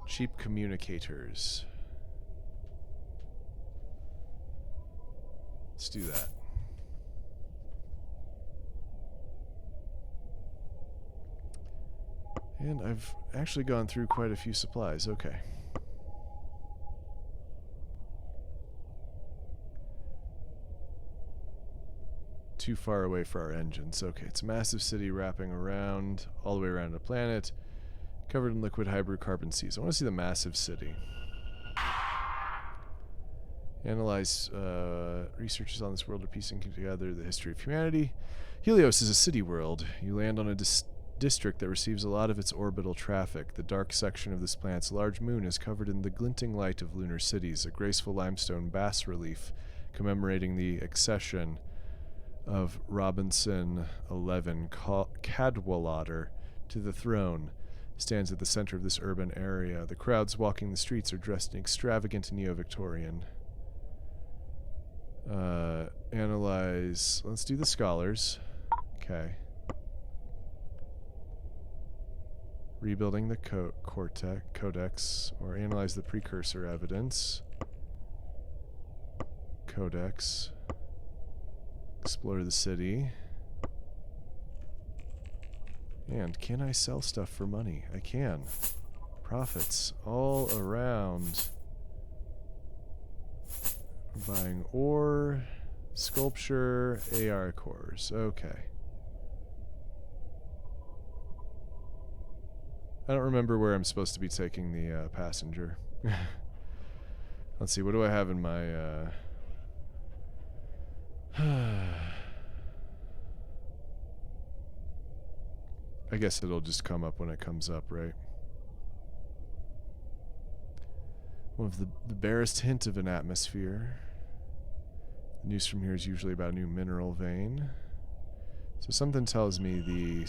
Cheap communicators. Let's do that. And I've actually gone through quite a few supplies. Okay. Too far away for our engines. Okay, it's a massive city wrapping around, all the way around the planet, covered in liquid hydrocarbon seas. I want to see the massive city. Analyze researchers on this world are piecing together the history of humanity. Helios is a city world. You land on a district that receives a lot of its orbital traffic. The dark section of this planet's large moon is covered in the glinting light of lunar cities, a graceful limestone bas-relief commemorating the accession of Robinson 11 Cadwallader to the throne stands at the center of this urban area. The crowds walking the streets are dressed in extravagant neo-Victorian. Analyze. Let's do the scholars. Okay. Rebuilding the codex, or analyze the precursor evidence. Codex. Explore the city. And can I sell stuff for money? I can. Profits all around. Buying ore, sculpture, AR cores. Okay. I don't remember where I'm supposed to be taking the passenger. Let's see, what do I have in my... I guess it'll just come up when it comes up, right? One of the barest hint of an atmosphere. The news from here is usually about a new mineral vein. So something tells me the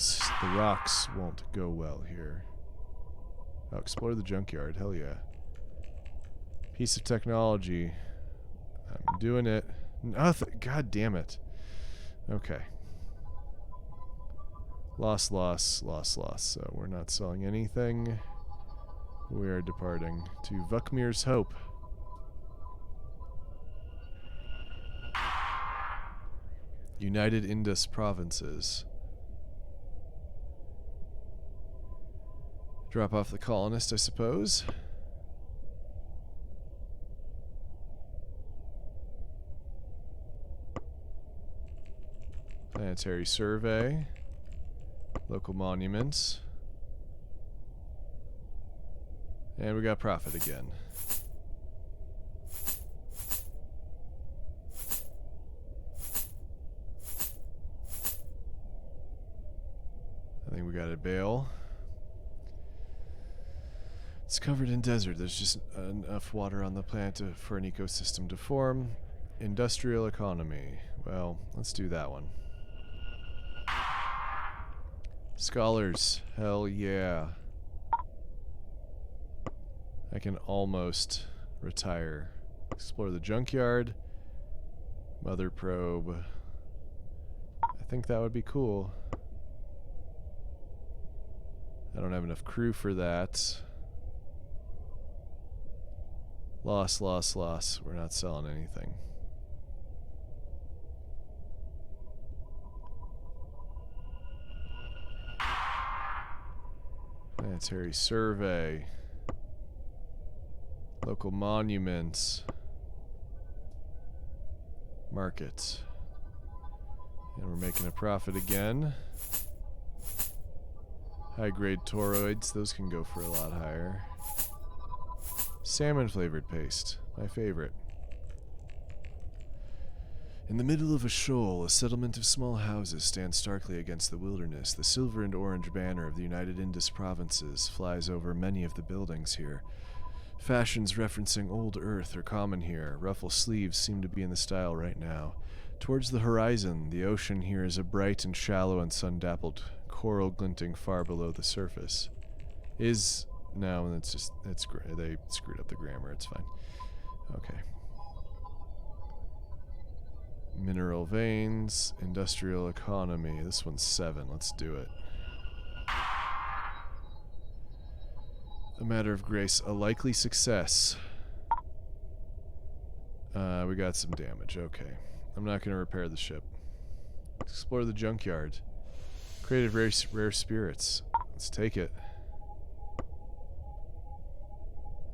rocks won't go well here. Oh, explore the junkyard. Hell yeah. Piece of technology. I'm doing it. Oh, God damn it. Okay. Loss, loss, loss, loss. So we're not selling anything. We are departing to Vuckmir's Hope. United Indus Provinces. Drop off the colonist, I suppose. Planetary survey. Local monuments. And we got profit again. I think we got a bale. It's covered in desert. There's just enough water on the planet for an ecosystem to form. Industrial economy. Well, let's do that one. Scholars. Hell yeah. I can almost retire. Explore the junkyard. Mother probe. I think that would be cool. I don't have enough crew for that. Loss, loss, loss. We're not selling anything. Planetary survey. Local monuments. Market. And we're making a profit again. High-grade toroids. Those can go for a lot higher. Salmon-flavored paste. My favorite. In the middle of a shoal, a settlement of small houses stands starkly against the wilderness. The silver and orange banner of the United Indus Provinces flies over many of the buildings here. Fashions referencing old earth are common here. Ruffle sleeves seem to be in the style right now. Towards the horizon, the ocean here is a bright and shallow and sun-dappled coral glinting far below the surface. No, they screwed up the grammar, it's fine. Okay. Mineral veins, industrial economy. This one's 7, let's do it. A matter of grace, a likely success. We got some damage, okay. I'm not going to repair the ship. Explore the junkyard. Created rare spirits. Let's take it.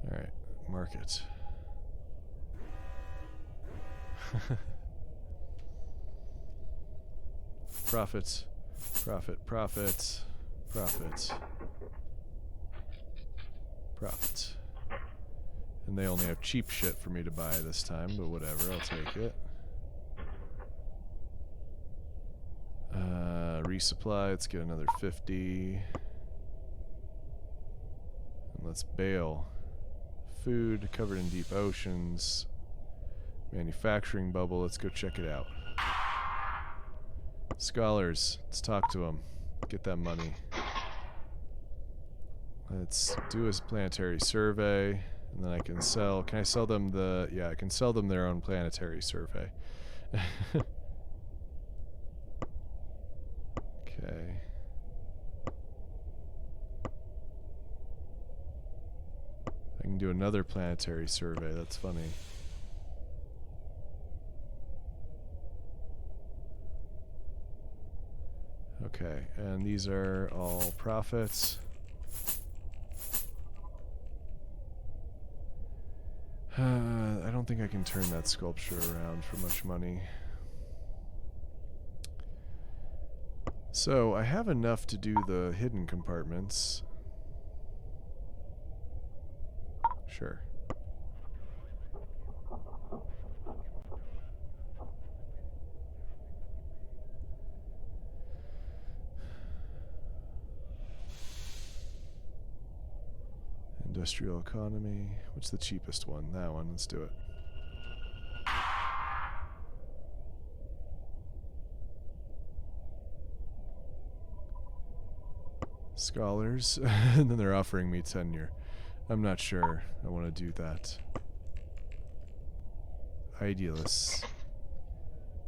Alright, market. Profits. Profit, profits. Profits. Profits. And they only have cheap shit for me to buy this time, but whatever, I'll take it. Resupply, let's get another 50. And let's bail. Food covered in deep oceans. Manufacturing bubble, let's go check it out. Scholars, let's talk to them. Get that money. Let's do a planetary survey, and then I can sell. Can I sell them the... Yeah, I can sell them their own planetary survey. Okay. do another planetary survey. That's funny. Okay, and these are all profits. I don't think I can turn that sculpture around for much money. So, I have enough to do the hidden compartments. Sure. Industrial economy. What's the cheapest one? That one. Let's do it. Scholars. And then they're offering me tenure. I'm not sure I want to do that. Idealists.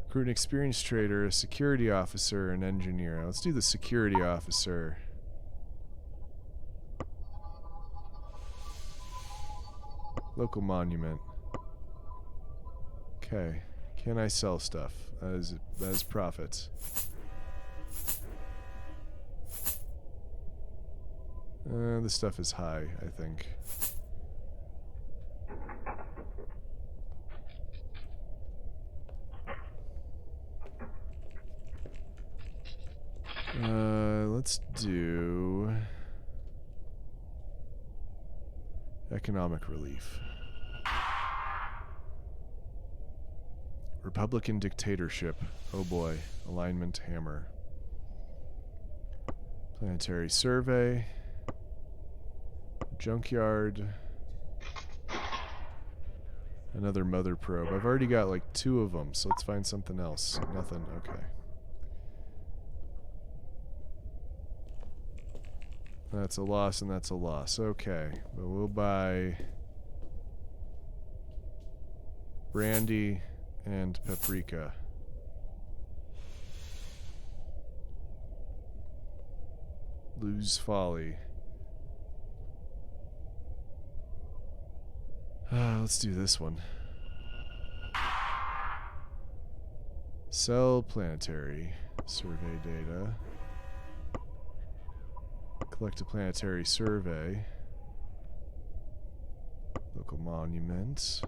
Recruit an experienced trader, a security officer, an engineer. Let's do the security officer. Local monument. Okay. Can I sell stuff? That is profits. This stuff is high, I think. Let's do economic relief. Republican dictatorship. Oh boy. Alignment hammer. Planetary survey. Junkyard. Another mother probe. I've already got like 2 of them, so let's find something else. Nothing. Okay. That's a loss and that's a loss. Okay. But we'll buy brandy and paprika. Lose folly. Let's do this one. Sell planetary survey data. Collect a planetary survey. Local monuments.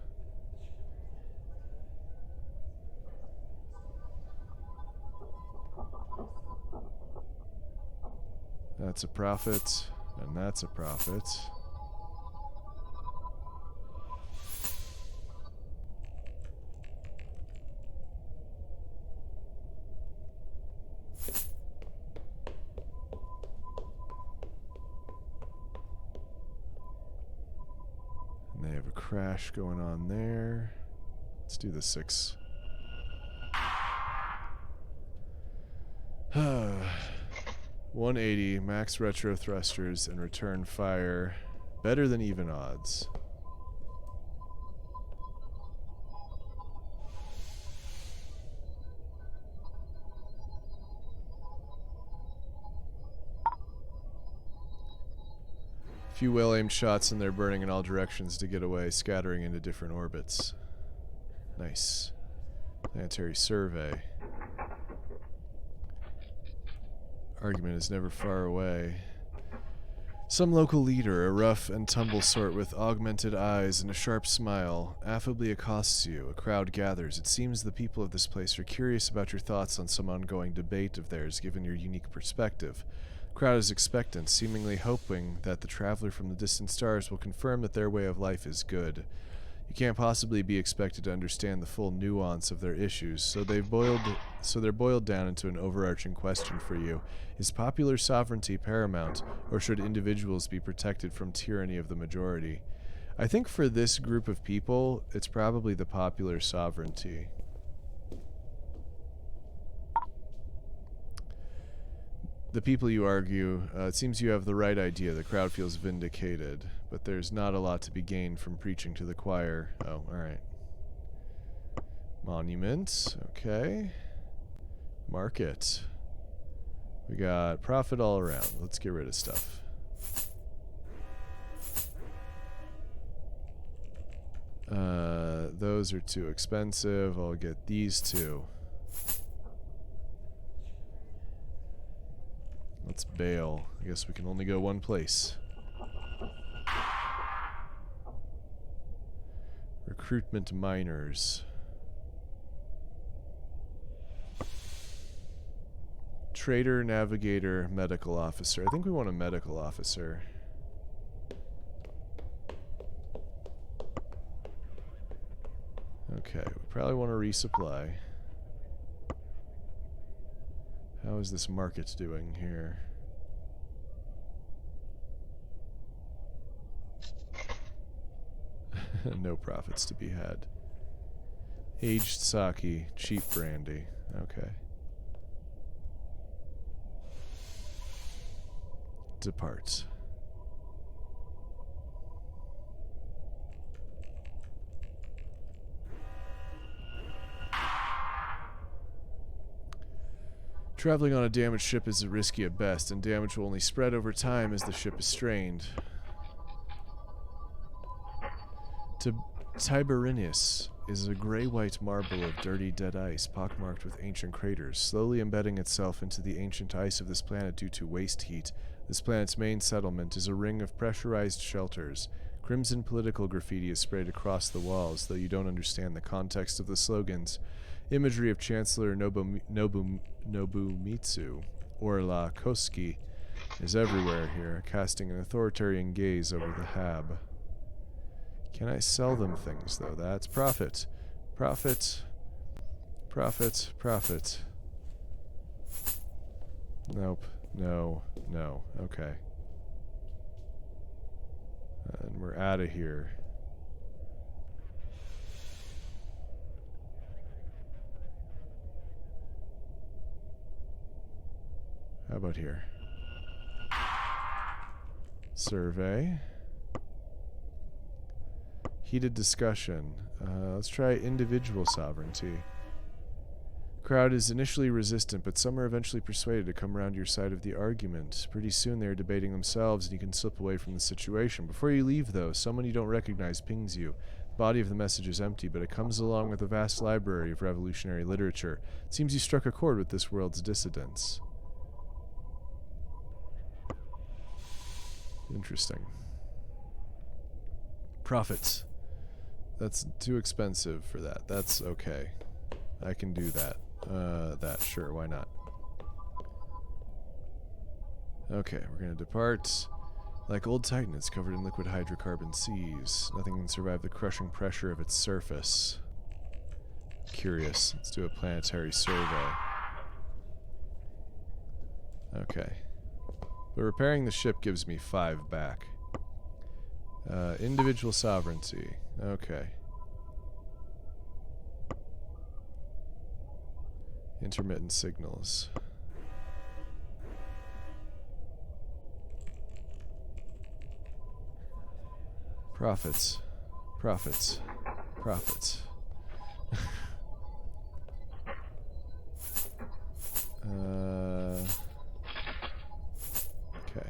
That's a profit, and that's a profit. And they have a crash going on there. Let's do the 6. 180, max retro thrusters, and return fire. Better than even odds. Few well-aimed shots and they're burning in all directions to get away, scattering into different orbits. Nice. Planetary survey. Argument is never far away. Some local leader, a rough and tumble sort with augmented eyes and a sharp smile, affably accosts you. A crowd gathers. It seems the people of this place are curious about your thoughts on some ongoing debate of theirs, given your unique perspective. The crowd is expectant, seemingly hoping that the traveler from the distant stars will confirm that their way of life is good. You can't possibly be expected to understand the full nuance of their issues, so they're boiled down into an overarching question for you. Is popular sovereignty paramount, or should individuals be protected from tyranny of the majority? I think for this group of people, it's probably the popular sovereignty. The people you argue, it seems you have the right idea. The crowd feels vindicated, but there's not a lot to be gained from preaching to the choir. Oh, alright. Monuments, okay. Market. We got profit all around. Let's get rid of stuff. Those are too expensive. I'll get these two. Let's bail. I guess we can only go one place. Recruitment miners. Trader, navigator, medical officer. I think we want a medical officer. Okay, we probably want to resupply. How is this market doing here? No profits to be had. Aged sake, cheap brandy. Okay. Depart. Traveling on a damaged ship is risky at best, and damage will only spread over time as the ship is strained. Tiberinus is a gray-white marble of dirty, dead ice, pockmarked with ancient craters, slowly embedding itself into the ancient ice of this planet due to waste heat. This planet's main settlement is a ring of pressurized shelters. Crimson political graffiti is sprayed across the walls, though you don't understand the context of the slogans. Imagery of Chancellor Nobumitsu, Orla Koski, is everywhere here, casting an authoritarian gaze over the Hab. Can I sell them things, though? That's profit. Profit. Profit. Profit. Nope. No. No. Okay. And we're out of here. How about here? Survey. Heated discussion. Let's try individual sovereignty. Crowd is initially resistant, but some are eventually persuaded to come around your side of the argument. Pretty soon they are debating themselves, and you can slip away from the situation. Before you leave, though, someone you don't recognize pings you. The body of the message is empty, but it comes along with a vast library of revolutionary literature. It seems you struck a chord with this world's dissidents. Interesting. Profits. That's too expensive for that. That's okay. I can do that. Sure, why not? Okay, we're gonna depart. Like old Titan, it's covered in liquid hydrocarbon seas. Nothing can survive the crushing pressure of its surface. Curious. Let's do a planetary survey. Okay. But repairing the ship gives me 5 back. Individual sovereignty. Okay. Intermittent signals. Profits. Profits. Profits. Okay.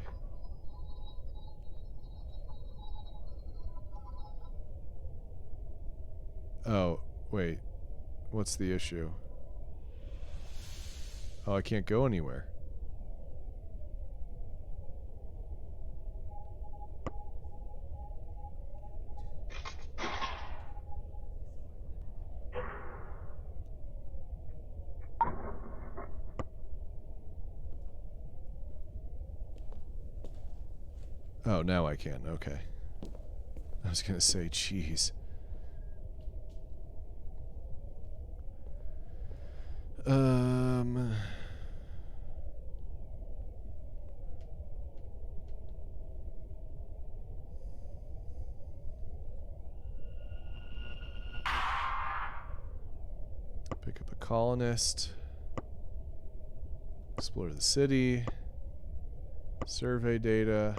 Oh, wait. What's the issue? Oh, I can't go anywhere. Oh, now I can. Okay. I was gonna say, cheese. Pick up a colonist. Explore the city. Survey data.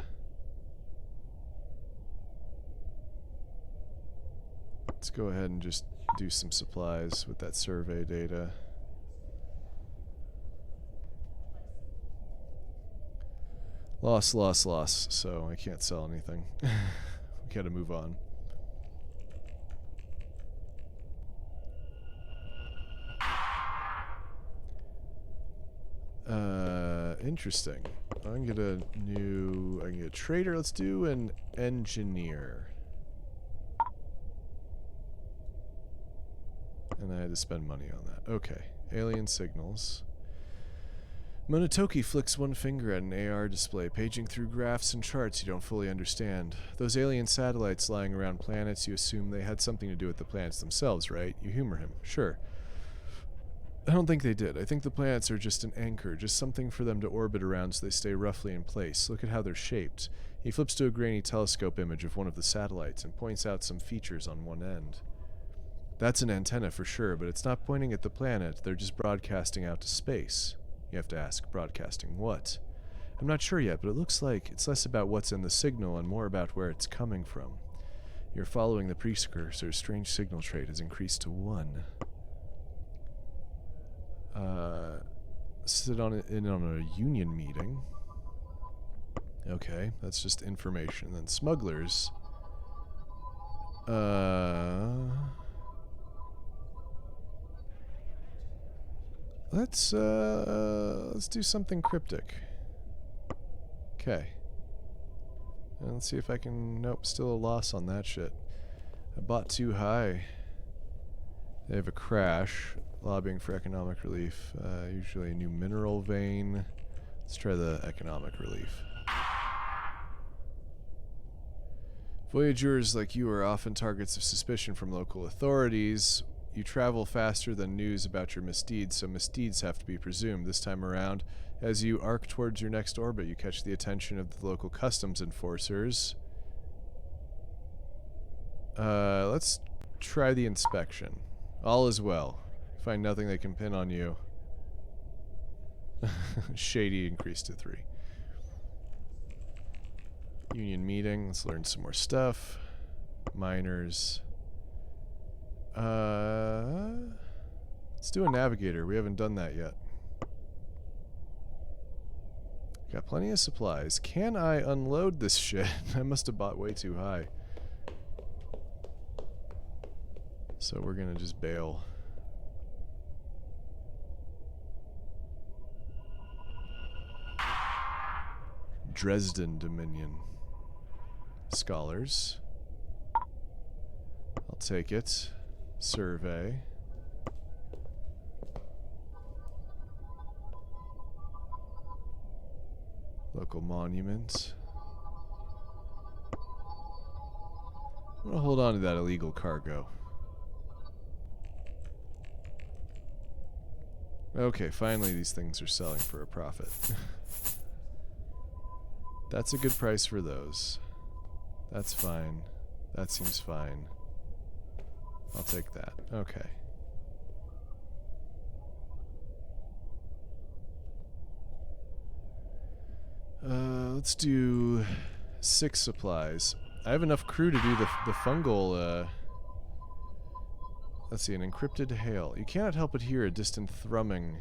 Let's go ahead and just do some supplies with that survey data. Loss, loss, loss. So I can't sell anything. We gotta move on. Interesting. I can get a trader. Let's do an engineer. And I had to spend money on that. Okay. Alien signals. Monotoki flicks one finger at an AR display, paging through graphs and charts you don't fully understand. Those alien satellites lying around planets, you assume they had something to do with the planets themselves, right? You humor him. Sure. I don't think they did. I think the planets are just an anchor, just something for them to orbit around so they stay roughly in place. Look at how they're shaped. He flips to a grainy telescope image of one of the satellites and points out some features on one end. That's an antenna for sure, but it's not pointing at the planet. They're just broadcasting out to space. You have to ask, broadcasting what? I'm not sure yet, but it looks like it's less about what's in the signal and more about where it's coming from. You're following the precursor's strange signal trait has increased to 1. Sit on a union meeting. Okay, that's just information. Then smugglers. Let's do something cryptic. Okay. And let's see if I can... Nope, still a loss on that shit. I bought too high. They have a crash. Lobbying for economic relief. Usually a new mineral vein. Let's try the economic relief. Voyageurs like you are often targets of suspicion from local authorities. You travel faster than news about your misdeeds, so misdeeds have to be presumed. This time around, as you arc towards your next orbit, you catch the attention of the local customs enforcers. Let's try the inspection. All is well. Find nothing they can pin on you. Shady increased to 3. Union meeting. Let's learn some more stuff. Miners. Let's do a navigator. We haven't done that yet. Got plenty of supplies. Can I unload this shit? I must have bought way too high. So we're gonna just bail. Dresden Dominion. Scholars. I'll take it. Survey. Local monument. I'm gonna hold on to that illegal cargo. Okay, finally these things are selling for a profit. That's a good price for those. That's fine. That seems fine. I'll take that. Okay. Let's do 6 supplies. I have enough crew to do the fungal, let's see, an encrypted hail. You cannot help but hear a distant thrumming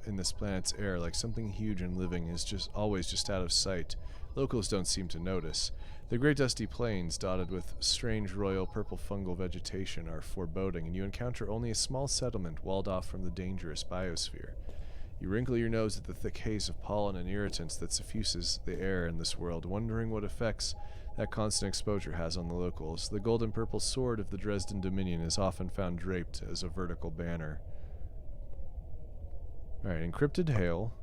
in this planet's air, like something huge and living is just always just out of sight. Locals don't seem to notice. The great dusty plains, dotted with strange royal purple fungal vegetation, are foreboding, and you encounter only a small settlement walled off from the dangerous biosphere. You wrinkle your nose at the thick haze of pollen and irritants that suffuses the air in this world, wondering what effects that constant exposure has on the locals. The gold and purple sword of the Dresden Dominion is often found draped as a vertical banner. Alright, encrypted hail.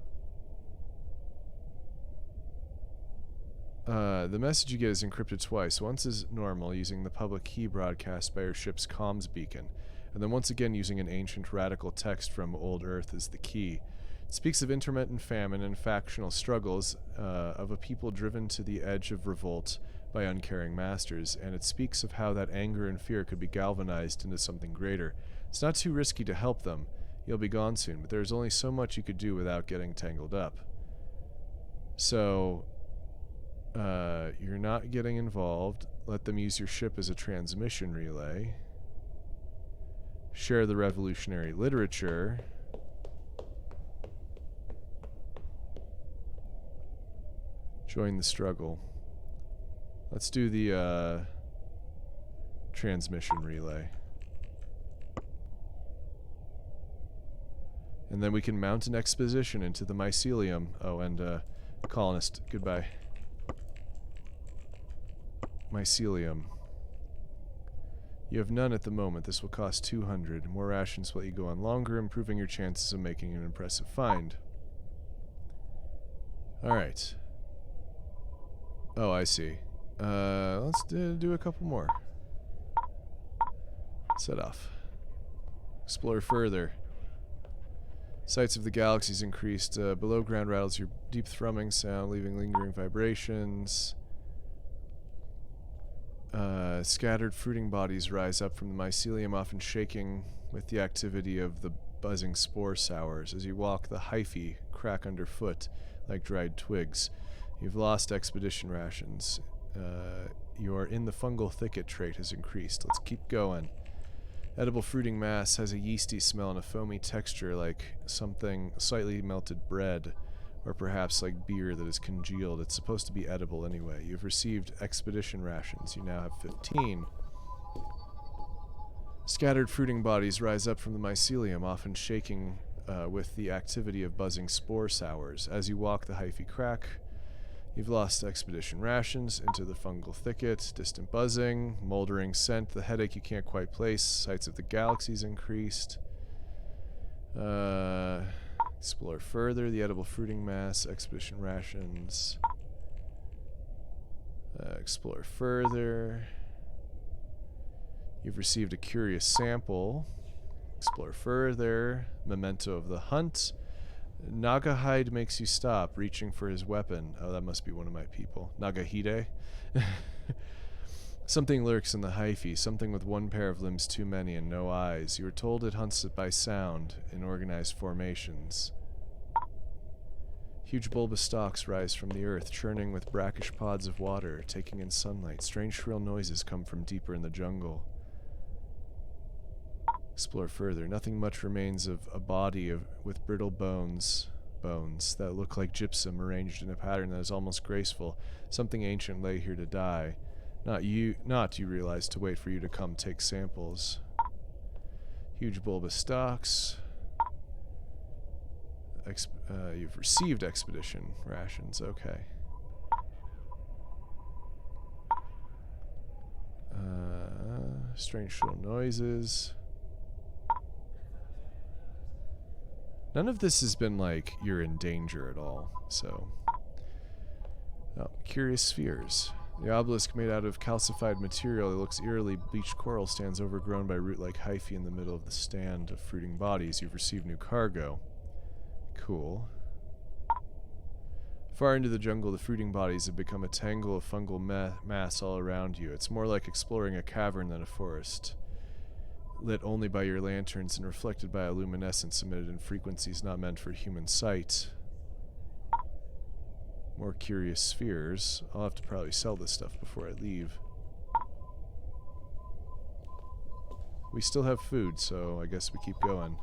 The message you get is encrypted twice. Once is normal, using the public key broadcast by your ship's comms beacon, and then once again using an ancient radical text from Old Earth as the key. It speaks of intermittent famine and factional struggles of a people driven to the edge of revolt by uncaring masters, and it speaks of how that anger and fear could be galvanized into something greater. It's not too risky to help them. You'll be gone soon, but there's only so much you could do without getting tangled up. So, you're not getting involved. Let them use your ship as a transmission relay. Share the revolutionary literature. Join the struggle. Let's do the transmission relay. And then we can mount an expedition into the mycelium. Oh, and colonist, goodbye. Mycelium. You have none at the moment. This will cost 200. More rations will let you go on longer, improving your chances of making an impressive find. Alright. Oh, I see. Let's do a couple more. Set off. Explore further. Sights of the galaxies increased. Below ground rattles your deep thrumming sound, leaving lingering vibrations. Scattered fruiting bodies rise up from the mycelium, often shaking with the activity of the buzzing spore sours. As you walk, the hyphae crack underfoot like dried twigs. You've lost expedition rations. Your in the fungal thicket trait has increased. Let's keep going. Edible fruiting mass has a yeasty smell and a foamy texture like something slightly melted bread, or perhaps like beer that is congealed. It's supposed to be edible anyway. You've received expedition rations. You now have 15. Scattered fruiting bodies rise up from the mycelium, often shaking with the activity of buzzing spore sours. As you walk, the hyphae crack. You've lost expedition rations. Into the fungal thicket. Distant buzzing. Moldering scent. The headache you can't quite place. Sights of the galaxies increased. Explore further. The edible fruiting mass. Expedition rations. Explore further. You've received a curious sample. Explore further. Memento of the hunt. Naga hide makes you stop, reaching for his weapon. Oh, that must be one of my people. Nagahide? Something lurks in the hyphae, something with one pair of limbs too many and no eyes. You are told it hunts it by sound, in organized formations. Huge bulbous stalks rise from the earth, churning with brackish pods of water, taking in sunlight. Strange shrill noises come from deeper in the jungle. Explore further. Nothing much remains of a body with brittle bones that look like gypsum arranged in a pattern that is almost graceful. Something ancient lay here to die. Not you realize, to wait for you to come take samples. Huge bulbous stalks. You've received expedition rations. Okay. Strange shrill noises. None of this has been like you're in danger at all, so. Oh, curious spheres. The obelisk made out of calcified material that looks eerily bleached coral stands overgrown by root-like hyphae in the middle of the stand of fruiting bodies. You've received new cargo. Cool. Far into the jungle, the fruiting bodies have become a tangle of fungal mass all around you. It's more like exploring a cavern than a forest. Lit only by your lanterns and reflected by a luminescence emitted in frequencies not meant for human sight. More curious spheres. I'll have to probably sell this stuff before I leave. We still have food, so I guess we keep going.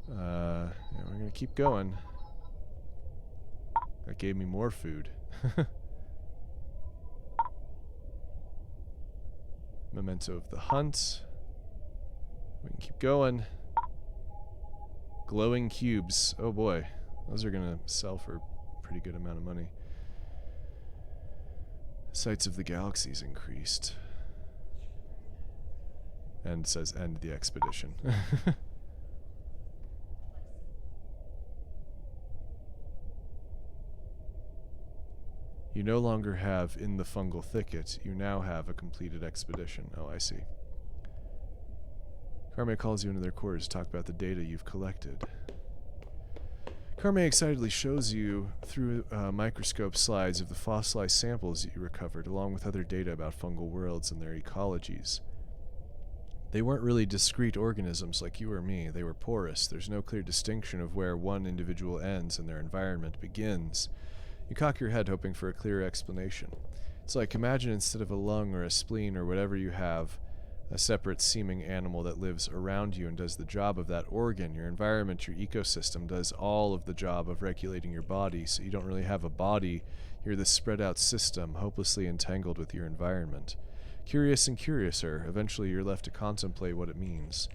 Yeah, we're gonna keep going. That gave me more food. Memento of the hunt. We can keep going. Glowing cubes. Oh boy. Those are gonna sell for a pretty good amount of money. Sights of the galaxies increased. And says end the expedition. You no longer have in the fungal thicket. You now have a completed expedition. Oh, I see. Carme calls you into their quarters to talk about the data you've collected. Carme excitedly shows you through microscope slides of the fossilized samples that you recovered, along with other data about fungal worlds and their ecologies. They weren't really discrete organisms like you or me. They were porous. There's no clear distinction of where one individual ends and their environment begins. You cock your head hoping for a clearer explanation. It's like, imagine instead of a lung or a spleen or whatever you have, a separate seeming animal that lives around you and does the job of that organ. Your environment, your ecosystem does all of the job of regulating your body, so you don't really have a body. You're this spread out system, hopelessly entangled with your environment. Curious and curiouser, eventually you're left to contemplate what it means.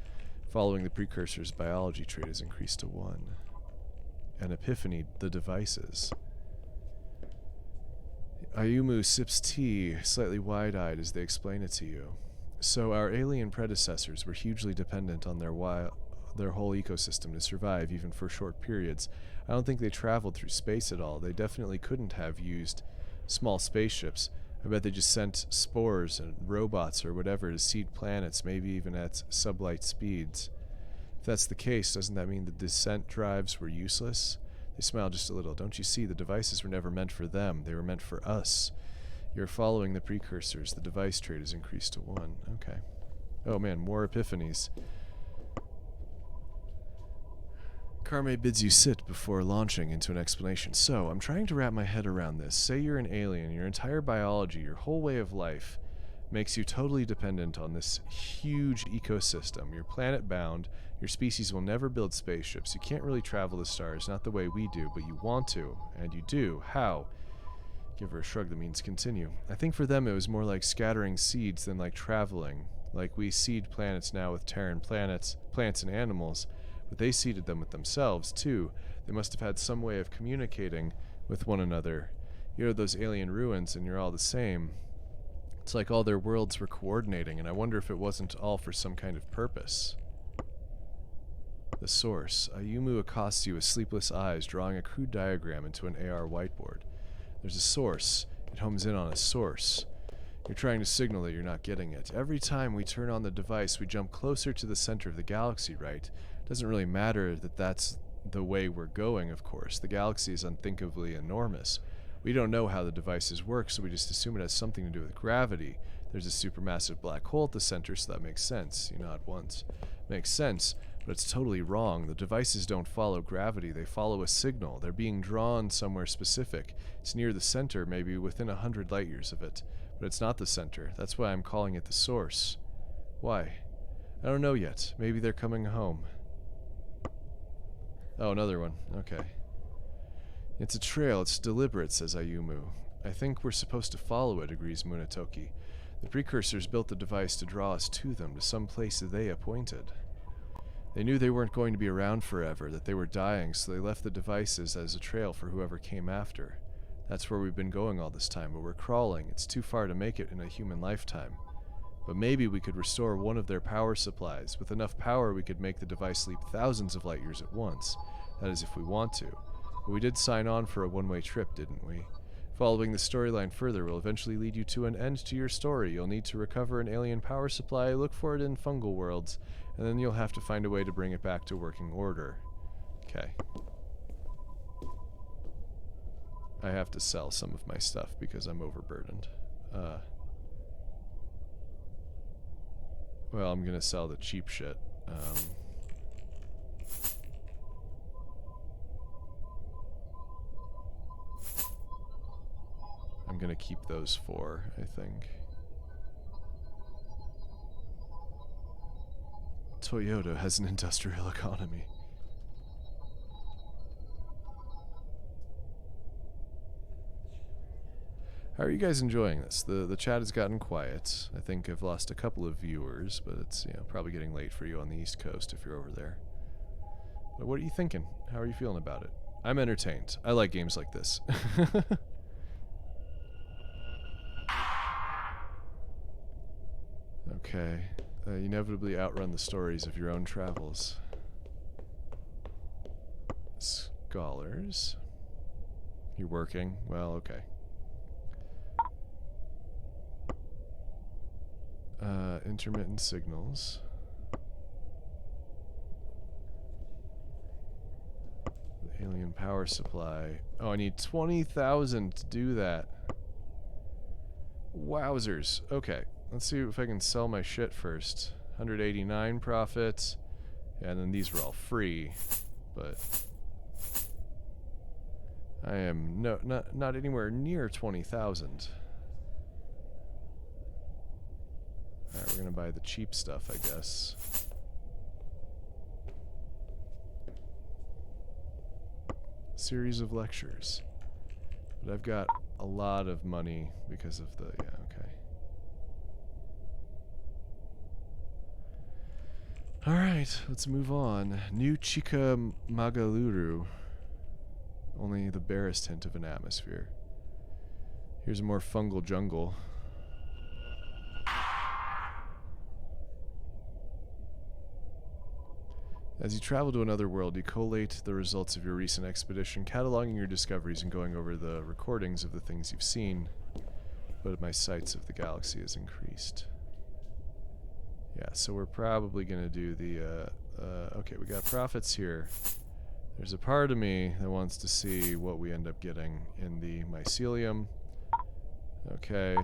Following the precursor's biology trait is increased to 1. An epiphany, the devices. Ayumu sips tea, slightly wide-eyed as they explain it to you. So our alien predecessors were hugely dependent on their whole ecosystem to survive, even for short periods. I don't think they traveled through space at all. They definitely couldn't have used small spaceships. I bet they just sent spores and robots or whatever to seed planets, maybe even at sublight speeds. If that's the case, doesn't that mean the descent drives were useless? They smile just a little. Don't you see, the devices were never meant for them. They were meant for us. You're following the precursors. The device trait is increased to 1. Okay. Oh man, more epiphanies. Carme bids you sit before launching into an explanation. So, I'm trying to wrap my head around this. Say you're an alien, your entire biology, your whole way of life makes you totally dependent on this huge ecosystem. You're planet bound, your species will never build spaceships, you can't really travel the stars, not the way we do, but you want to, and you do. How? Give her a shrug that means continue. I think for them it was more like scattering seeds than like traveling. Like we seed planets now with Terran plants and animals, but they seeded them with themselves, too. They must have had some way of communicating with one another. You know those alien ruins, and you're all the same. It's like all their worlds were coordinating, and I wonder if it wasn't all for some kind of purpose. The source. Ayumu accosts you with sleepless eyes, drawing a crude diagram into an AR whiteboard. There's a source. It homes in on a source. You're trying to signal that you're not getting it. Every time we turn on the device, we jump closer to the center of the galaxy, right? Doesn't really matter that that's the way we're going, of course. The galaxy is unthinkably enormous. We don't know how the devices work, so we just assume it has something to do with gravity. There's a supermassive black hole at the center, so that makes sense. You nod once. Makes sense, but it's totally wrong. The devices don't follow gravity. They follow a signal. They're being drawn somewhere specific. It's near the center, maybe within 100 light years of it. But it's not the center. That's why I'm calling it the source. Why? I don't know yet. Maybe they're coming home. Oh, another one. Okay. It's a trail. It's deliberate, says Ayumu. I think we're supposed to follow it, agrees Munetoki. The precursors built the device to draw us to them, to some place that they appointed. They knew they weren't going to be around forever, that they were dying, so they left the devices as a trail for whoever came after. That's where we've been going all this time, but we're crawling. It's too far to make it in a human lifetime. But maybe we could restore one of their power supplies. With enough power, we could make the device leap thousands of light years at once. That is, if we want to. But we did sign on for a one-way trip, didn't we? Following the storyline further will eventually lead you to an end to your story. You'll need to recover an alien power supply, look for it in fungal worlds, and then you'll have to find a way to bring it back to working order. Okay. I have to sell some of my stuff because I'm overburdened. Well, I'm gonna sell the cheap shit. I'm gonna keep those 4, I think. Toyota has an industrial economy. How are you guys enjoying this? The chat has gotten quiet. I think I've lost a couple of viewers, but it's, you know, probably getting late for you on the East Coast if you're over there. But what are you thinking? How are you feeling about it? I'm entertained. I like games like this. Okay. Inevitably outrun the stories of your own travels. Scholars. You're working? Well, okay. Intermittent signals. The alien power supply. Oh, I need 20,000 to do that. Wowzers. Okay, let's see if I can sell my shit first. 189 profits. Yeah, and then these were all free, but I am not anywhere near 20,000. Alright, we're gonna buy the cheap stuff, I guess. Series of lectures. But I've got a lot of money because of the... Yeah, okay. Alright, let's move on. New Chickamaugaluru. Only the barest hint of an atmosphere. Here's a more fungal jungle. As you travel to another world, you collate the results of your recent expedition, cataloging your discoveries and going over the recordings of the things you've seen. But my sights of the galaxy has increased. Yeah, so we're probably going to do the... okay, we got profits here. There's a part of me that wants to see what we end up getting in the mycelium. Okay.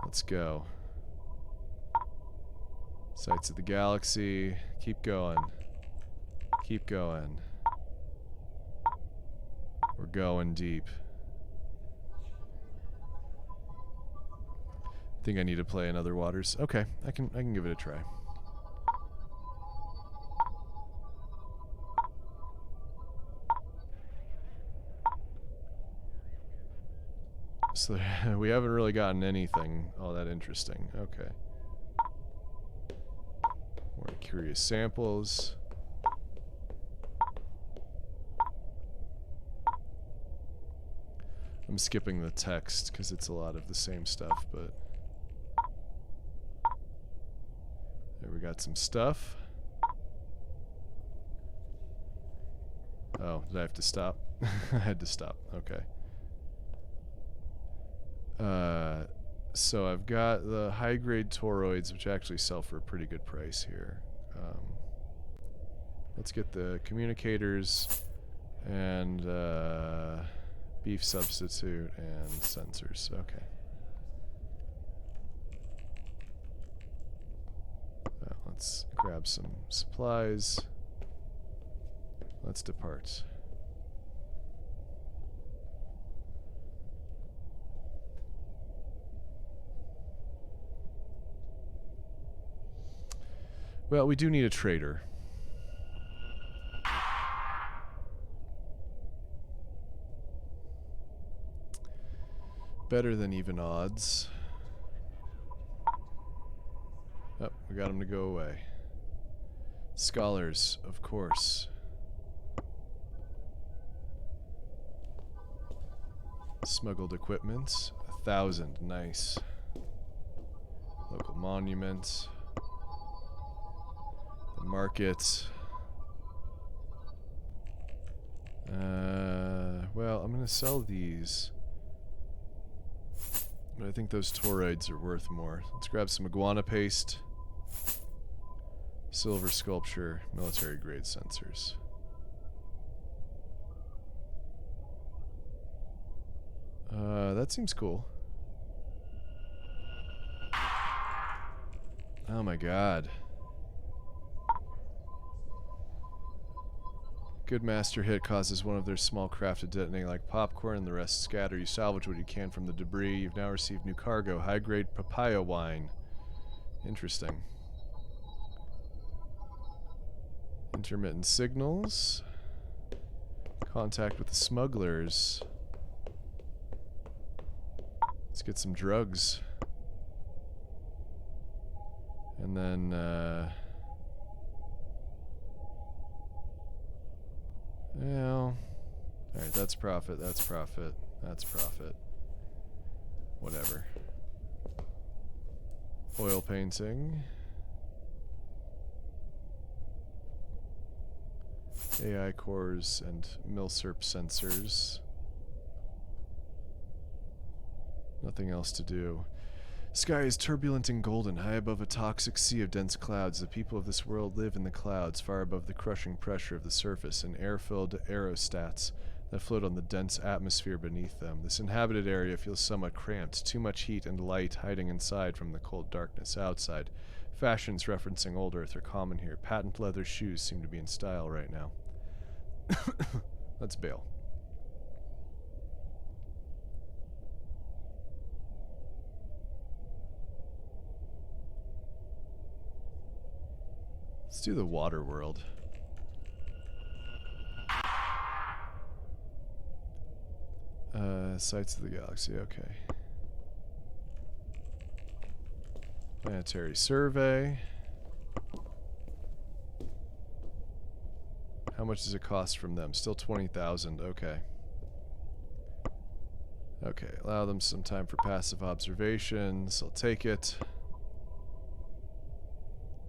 Let's go. Sights of the galaxy. Keep going. Keep going. We're going deep. Think I need to play in other waters. Okay, I can give it a try. So we haven't really gotten anything all that interesting. Okay. More curious samples. I'm skipping the text because it's a lot of the same stuff, but there we got some stuff. Oh, did I have to stop? I had to stop. Okay. So I've got the high-grade toroids, which actually sell for a pretty good price here. Let's get the communicators and beef substitute and sensors. Okay. Let's grab some supplies. Let's depart. Well, we do need a trader. Better than even odds. Oh, we got him to go away. Scholars, of course. Smuggled equipment. 1,000, nice. Local monuments. The market. Well, I'm gonna sell these. But I think those toroids are worth more. Let's grab some iguana paste. Silver sculpture, military grade sensors. That seems cool. Oh my god. Good master hit causes one of their small craft to detonate like popcorn and the rest scatter. You salvage what you can from the debris. You've now received new cargo, high-grade papaya wine. Interesting. Intermittent signals. Contact with the smugglers. Let's get some drugs. And then, well, alright, that's profit, that's profit, that's profit. Whatever. Oil painting. AI cores and milsurp sensors. Nothing else to do. Sky is turbulent and golden, high above a toxic sea of dense clouds. The people of this world live in the clouds, far above the crushing pressure of the surface, and air-filled aerostats that float on the dense atmosphere beneath them. This inhabited area feels somewhat cramped, too much heat and light hiding inside from the cold darkness outside. Fashions referencing old Earth are common here. Patent leather shoes seem to be in style right now. Let's bail. Let's do the water world. Sights of the galaxy, okay. Planetary survey. How much does it cost from them? Still 20,000, okay. Okay, allow them some time for passive observations. I'll take it.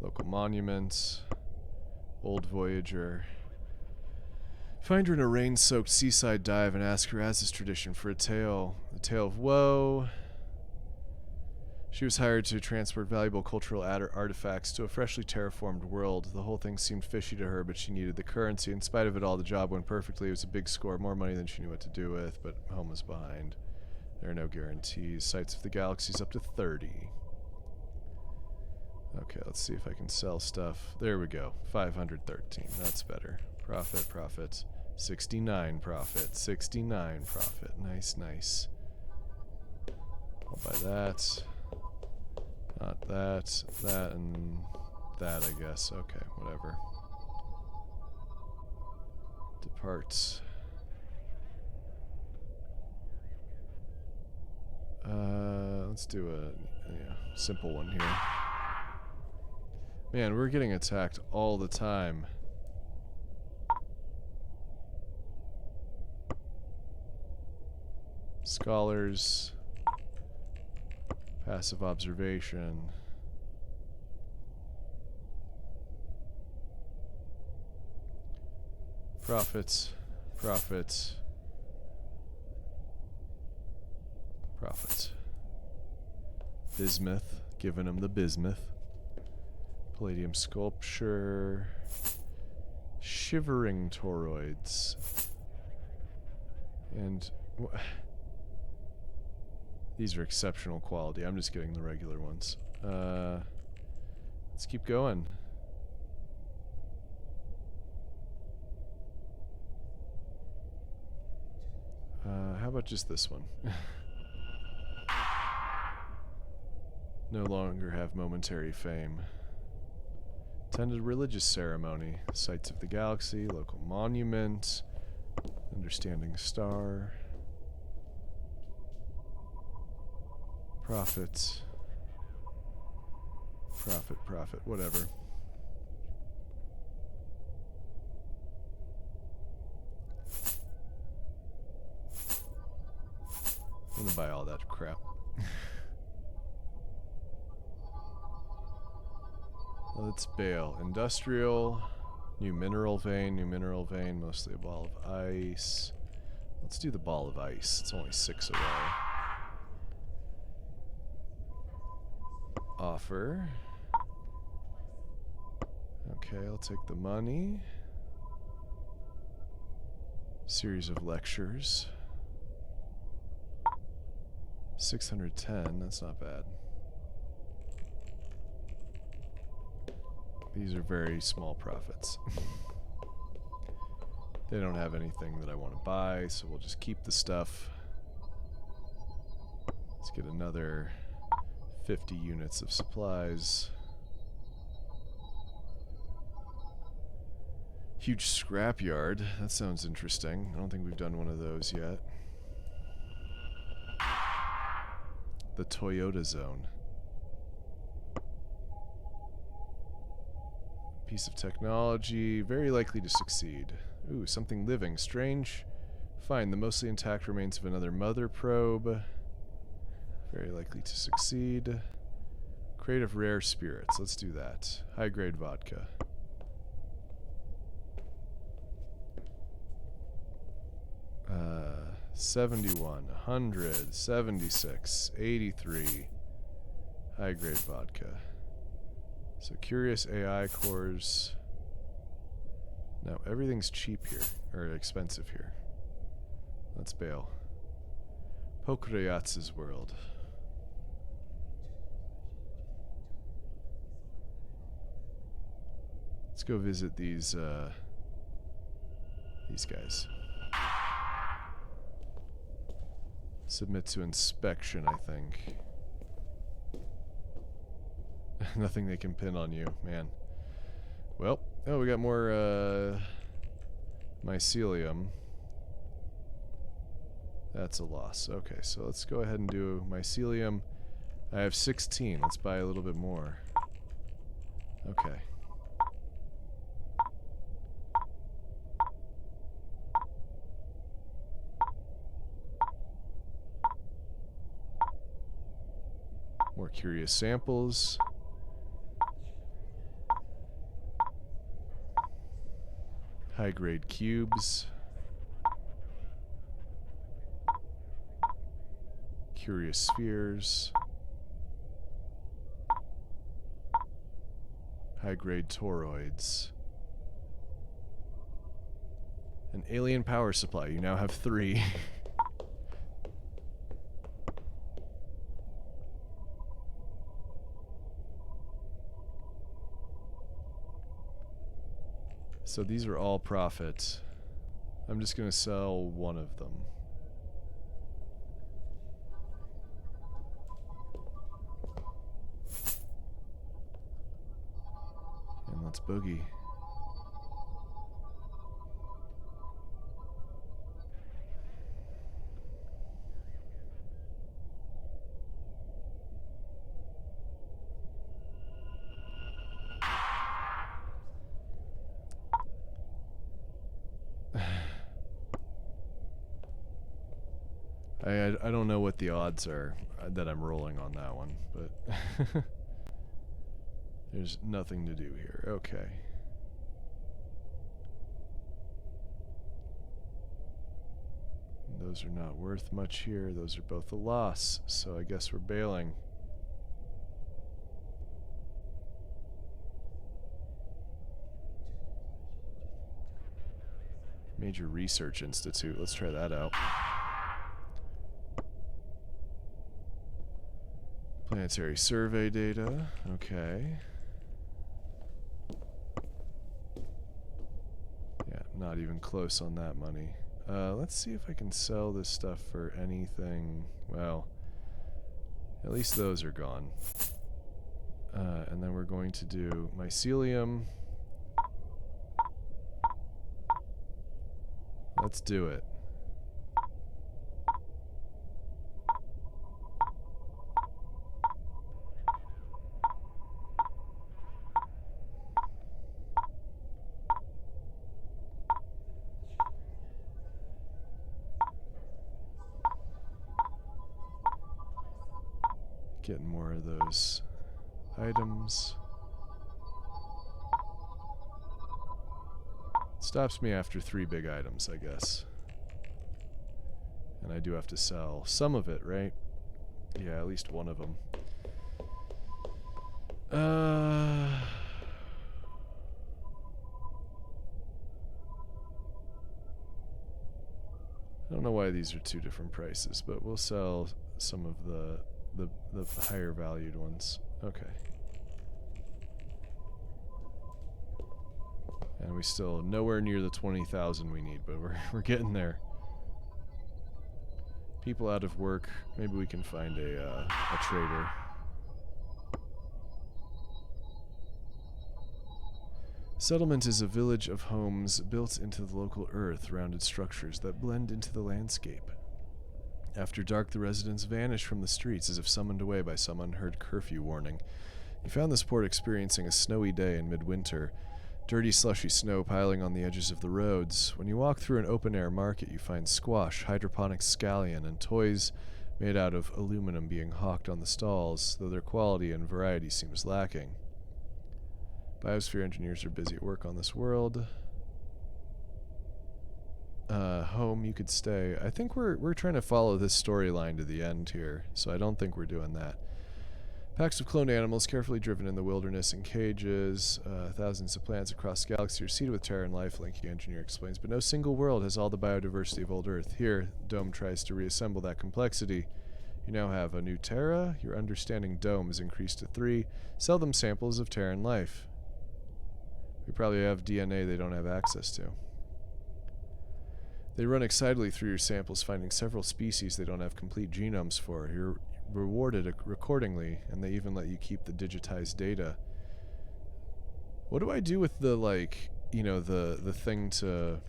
Local monuments. Old Voyageur. Find her in a rain-soaked seaside dive and ask her, as is tradition, for a tale of woe. She was hired to transport valuable cultural artifacts to a freshly terraformed world. The whole thing seemed fishy to her, but she needed the currency. In spite of it all, the job went perfectly. It was a big score, more money than she knew what to do with, but home was behind. There are no guarantees. Sights of the galaxy's up to 30. Okay, let's see if I can sell stuff. There we go. 513. That's better. Profit, profit. 69 profit. 69 profit. Nice, nice. I'll buy that. Not that. That and that, I guess. Okay, whatever. Depart. Let's do a simple one here. Man, we're getting attacked all the time. Scholars. Passive observation. Profits. Profits. Profits. Bismuth. Giving him the bismuth. Palladium sculpture. Shivering toroids. And these are exceptional quality. I'm just getting the regular ones. Let's keep going. How about just this one? No longer have momentary fame. Attended religious ceremony. Sights of the galaxy. Local monument. Understanding star. Profit. Profit, profit, whatever. I'm gonna buy all that crap. Let's bail. Industrial. New mineral vein, mostly a ball of ice. Let's do the ball of ice. It's only 6 away. Offer. Okay, I'll take the money. Series of lectures. 610, that's not bad. These are very small profits. They don't have anything that I want to buy, so we'll just keep the stuff. Let's get another 50 units of supplies. Huge scrapyard. That sounds interesting. I don't think we've done one of those yet. The Toyota Zone. Piece of technology. Very likely to succeed. Ooh, something living. Strange. Find the mostly intact remains of another mother probe. Very likely to succeed. Crate of rare spirits. Let's do that. High grade vodka. Uh, 71, 100, 76, 83. High grade vodka. So curious AI cores. No, everything's cheap here, or expensive here. Let's bail. Pokrayats's world. Let's go visit these guys. Submit to inspection, I think. Nothing they can pin on you, man. Well, oh, we got more mycelium. That's a loss. Okay, so let's go ahead and do mycelium. I have 16. Let's buy a little bit more. Okay. More curious samples. High-grade cubes. Curious spheres. High-grade toroids. An alien power supply. You now have 3. So these are all profit. I'm just going to sell one of them. And let's boogie. I don't know what the odds are that I'm rolling on that one, but there's nothing to do here. Okay. Those are not worth much here. Those are both a loss, so I guess we're bailing. Major Research Institute. Let's try that out. Planetary survey data. Okay. Yeah, not even close on that money. Let's see if I can sell this stuff for anything. Well, at least those are gone. And then we're going to do mycelium. Let's do it. Getting more of those items. Stops me after 3 big items, I guess. And I do have to sell some of it, right? Yeah, at least one of them. I don't know why these are 2 different prices, but we'll sell some of the higher valued ones. Okay. And we still nowhere near the 20,000 we need, but we're getting there. People out of work. Maybe we can find a trader. Settlement is a village of homes built into the local earth, rounded structures that blend into the landscape. After dark, the residents vanish from the streets as if summoned away by some unheard curfew warning. You found this port experiencing a snowy day in midwinter, dirty, slushy snow piling on the edges of the roads. When you walk through an open-air market, you find squash, hydroponic scallion, and toys made out of aluminum being hawked on the stalls, though their quality and variety seems lacking. Biosphere engineers are busy at work on this world. Home, you could stay. I think we're trying to follow this storyline to the end here, so I don't think we're doing that. Packs of cloned animals carefully driven in the wilderness in cages. Thousands of plants across the galaxy are seeded with terror and life, Linky Engineer explains, but no single world has all the biodiversity of old Earth. Here, Dome tries to reassemble that complexity. You now have a new Terra. Your understanding Dome is increased to 3. Sell them samples of Terran life. We probably have DNA they don't have access to. They run excitedly through your samples, finding several species they don't have complete genomes for. You're rewarded accordingly, and they even let you keep the digitized data. What do I do with the, like, you know, the thing to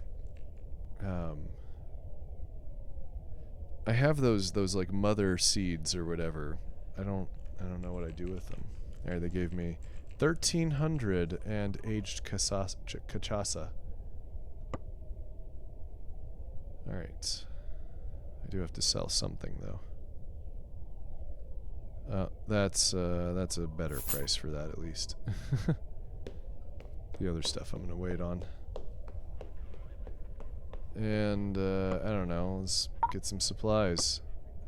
I have those like mother seeds or whatever. I don't know what I do with them. There, they gave me 1,300 and aged cachaça. All right. I do have to sell something though. That's a better price for that at least. The other stuff I'm gonna wait on. And I don't know. Let's get some supplies.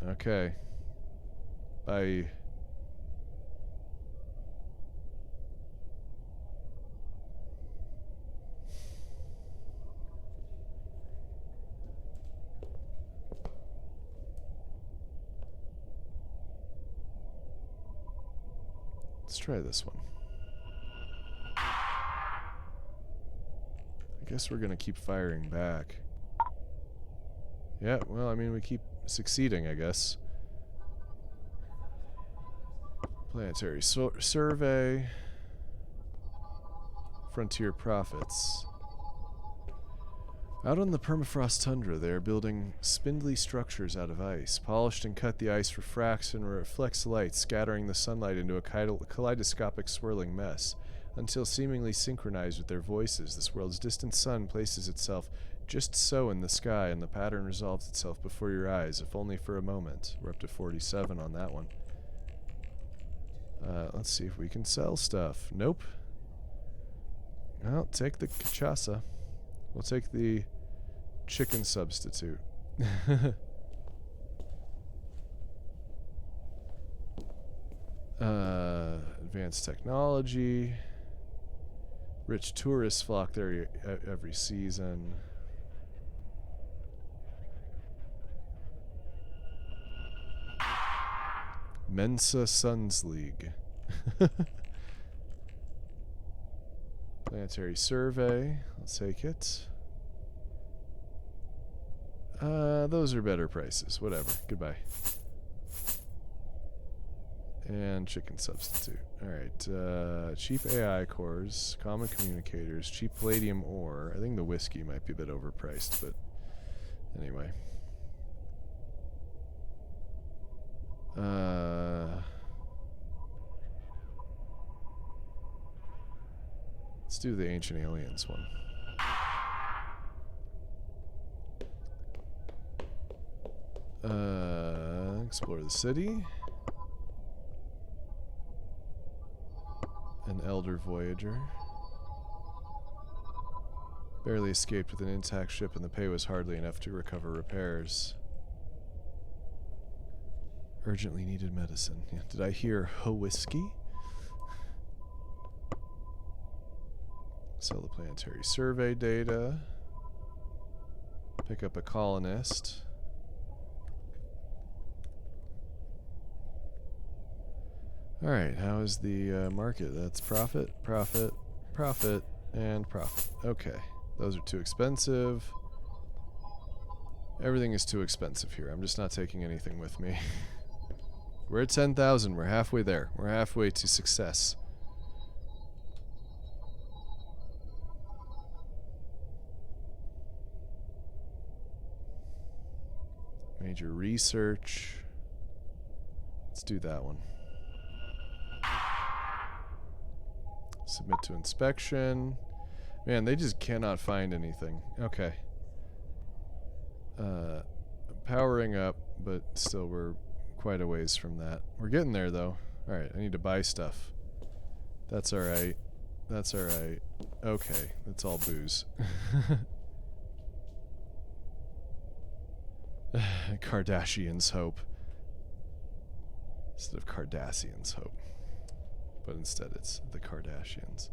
Okay. Bye. Let's try this one. I guess we're gonna keep firing back. Yeah, well, I mean, we keep succeeding, I guess. Planetary survey. Frontier profits. Out on the permafrost tundra, they are building spindly structures out of ice. Polished and cut, the ice refracts and reflects light, scattering the sunlight into a kaleidoscopic swirling mess. Until seemingly synchronized with their voices, this world's distant sun places itself just so in the sky, and the pattern resolves itself before your eyes, if only for a moment. We're up to 47 on that one. Let's see if we can sell stuff. Nope. Well, take the cachaça. We'll take the chicken substitute. Advanced technology. Rich tourists flock there every season. Mensa Suns League. Planetary survey. Let's take it. Those are better prices. Whatever. Goodbye. And chicken substitute. Alright. Cheap AI cores. Common communicators. Cheap palladium ore. I think the whiskey might be a bit overpriced, but anyway. Let's do the Ancient Aliens one. Explore the city. An elder Voyageur. Barely escaped with an intact ship, and the pay was hardly enough to recover repairs. Urgently needed medicine. Yeah, did I hear whiskey? Sell the planetary survey data. Pick up a colonist. Alright, how is the market? That's profit, profit, profit, and profit. Okay, those are too expensive. Everything is too expensive here. I'm just not taking anything with me. We're at 10,000. We're halfway there. We're halfway to success. Major research. Let's do that one. Submit to inspection. Man, they just cannot find anything. Okay. Powering up, but still we're quite a ways from that. We're getting there though. Alright, I need to buy stuff. That's alright. That's alright. Okay, that's all booze. Kardashians hope. Instead of Cardassians hope. But instead it's the Kardashians.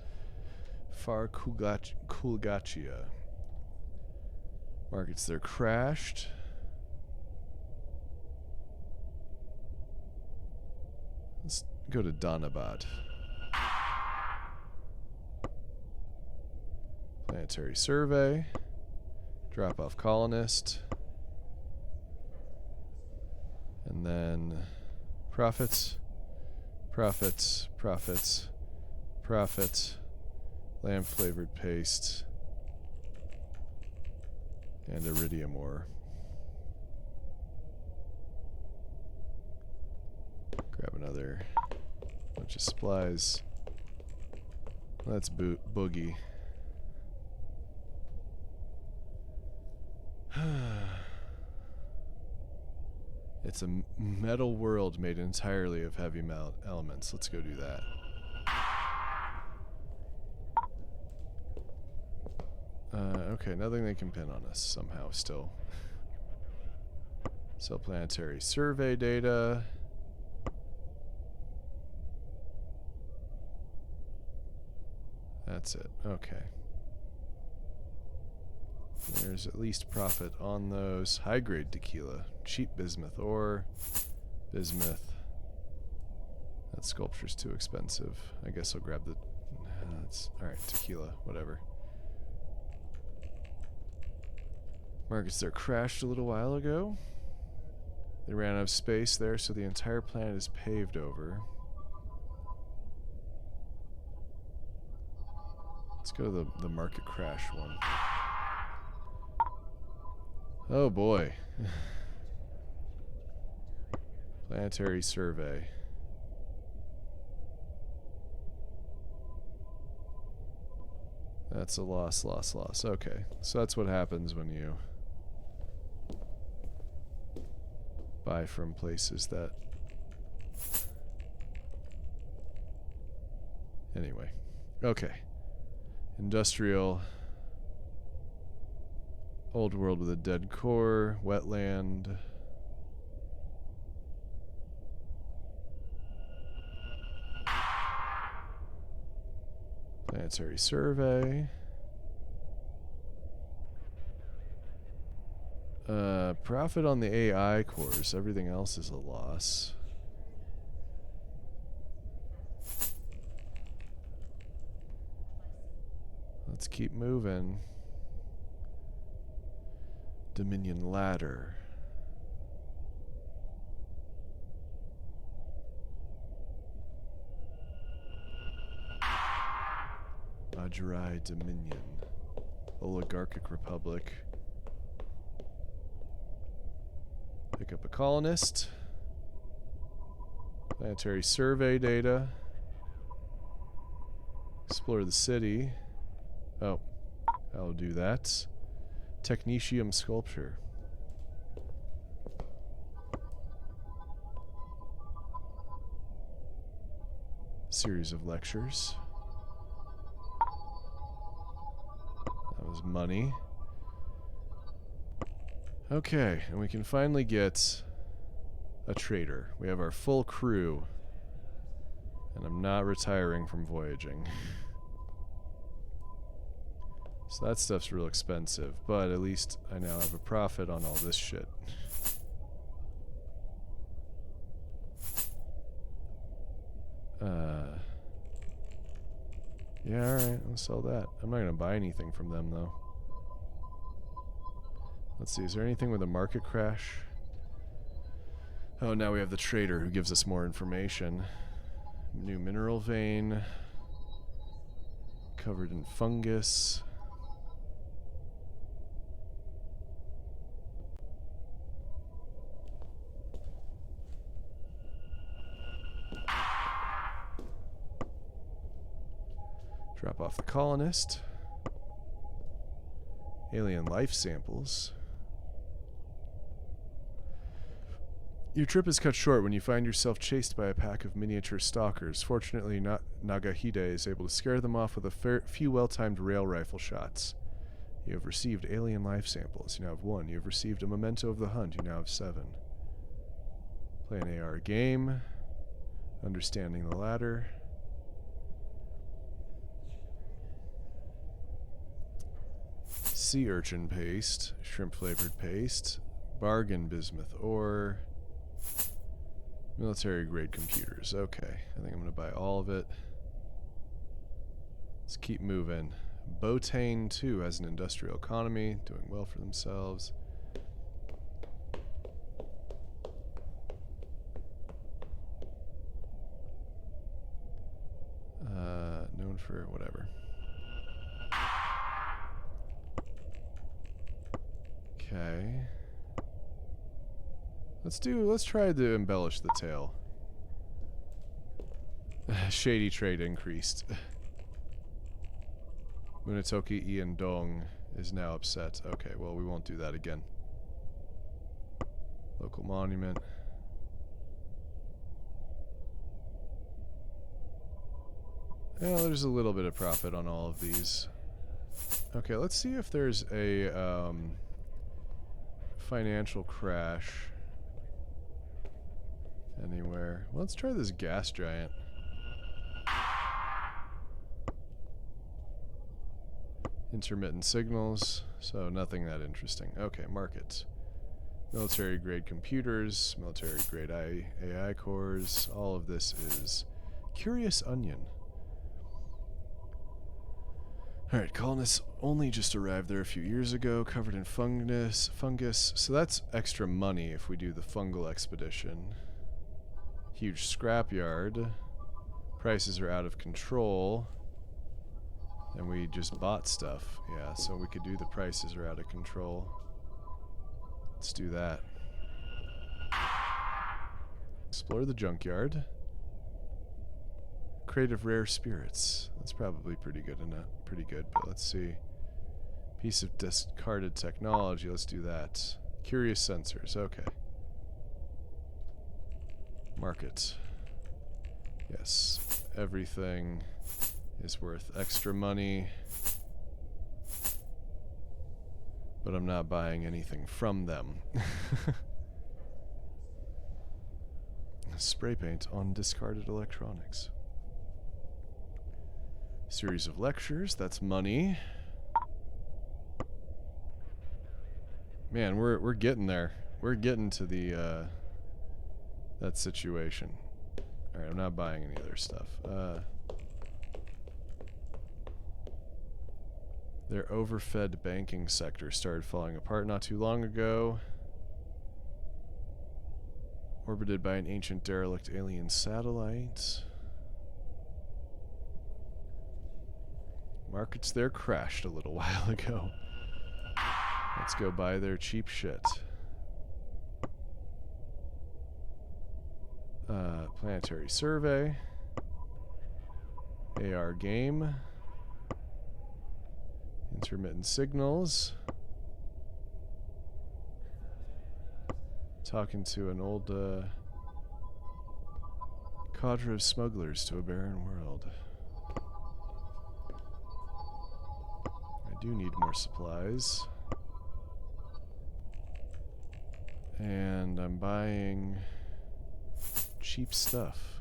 Far Kulgachia. Markets there crashed. Let's go to Donabad. Planetary survey. Drop off colonist. And then profits. Profits. Profits. Profits. Lamb flavored paste. And iridium ore. another bunch of supplies. That's boogie. It's a metal world made entirely of heavy elements. Let's go do that. Okay, nothing they can pin on us somehow still. So planetary survey data. That's it. Okay. There's at least profit on those. High-grade tequila. Cheap bismuth ore. Bismuth. That sculpture's too expensive. I guess I'll grab the... that's alright, tequila. Whatever. Markets there crashed a little while ago. They ran out of space there, so the entire planet is paved over. Let's go to the market crash one. Oh boy. Planetary survey. That's a loss. Okay, so that's what happens when you buy from places that... Anyway. Okay. Industrial. Old world with a dead core. Wetland. Planetary survey. Profit on the AI cores. Everything else is a loss. Let's keep moving. Dominion ladder. Ajurai Dominion. Oligarchic Republic. Pick up a colonist. Planetary survey data. Explore the city. Oh, I'll do that. Technetium sculpture. Series of lectures. That was money. Okay, and we can finally get a trader. We have our full crew. And I'm not retiring from voyaging. So that stuff's real expensive, but at least I now have a profit on all this shit. Yeah, alright, I'll sell that. I'm not gonna buy anything from them, though. Let's see, is there anything with a market crash? Oh, now we have the trader who gives us more information. New mineral vein. Covered in fungus. Drop off the colonist. Alien life samples. Your trip is cut short when you find yourself chased by a pack of miniature stalkers. Fortunately, Nagahide is able to scare them off with a few well-timed rail rifle shots. You have received alien life samples. You now have 1. You have received a memento of the hunt. You now have 7. Play an AR game. Understanding the ladder. Sea urchin paste, shrimp flavored paste, bargain bismuth ore, military grade computers. Okay, I think I'm gonna buy all of it. Let's keep moving. Botane 2 has an industrial economy, doing well for themselves. Known for whatever. Okay. Let's try to embellish the tale. Shady trade increased. Munatoki Ian Dong is now upset. Okay, well, we won't do that again. Local monument. Well, there's a little bit of profit on all of these. Okay, let's see if there's a financial crash anywhere. Let's try this gas giant. Intermittent signals, so nothing that interesting. Okay, market. Military grade computers, military grade AI cores. All of this is Curious Onion. Alright, colonists only just arrived there a few years ago, covered in fungus. So that's extra money if we do the fungal expedition. Huge scrapyard. Prices are out of control. And we just bought stuff. Yeah, so we could do the prices are out of control. Let's do that. Explore the junkyard. Crate of rare spirits. That's probably pretty good enough. Pretty good, but let's see. Piece of discarded technology. Let's do that. Curious sensors. Okay. Market. Yes. Everything is worth extra money. But I'm not buying anything from them. Spray paint on discarded electronics. Series of lectures, that's money. Man, we're getting there. We're getting to the that situation. Alright, I'm not buying any other stuff. Their overfed banking sector started falling apart not too long ago. Orbited by an ancient derelict alien satellite. Markets there crashed a little while ago. Let's go buy their cheap shit. Planetary survey. AR game. Intermittent signals. Talking to an old cadre of smugglers to a barren world. I do need more supplies. And I'm buying cheap stuff.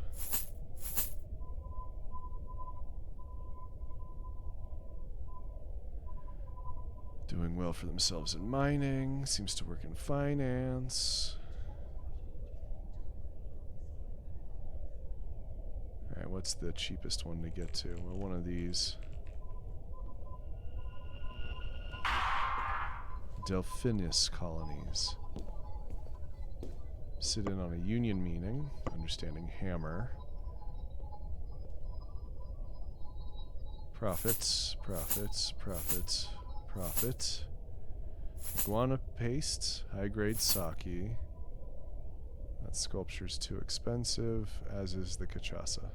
Doing well for themselves in mining. Seems to work in finance. Alright, what's the cheapest one to get to? Well, one of these. Delphinus colonies. Sit in on a union meeting. Understanding hammer. Profits, profits, profits, profit. Iguana paste, high grade sake. That sculpture's too expensive, as is the cachaça.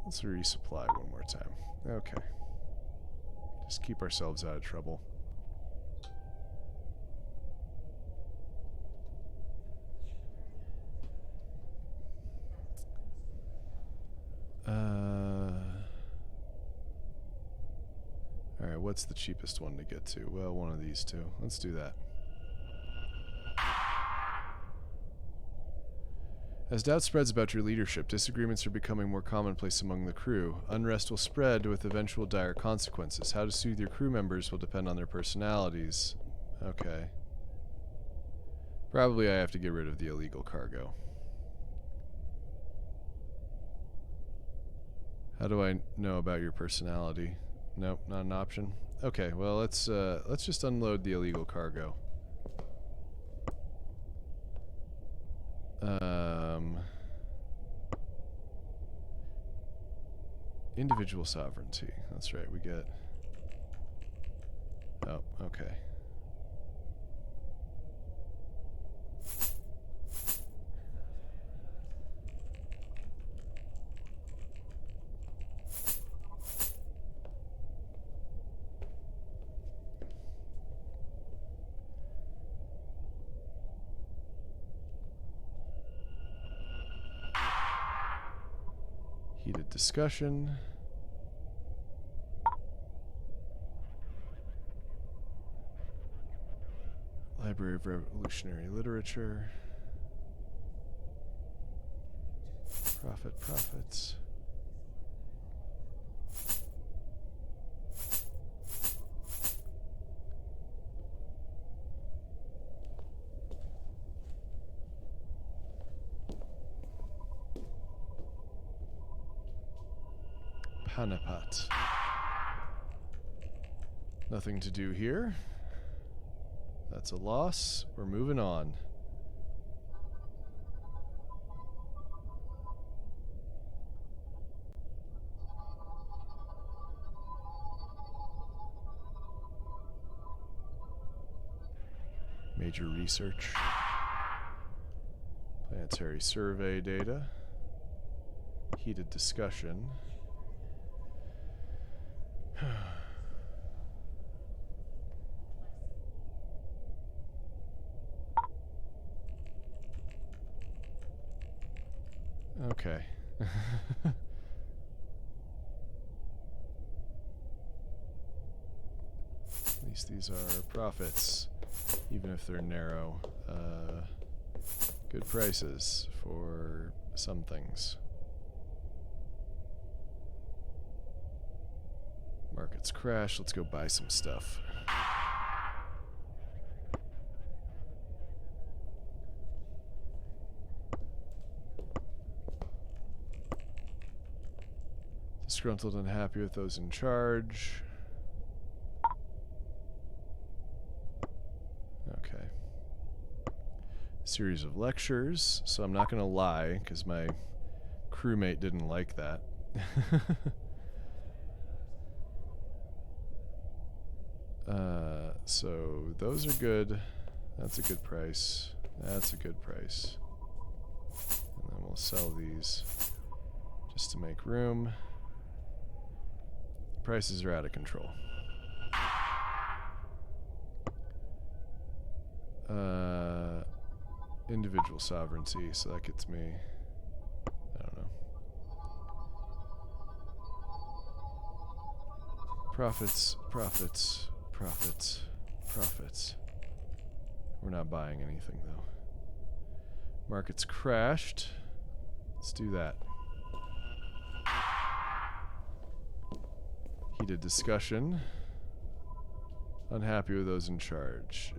Let's resupply one more time. Okay. Just keep ourselves out of trouble. Alright, what's the cheapest one to get to? Well, one of these two. Let's do that. As doubt spreads about your leadership, disagreements are becoming more commonplace among the crew. Unrest will spread with eventual dire consequences. How to soothe your crew members will depend on their personalities. Okay. Probably I have to get rid of the illegal cargo. How do I know about your personality? Nope, not an option. Okay, well let's just unload the illegal cargo. Individual sovereignty. That's right, we get... Oh, okay. Heated discussion. Library of Revolutionary Literature. Profits. Panapat. Nothing to do here. That's a loss. We're moving on. Major research. Planetary survey data. Heated discussion. Okay. At least these are profits, even if they're narrow. Good prices for some things. Markets crash. Let's go buy some stuff. Disgruntled and unhappy with those in charge. Okay. Series of lectures. So I'm not going to lie, because my crewmate didn't like that. So those are good. That's a good price. That's a good price. And then we'll sell these just to make room. Prices are out of control. Individual sovereignty, so that gets me, I don't know. Profits. We're not buying anything, though. Market's crashed. Let's do that. Heated discussion. Unhappy with those in charge.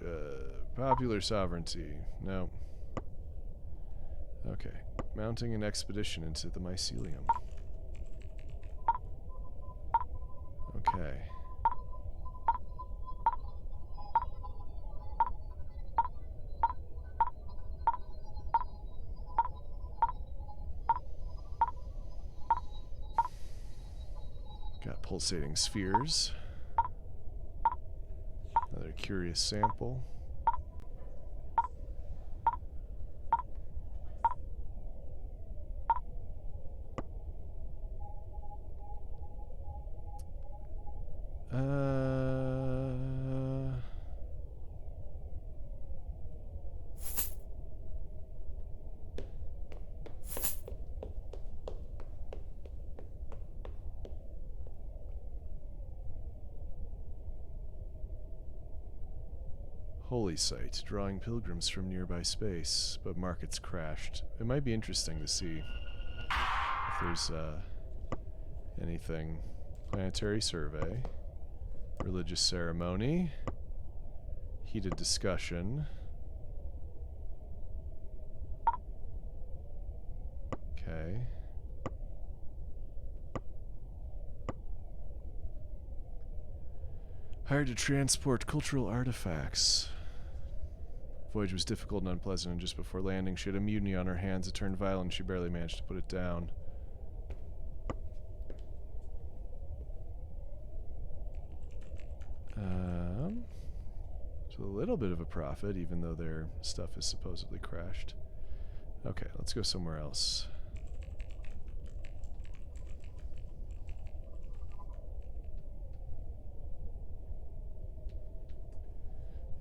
Popular sovereignty. No. Okay. Mounting an expedition into the mycelium. Okay. Got pulsating spheres. Another curious sample. Holy site, drawing pilgrims from nearby space, but markets crashed. It might be interesting to see if there's anything. Planetary survey, religious ceremony, heated discussion. Okay. Hired to transport cultural artifacts. Voyage was difficult and unpleasant, and just before landing, she had a mutiny on her hands. It turned violent, and she barely managed to put it down. So a little bit of a profit, even though their stuff is supposedly crashed. Okay, let's go somewhere else.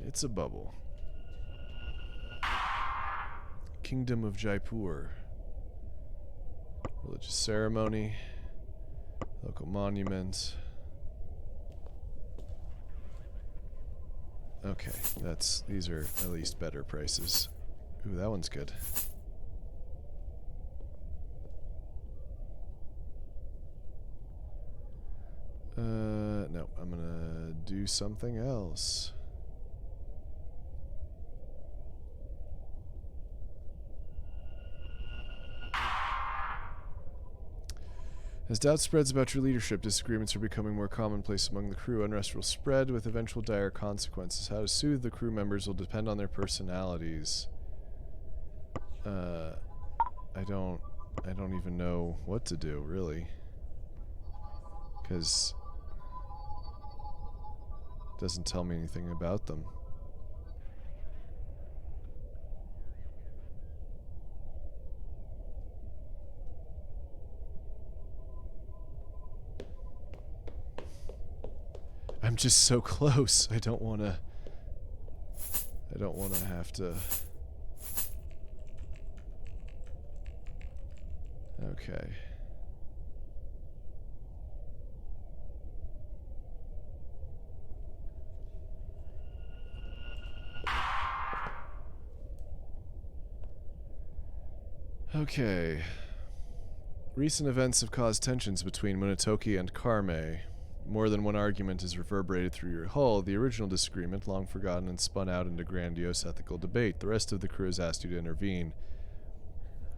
It's a bubble. Kingdom of Jaipur. Religious ceremony. Local monument. Okay, these are at least better prices. Ooh, that one's good. No, I'm gonna do something else. As doubt spreads about your leadership, disagreements are becoming more commonplace among the crew. Unrest will spread with eventual dire consequences. How to soothe the crew members will depend on their personalities. I don't even know what to do, really. Because it doesn't tell me anything about them. I'm just so close. I don't want to have to. Okay. Okay. Recent events have caused tensions between Munatoki and Karme. More than one argument has reverberated through your hull. The original disagreement, long forgotten and spun out into grandiose ethical debate. The rest of the crew has asked you to intervene.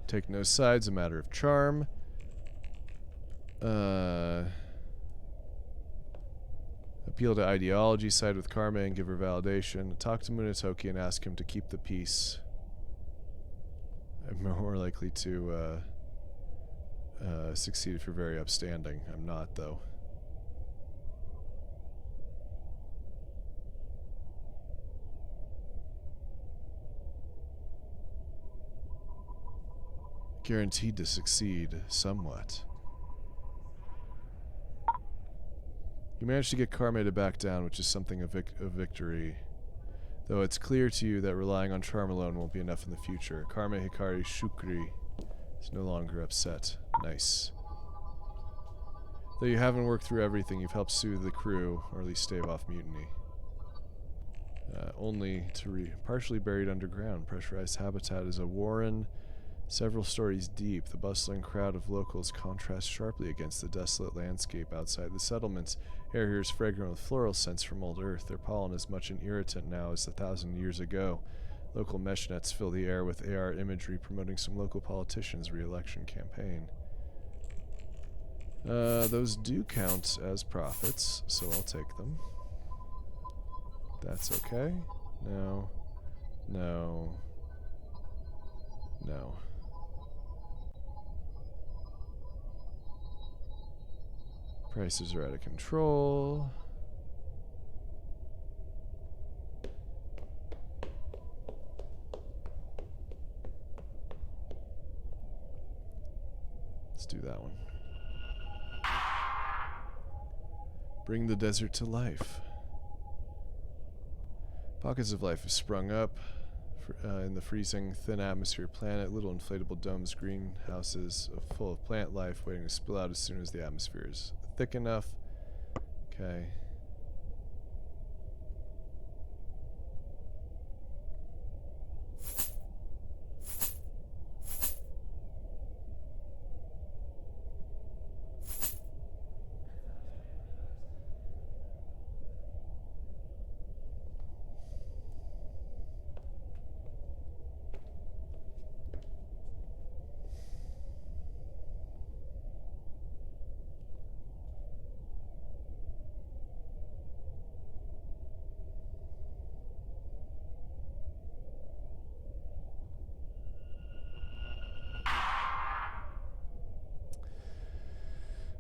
Take no sides, a matter of charm. Appeal to ideology, side with Karme and give her validation. Talk to Munatoki and ask him to keep the peace. I'm more likely to succeed if you're very upstanding. I'm not, though. Guaranteed to succeed, somewhat. You managed to get Karme to back down, which is something of victory. Though it's clear to you that relying on charm alone won't be enough in the future. Karme Hikari Shukri is no longer upset. Nice. Though you haven't worked through everything, you've helped soothe the crew, or at least stave off mutiny. Only to partially buried underground. Pressurized habitat is a warren several stories deep. The bustling crowd of locals contrasts sharply against the desolate landscape outside the settlements. Air here is fragrant with floral scents from old earth. Their pollen is much an irritant now as 1,000 years ago. Local mesh nets fill the air with AR imagery promoting some local politicians' re-election campaign. Those do count as profits, so I'll take them. That's okay. No. No. No. Prices are out of control. Let's do that one. Bring the desert to life. Pockets of life have sprung up in the freezing, thin atmosphere planet. Little inflatable domes, greenhouses full of plant life waiting to spill out as soon as the atmosphere is thick enough. Okay.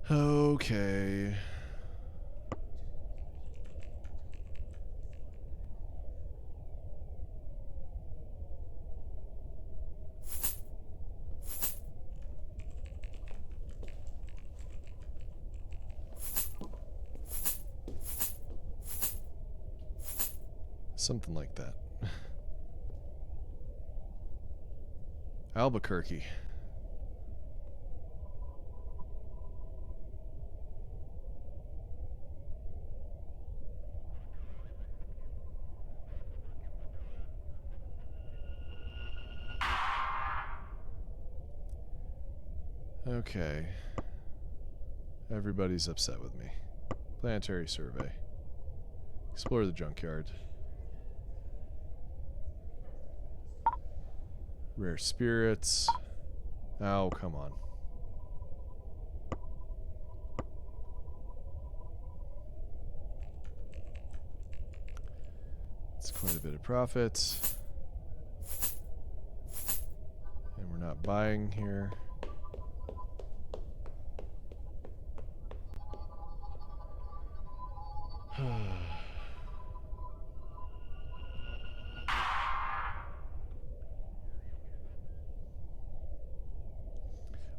Okay. Something like that. Albuquerque. Okay. Everybody's upset with me. Planetary survey. Explore the junkyard. Rare spirits. Oh, come on. It's quite a bit of profit. And we're not buying here.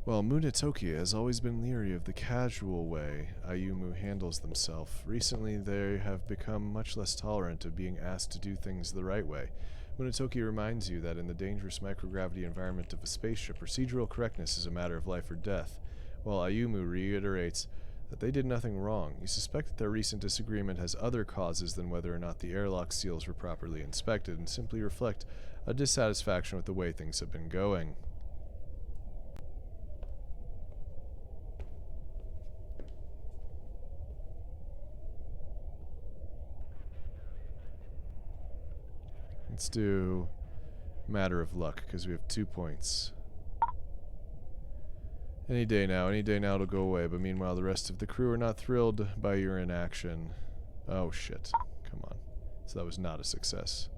Well, Munitoki has always been leery of the casual way Ayumu handles themselves. Recently, they have become much less tolerant of being asked to do things the right way. Munitoki reminds you that in the dangerous microgravity environment of a spaceship, procedural correctness is a matter of life or death, while Ayumu reiterates that they did nothing wrong. You suspect that their recent disagreement has other causes than whether or not the airlock seals were properly inspected, and simply reflect a dissatisfaction with the way things have been going. Let's do matter of luck, because we have 2 points. Any day now it'll go away, but meanwhile the rest of the crew are not thrilled by your inaction. Oh shit, come on. So that was not a success.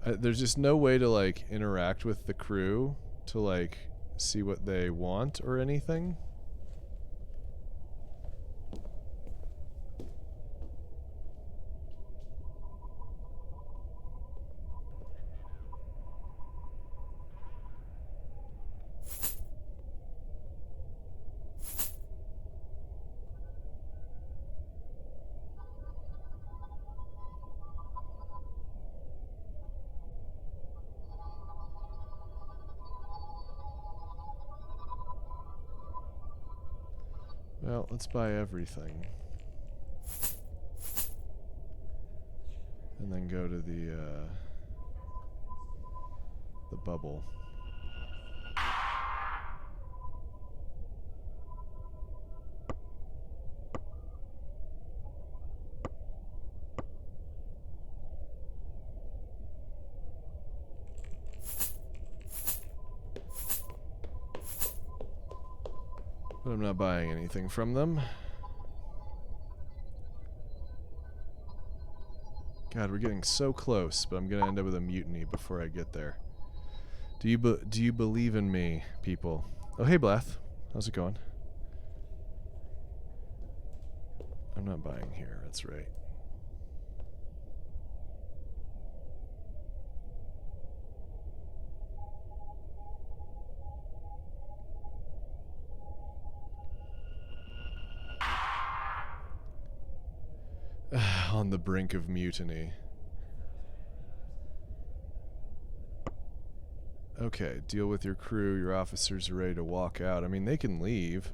There's just no way to like interact with the crew to like see what they want or anything. Well, let's buy everything. And then go to the bubble. But I'm not buying anything from them. God, we're getting so close, but I'm gonna end up with a mutiny before I get there. Do you believe in me, people? Oh, hey, Blath. How's it going? I'm not buying here. That's right. On the brink of mutiny. Okay, deal with your crew. Your officers are ready to walk out. I mean, they can leave.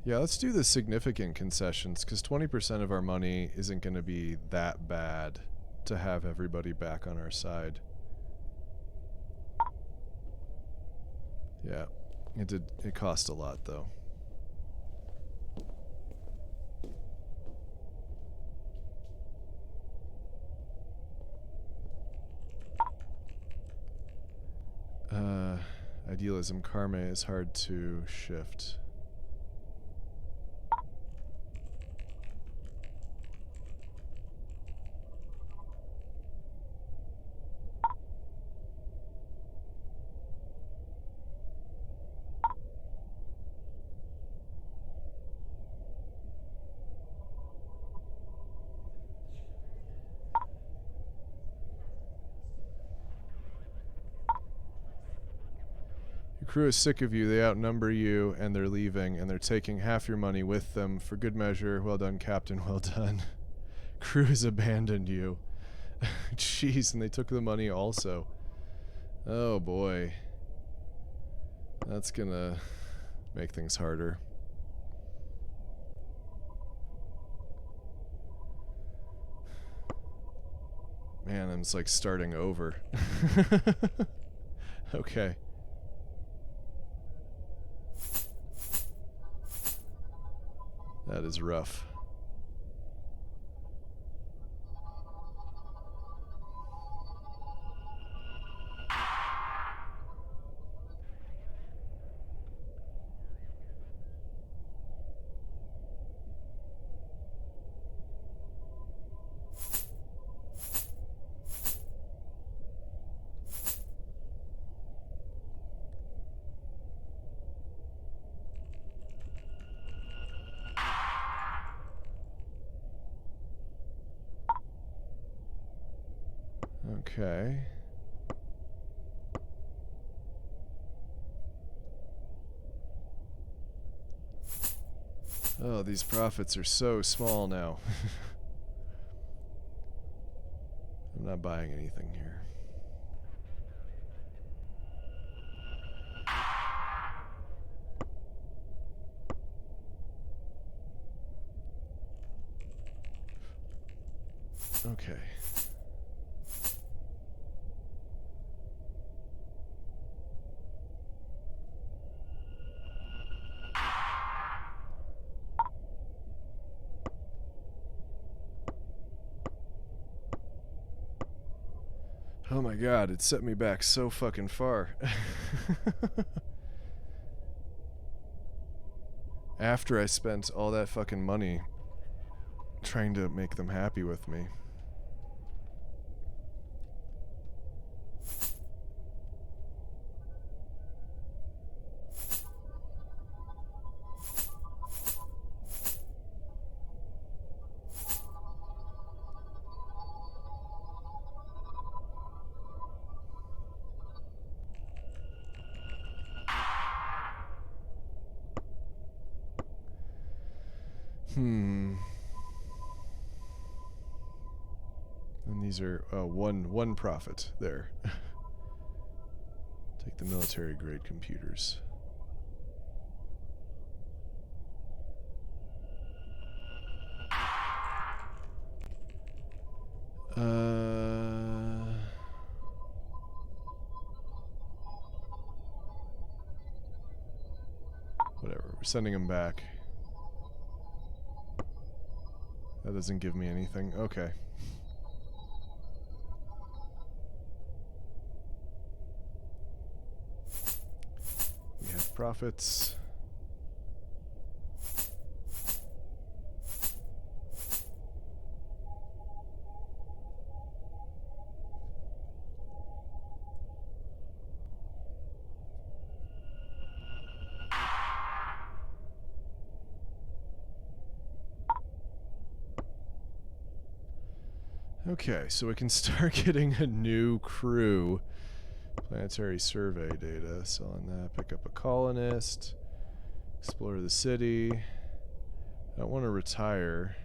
Yeah, let's do the significant concessions, because 20% of our money isn't going to be that bad to have everybody back on our side. Yeah, it cost a lot, though. Idealism karma is hard to shift. crew is sick of you, they outnumber you, and they're leaving, and they're taking half your money with them for good measure. Well done, Captain, well done. Crew has abandoned you. Jeez, and they took the money also. Oh boy. That's gonna make things harder. Man, I'm just like starting over. Okay. That is rough. Okay. Oh, these profits are so small now. I'm not buying anything here. Okay. Oh my god, it set me back so fucking far. After I spent all that fucking money trying to make them happy with me. And these are one profit there. Take the military grade computers. Whatever, we're sending them back. That doesn't give me anything. Okay. We have profits. Okay, so we can start getting a new crew. Planetary survey data. Selling that. Pick up a colonist. Explore the city. I don't want to retire.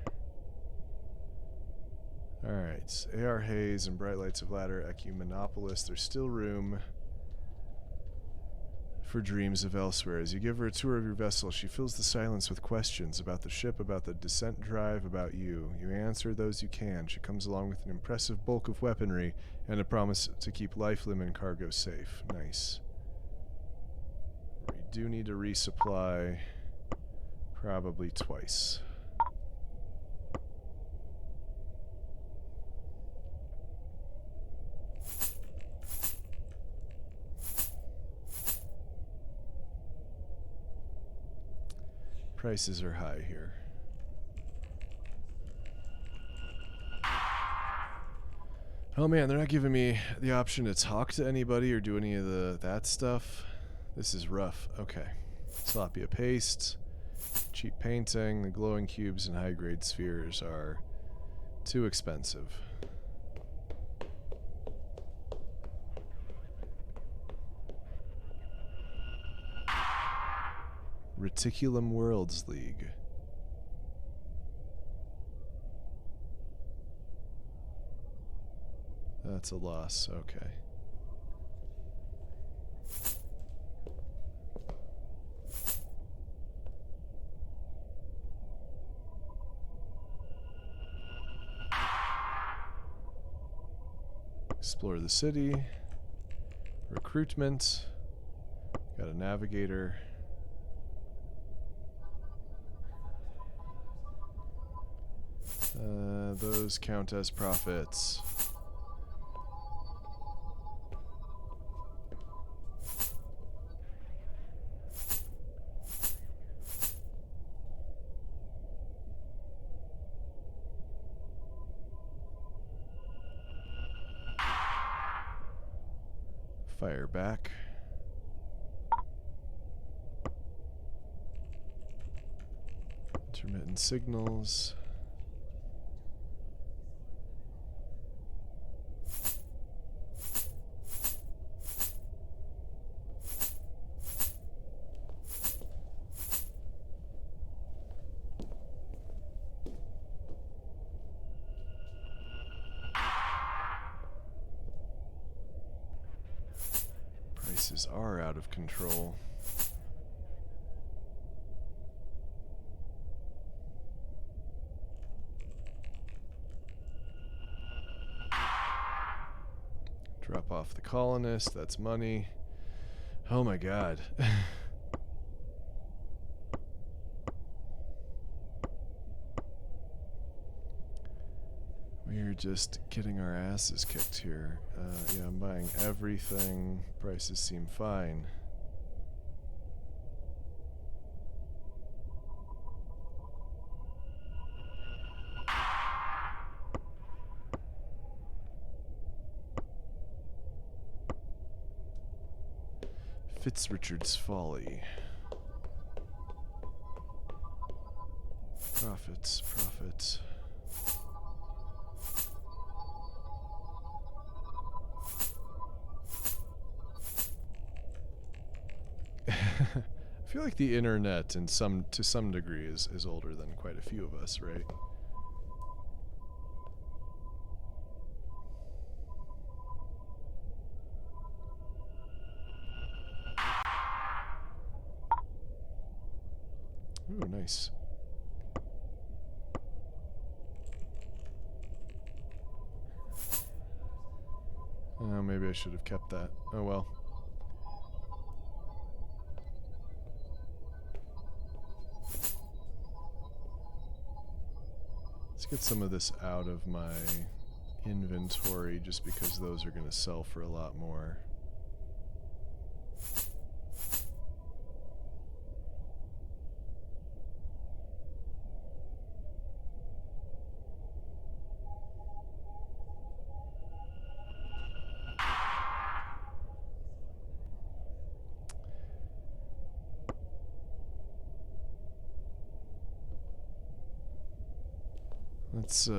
Alright. AR Hayes and Bright Lights of Ladder. Ecumenopolis. There's still room for dreams of elsewhere. As you give her a tour of your vessel, she fills the silence with questions about the ship, about the descent drive, about you. You answer those you can. She comes along with an impressive bulk of weaponry and a promise to keep life, limb, and cargo safe. Nice. We do need to resupply probably twice. Prices are high here. Oh man, they're not giving me the option to talk to anybody or do any of that stuff. This is rough. Okay. Sloppy paste, cheap painting, the glowing cubes and high-grade spheres are too expensive. Reticulum Worlds League. That's a loss, okay. Explore the city. Recruitment. Got a navigator. Those count as profits. Fire back. Intermittent signals. Prices are out of control. Drop off the colonist, that's money. Oh my god. We're just getting our asses kicked here. Yeah, I'm buying everything. Prices seem fine. Fitzrichard's Folly. Profits, profits. I feel like the internet to some degree is older than quite a few of us, right? Ooh, nice. Oh, maybe I should have kept that. Oh well. Let's get some of this out of my inventory just because those are going to sell for a lot more. Let's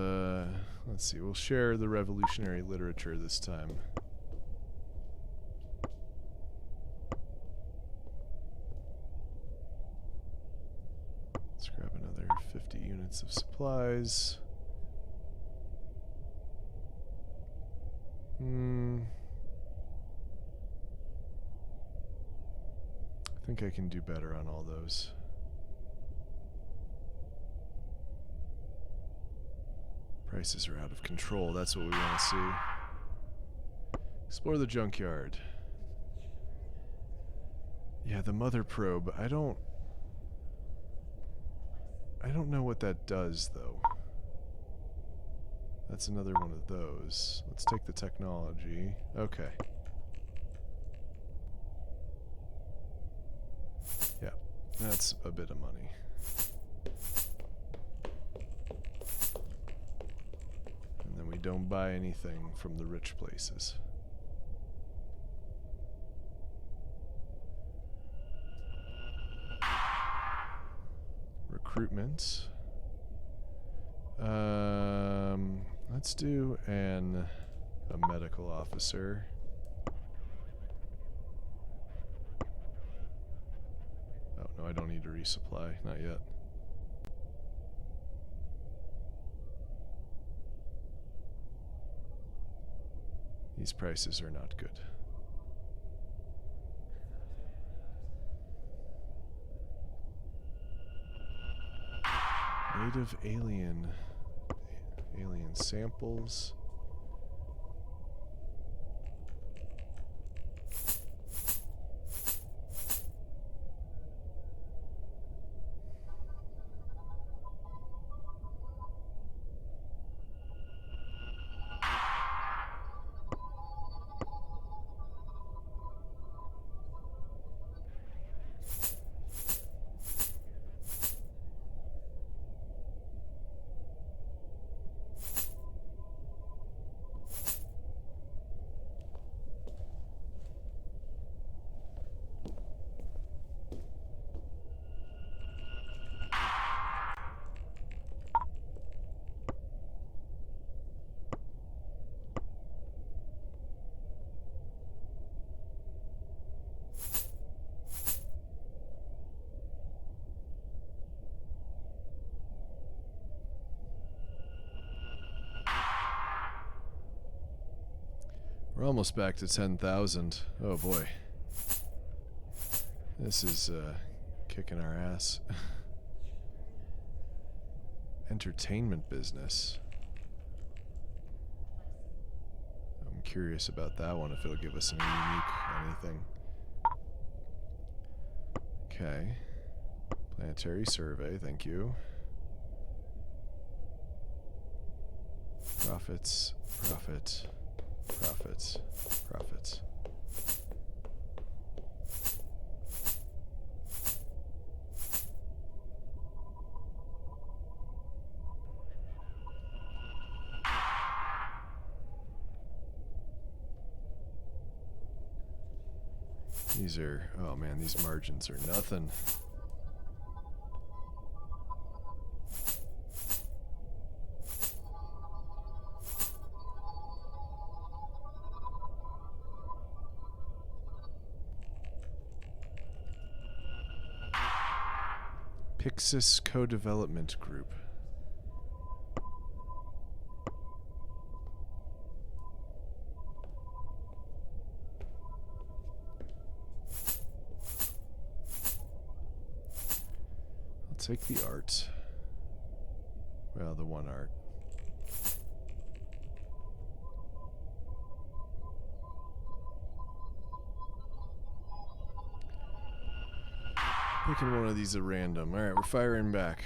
see. We'll share the revolutionary literature this time. Let's grab another 50 units of supplies. I think I can do better on all those. Prices are out of control. That's what we want to see. Explore the junkyard. Yeah, the mother probe. I don't know what that does, though. That's another one of those. Let's take the technology. Okay. Yeah, that's a bit of money. And then we don't buy anything from the rich places. Recruitment. Let's do a medical officer. Oh no, I don't need to resupply. Not yet. These prices are not good. Native alien samples. We're almost back to 10,000. Oh boy. This is kicking our ass. Entertainment business. I'm curious about that one, if it'll give us any unique anything. Okay. Planetary survey, thank you. Profits, profit. Profits, profits. These are, oh man, these margins are nothing. Pixis Co-Development Group. I'll take the art. Well, the one art. Picking one of these at random. Alright, we're firing back.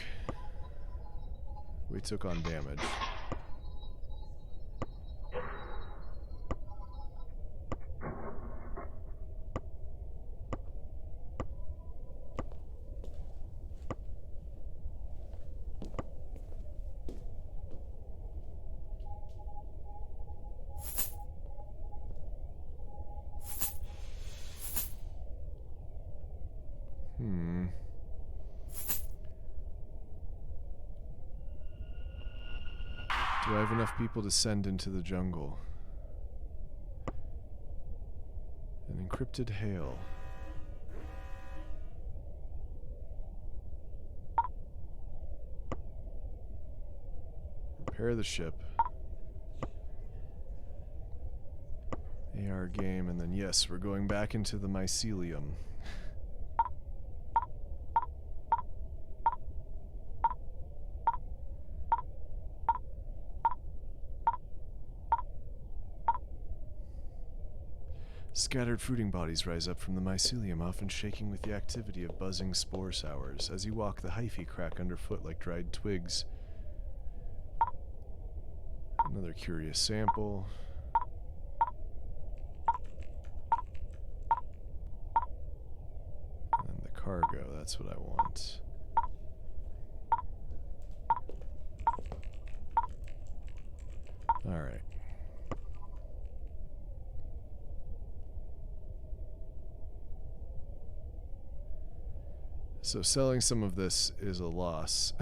We took on damage. Do I have enough people to send into the jungle? An encrypted hail. Repair the ship. AR game, and then yes, we're going back into the mycelium. Scattered fruiting bodies rise up from the mycelium, often shaking with the activity of buzzing spore sours. As you walk, the hyphae crack underfoot like dried twigs. Another curious sample. And the cargo, that's what I want. Alright. So selling some of this is a loss.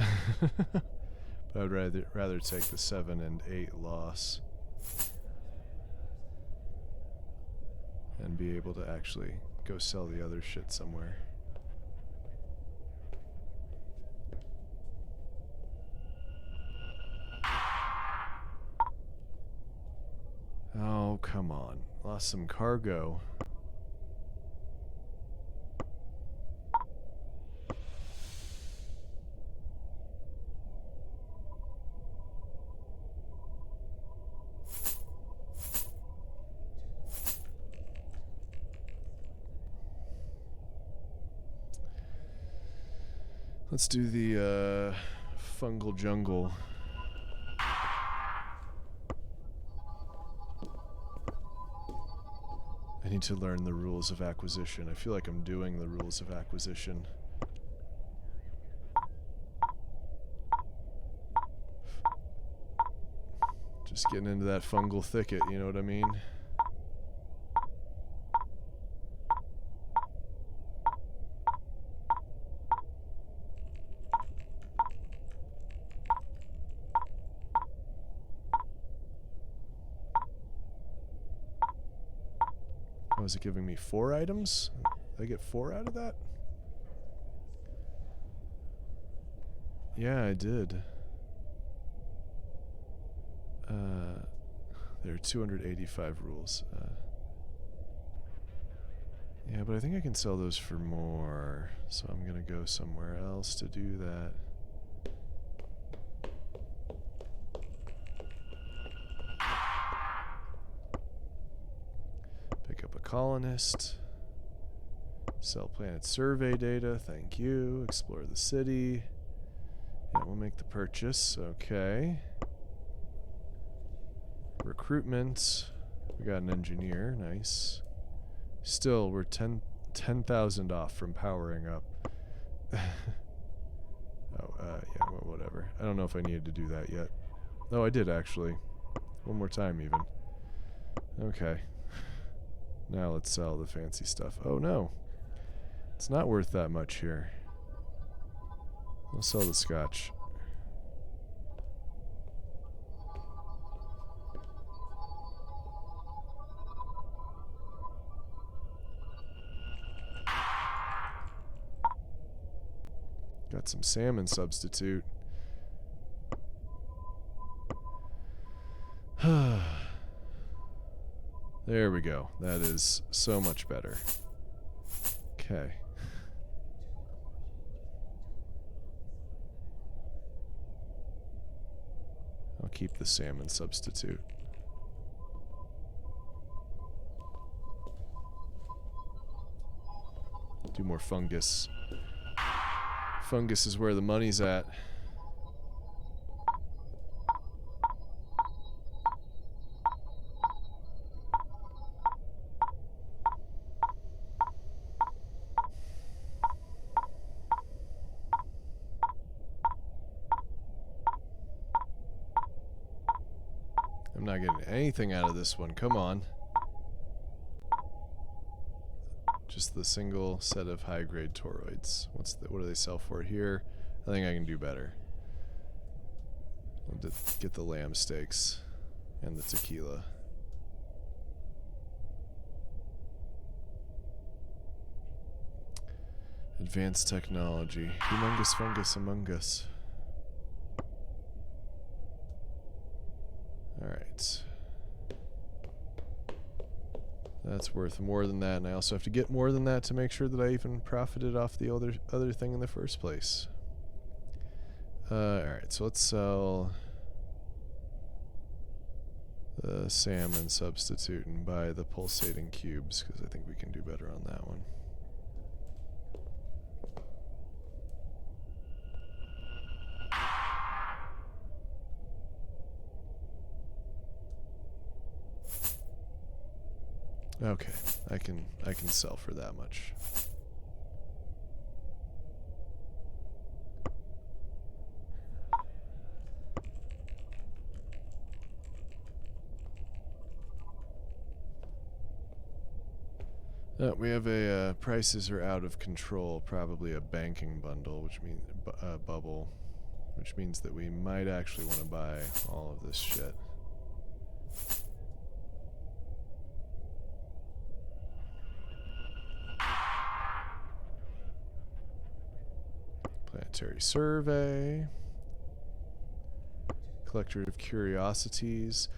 But I'd rather take the 7 and 8 loss and be able to actually go sell the other shit somewhere. come on. Lost some cargo. Let's do the fungal jungle. I need to learn the rules of acquisition. I feel like I'm doing the rules of acquisition. Just getting into that fungal thicket, you know what I mean? Oh, is it giving me 4 items? Did I get 4 out of that? Yeah, I did. There are 285 rules. Yeah, but I think I can sell those for more. So I'm going to go somewhere else to do that. Pick up a colonist. Sell planet survey data. Thank you. Explore the city. Yeah, we'll make the purchase. Okay. Recruitment. We got an engineer. Nice. Still, we're 10,000 off from powering up. Yeah, well, whatever. I don't know if I needed to do that yet. Oh, I did actually. One more time even. Okay. Now let's sell the fancy stuff. Oh no. It's not worth that much here. We'll sell the scotch. Got some salmon substitute. There we go. That is so much better. Okay. I'll keep the salmon substitute. Do more fungus. Fungus is where the money's at. I'm not getting anything out of this one. Come on. Just the single set of high-grade toroids. What do they sell for here? I think I can do better. I'll get the lamb steaks and the tequila. Advanced technology. Humongous fungus among us. Alright. That's worth more than that, and I also have to get more than that to make sure that I even profited off the other thing in the first place. Alright, so let's sell the salmon substitute and buy the pulsating cubes, because I think we can do better on that one. Okay, I can sell for that much. We have a prices are out of control, probably a banking bundle, which means bubble, which means that we might actually want to buy all of this shit. Planetary survey. Collector of curiosities.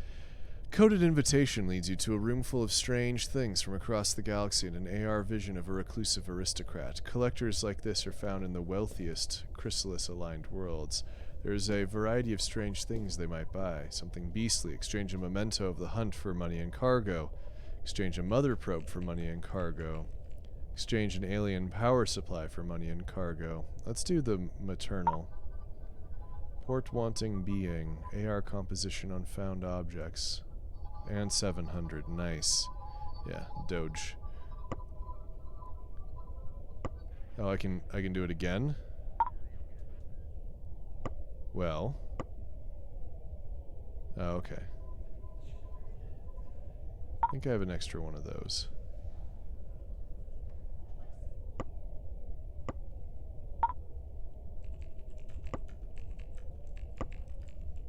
Coded invitation leads you to a room full of strange things from across the galaxy and an AR vision of a reclusive aristocrat. Collectors like this are found in the wealthiest chrysalis-aligned worlds. There is a variety of strange things they might buy. Something beastly. Exchange a memento of the hunt for money and cargo. Exchange a mother probe for money and cargo. Exchange an alien power supply for money and cargo. Let's do the maternal. Port wanting being. AR composition on found objects. And 700. Nice. Yeah, Doge. Oh, I can do it again? Well. Oh, okay. I think I have an extra one of those.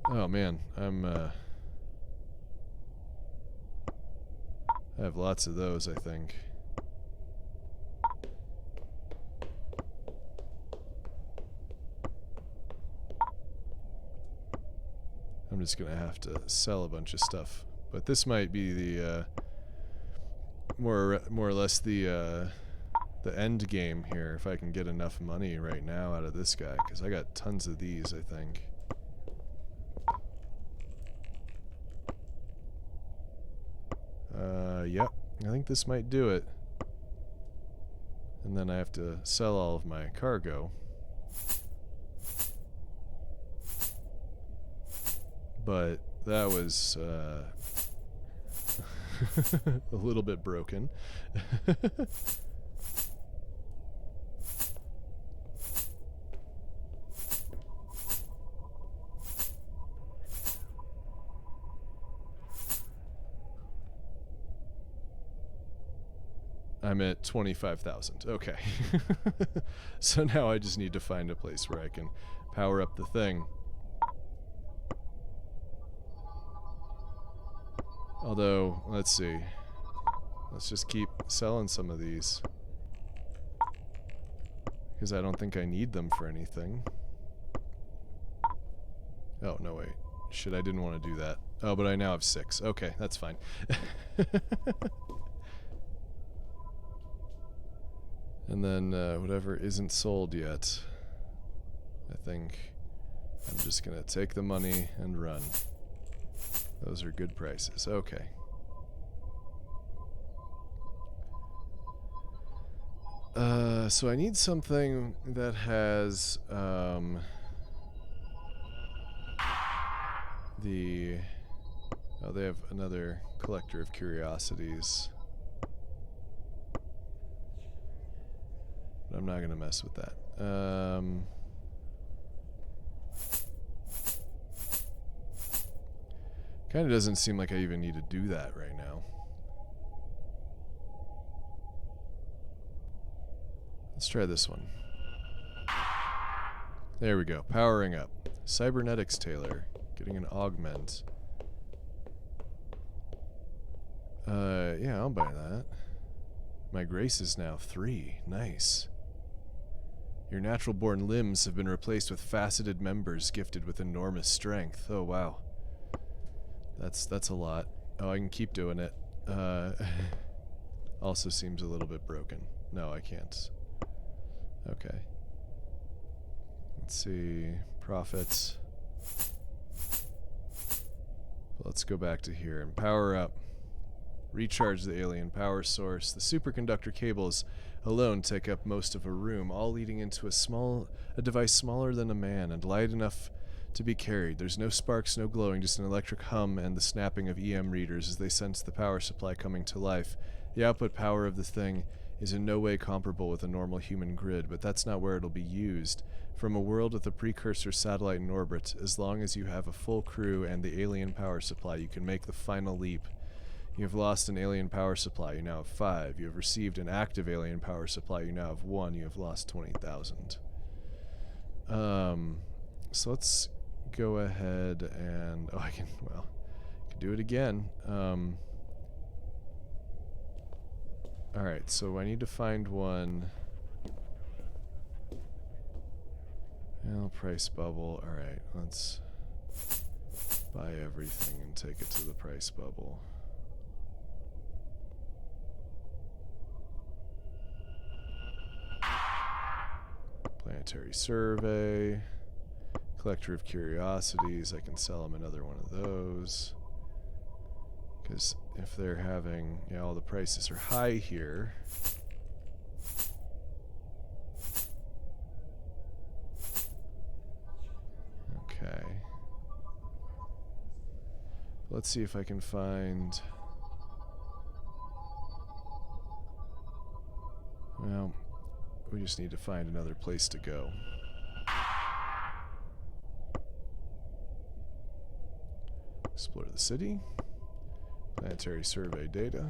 Oh man, I have lots of those, I think. I'm just gonna have to sell a bunch of stuff, but this might be the more or less the end game here. If I can get enough money right now out of this guy, because I got tons of these, I think. Yep, I think this might do it. And then I have to sell all of my cargo. But that was a little bit broken. I'm at 25,000. Okay. So now I just need to find a place where I can power up the thing. Although, let's see. Let's just keep selling some of these. Because I don't think I need them for anything. Oh, no, wait. Shit, I didn't want to do that. Oh, but I now have 6. Okay, that's fine. And then whatever isn't sold yet, I think I'm just going to take the money and run. Those are good prices. Okay. So I need something that has the... Oh, they have another collector of curiosities. But I'm not going to mess with that. Kind of doesn't seem like I even need to do that right now. Let's try this one. There we go. Powering up. Cybernetics Tailor. Getting an augment. Yeah, I'll buy that. My grace is now 3. Nice. Your natural-born limbs have been replaced with faceted members gifted with enormous strength. Oh, wow. That's a lot. Oh, I can keep doing it. Also seems a little bit broken. No, I can't. Okay. Let's see. Profits. Let's go back to here and power up. Recharge the alien power source. The superconductor cables alone take up most of a room, all leading into a device smaller than a man and light enough to be carried. There's no sparks, no glowing, just an electric hum and the snapping of EM readers as they sense the power supply coming to life. The output power of the thing is in no way comparable with a normal human grid, but that's not where it'll be used. From a world with a precursor satellite in orbit, as long as you have a full crew and the alien power supply, you can make the final leap. You have lost an alien power supply, you now have 5. You have received an active alien power supply, you now have 1. You have lost 20,000. So let's go ahead and... Oh, I can do it again. Alright, so I need to find one... Well, price bubble. Alright, let's... Buy everything and take it to the price bubble. Planetary survey. Collector of curiosities. I can sell them another one of those. Because if they're having, yeah, all the prices are high here. Okay. Let's see if I can find... Well, we just need to find another place to go. Explore the city. Planetary survey data.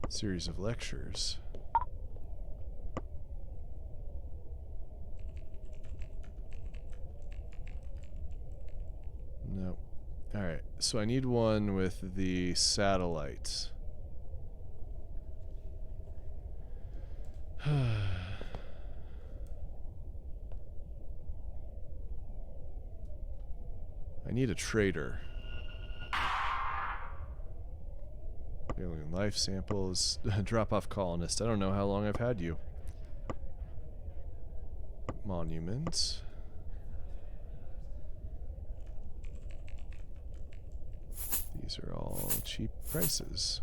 Series of lectures. Nope. Alright, so I need one with the satellites. I need a trader. Alien life samples. Drop-off colonist. I don't know how long I've had you. Monuments. These are all cheap prices.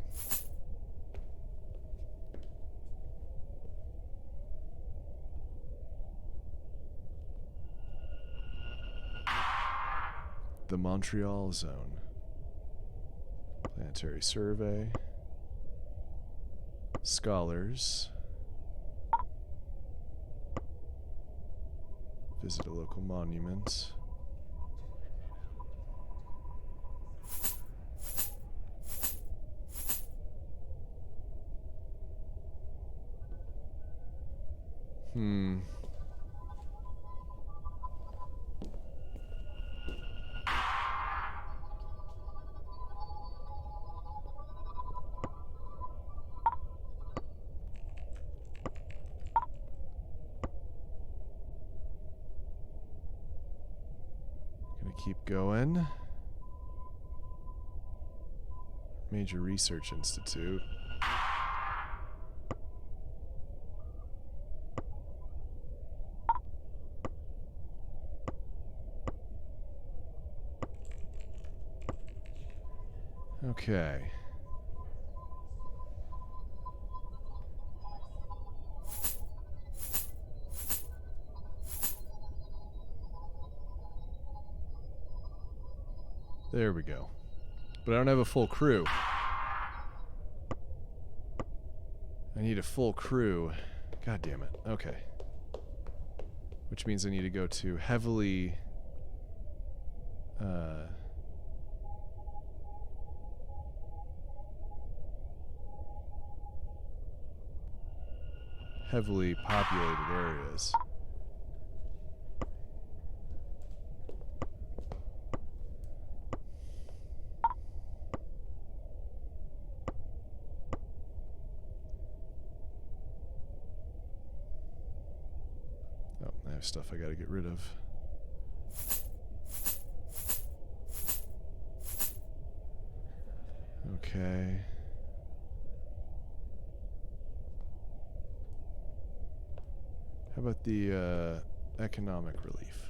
The Montreal Zone. Planetary survey. Scholars. Visit a local monument. Keep going. Major Research Institute. Okay. There we go. But I don't have a full crew. I need a full crew. God damn it. Okay. Which means I need to go to heavily... heavily populated areas. I have stuff I gotta get rid of. Okay. How about the economic relief?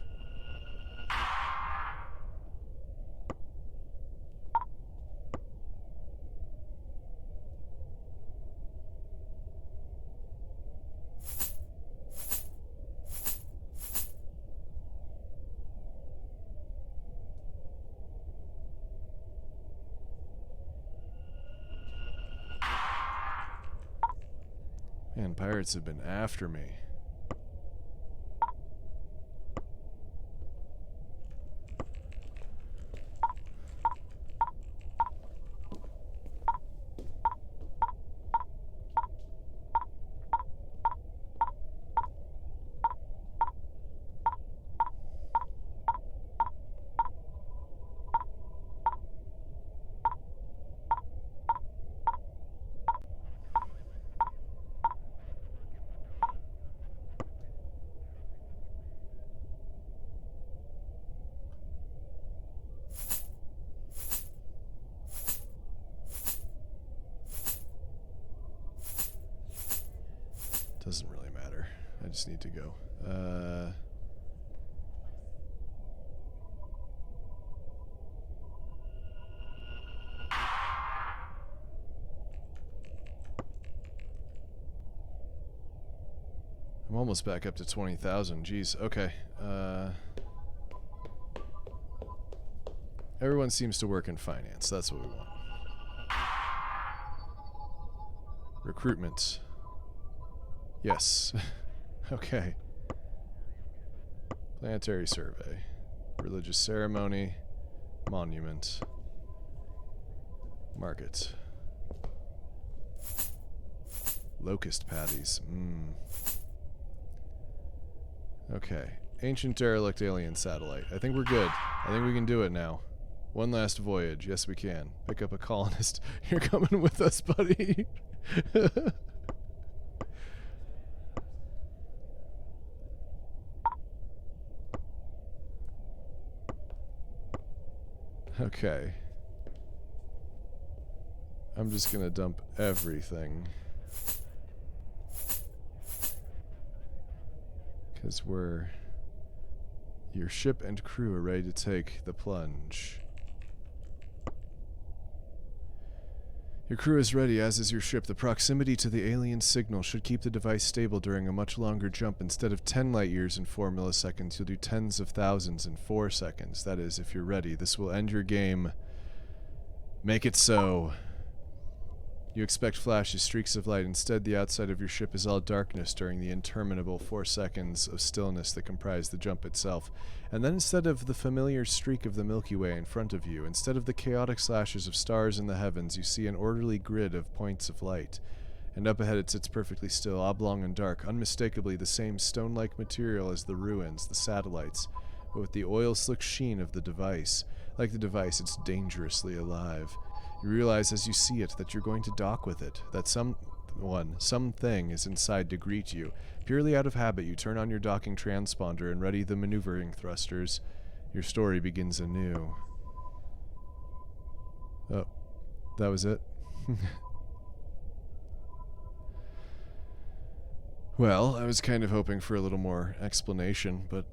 Man, pirates have been after me. just need to go. I'm almost back up to 20,000. Jeez. Okay. Everyone seems to work in finance. That's what we want. Recruitment. Yes. Okay. Planetary survey. Religious ceremony. Monument. Market. Locust patties. Okay. Ancient derelict alien satellite. I think we're good. I think we can do it now. One last voyage. Yes, we can. Pick up a colonist. You're coming with us, buddy. Okay. I'm just gonna dump everything. Because your ship and crew are ready to take the plunge. Your crew is ready, as is your ship. The proximity to the alien signal should keep the device stable during a much longer jump. Instead of 10 light years in 4 milliseconds, you'll do tens of thousands in 4 seconds. That is, if you're ready. This will end your game. Make it so. You expect flashes, streaks of light. Instead, the outside of your ship is all darkness during the interminable 4 seconds of stillness that comprise the jump itself. And then instead of the familiar streak of the Milky Way in front of you, instead of the chaotic slashes of stars in the heavens, you see an orderly grid of points of light. And up ahead it sits perfectly still, oblong and dark, unmistakably the same stone-like material as the ruins, the satellites, but with the oil-slick sheen of the device. Like the device, it's dangerously alive. You realize as you see it that you're going to dock with it, that something is inside to greet you. Purely out of habit, you turn on your docking transponder and ready the maneuvering thrusters. Your story begins anew. Oh, that was it? Well, I was kind of hoping for a little more explanation, but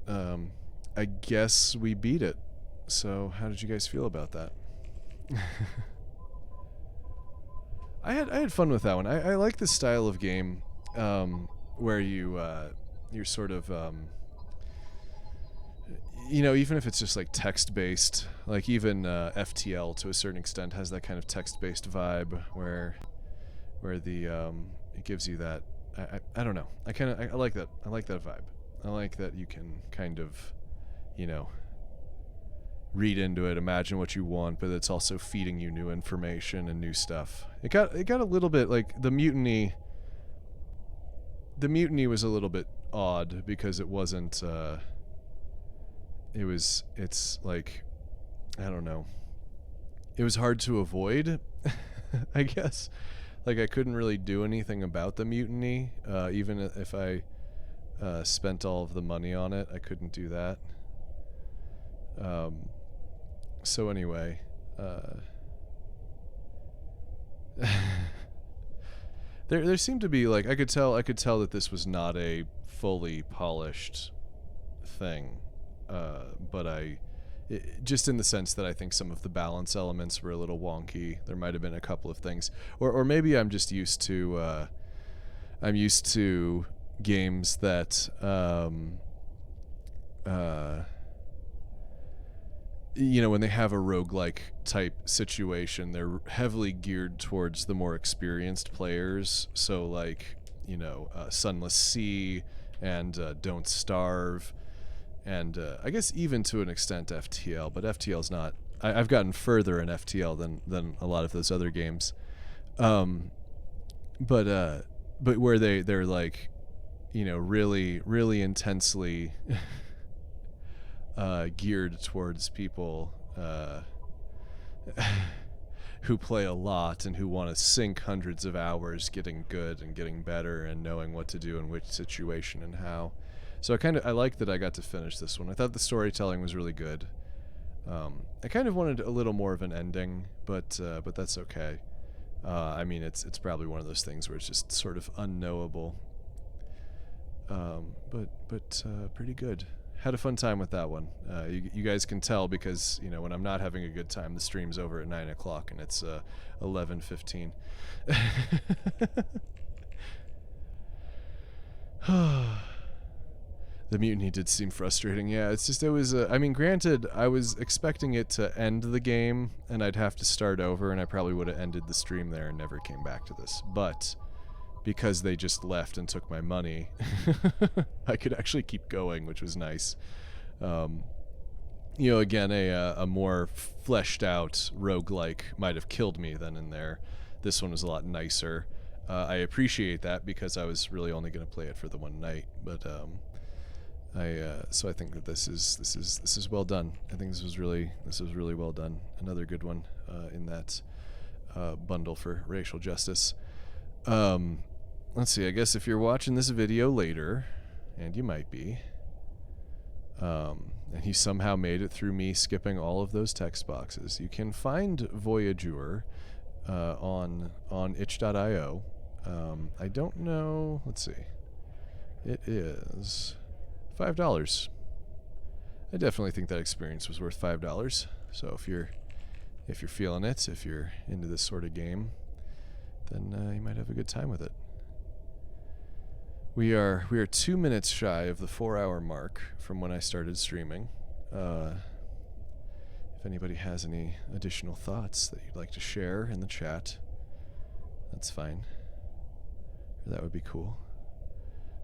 I guess we beat it. So, how did you guys feel about that? I had fun with that one. I like this style of game where you're sort of even if it's just like text-based, like even FTL to a certain extent has that kind of text-based vibe where the it gives you that I don't know. I like that. I like that vibe. I like that you can kind of read into it, imagine what you want, but it's also feeding you new information and new stuff. It got a little bit like the mutiny. The mutiny was a little bit odd because it wasn't. It's like, I don't know. It was hard to avoid, I guess. Like I couldn't really do anything about the mutiny, even if I spent all of the money on it. I couldn't do that. So anyway, there seemed to be like I could tell that this was not a fully polished thing, but just in the sense that I think some of the balance elements were a little wonky. There might have been a couple of things, or maybe I'm just used to games that when they have a roguelike type situation, they're heavily geared towards the more experienced players. So like, Sunless Sea and Don't Starve, and I guess even to an extent FTL, but FTL's not. I've gotten further in FTL than a lot of those other games. But where they're like, really, really intensely geared towards people who play a lot and who want to sink hundreds of hours getting good and getting better and knowing what to do in which situation and how. So I like that I got to finish this one. I thought the storytelling was really good. I kind of wanted a little more of an ending, but that's okay. I mean, it's probably one of those things where it's just sort of unknowable. but pretty good. Had a fun time with that one. You guys can tell because, you know, when I'm not having a good time, the stream's over at 9 o'clock and it's 11:15. The mutiny did seem frustrating. Yeah, it's just, it was, I mean, granted, I was expecting it to end the game and I'd have to start over, and I probably would have ended the stream there and never came back to this. But because they just left and took my money, I could actually keep going, which was nice. You know, again, a more fleshed out roguelike might have killed me then and there. This one was a lot nicer. I appreciate that because I was really only going to play it for the one night, but so I think that this is well done. I think this was really well done. Another good one in that bundle for racial justice. Let's see. I guess if you're watching this video later, and you might be, and you somehow made it through me skipping all of those text boxes, you can find Voyageur on itch.io. I don't know. Let's see. It is $5. I definitely think that experience was worth $5. So if you're feeling it, if you're into this sort of game, then you might have a good time with it. We are 2 minutes shy of the 4-hour mark from when I started streaming. If anybody has any additional thoughts that you'd like to share in the chat, that's fine. That would be cool.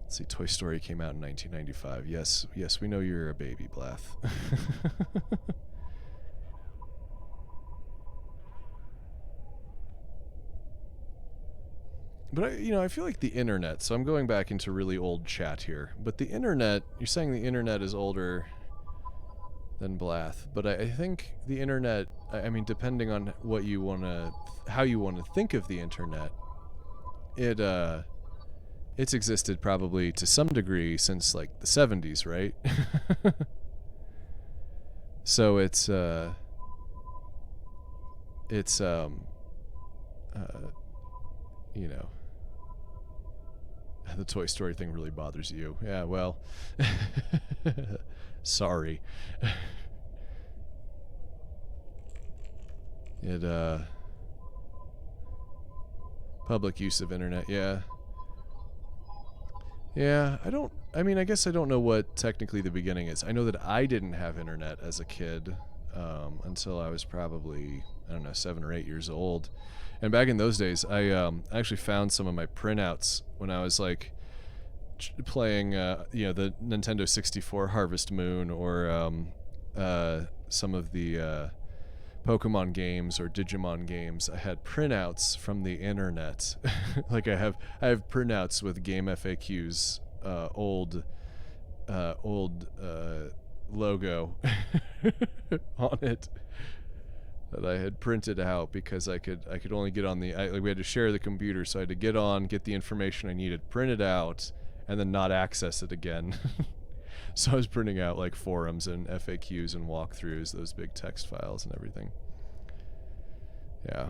Let's see, Toy Story came out in 1995. Yes, we know you're a baby, Blath. But I feel like the internet, so I'm going back into really old chat here, but the internet, you're saying the internet is older than Blath, but I think the internet, I mean, depending on what you want to, how you want to think of the internet, it's existed probably to some degree since like the 70s, right? So it's you know, the Toy Story thing really bothers you. Yeah, well, sorry. Public use of internet, yeah. Yeah, I guess I don't know what technically the beginning is. I know that I didn't have internet as a kid until I was probably, 7 or 8 years old. And back in those days, I actually found some of my printouts when I was like playing, the Nintendo 64 Harvest Moon, or some of the Pokemon games or Digimon games. I had printouts from the internet. Like I have printouts with game FAQs, old logo on it that I had printed out because I could only get on we had to share the computer, so I had to get the information I needed, print it out, and then not access it again. So I was printing out like forums and FAQs and walkthroughs, those big text files and everything. Yeah.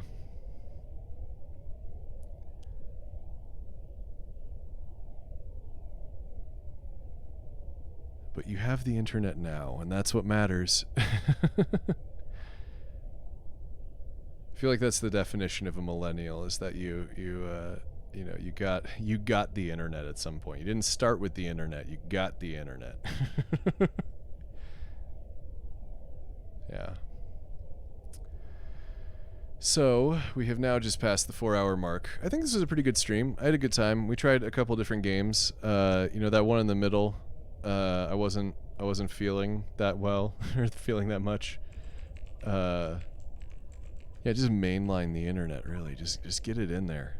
But you have the internet now, and that's what matters. I feel like that's the definition of a millennial, is that you got the internet at some point. You didn't start with the internet, you got the internet. Yeah. So we have now just passed the 4-hour mark. I think this was a pretty good stream. I had a good time. We tried a couple different games. That one in the middle, I wasn't feeling that well or feeling that much. Yeah, just mainline the internet, really. Just get it in there.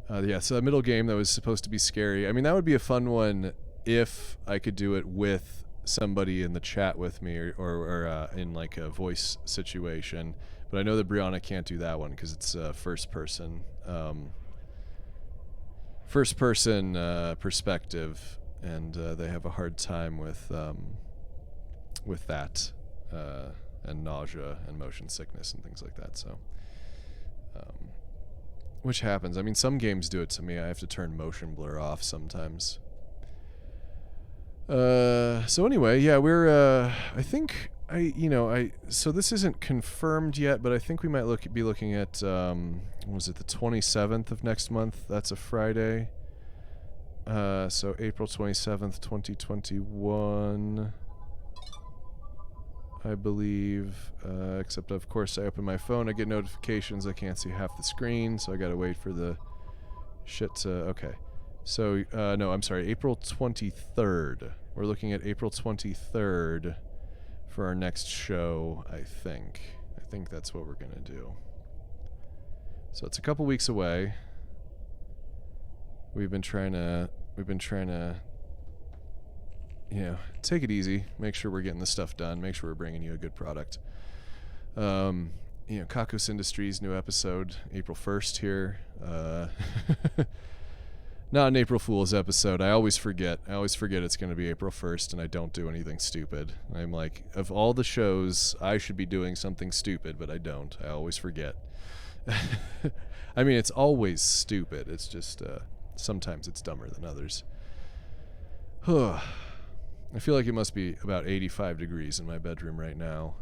Yeah, so that middle game that was supposed to be scary. I mean, that would be a fun one if I could do it with somebody in the chat with me, or in like a voice situation. But I know that Brianna can't do that one because it's first person perspective, and they have a hard time with that. And nausea and motion sickness and things like that. So which happens. I mean, some games do it to me. I have to turn motion blur off sometimes. So anyway, yeah, we're, I think, so this isn't confirmed yet, but I think we might be looking at, what was it, the 27th of next month? That's a Friday. So April 27th, 2021, I believe, except of course I open my phone, I get notifications, I can't see half the screen, so I gotta wait for the shit to, okay. So, no, I'm sorry, April 23rd. We're looking at April 23rd for our next show, I think. I think that's what we're going to do. So it's a couple weeks away. We've been trying to, you know, take it easy, make sure we're getting the stuff done, make sure we're bringing you a good product. You know, Kakos Industries new episode, April 1st here. Not an April Fool's episode. I always forget it's going to be April 1st and I don't do anything stupid. I'm like, of all the shows, I should be doing something stupid, but I don't. I always forget. I mean, it's always stupid. It's just, sometimes it's dumber than others. I feel like it must be about 85 degrees in my bedroom right now.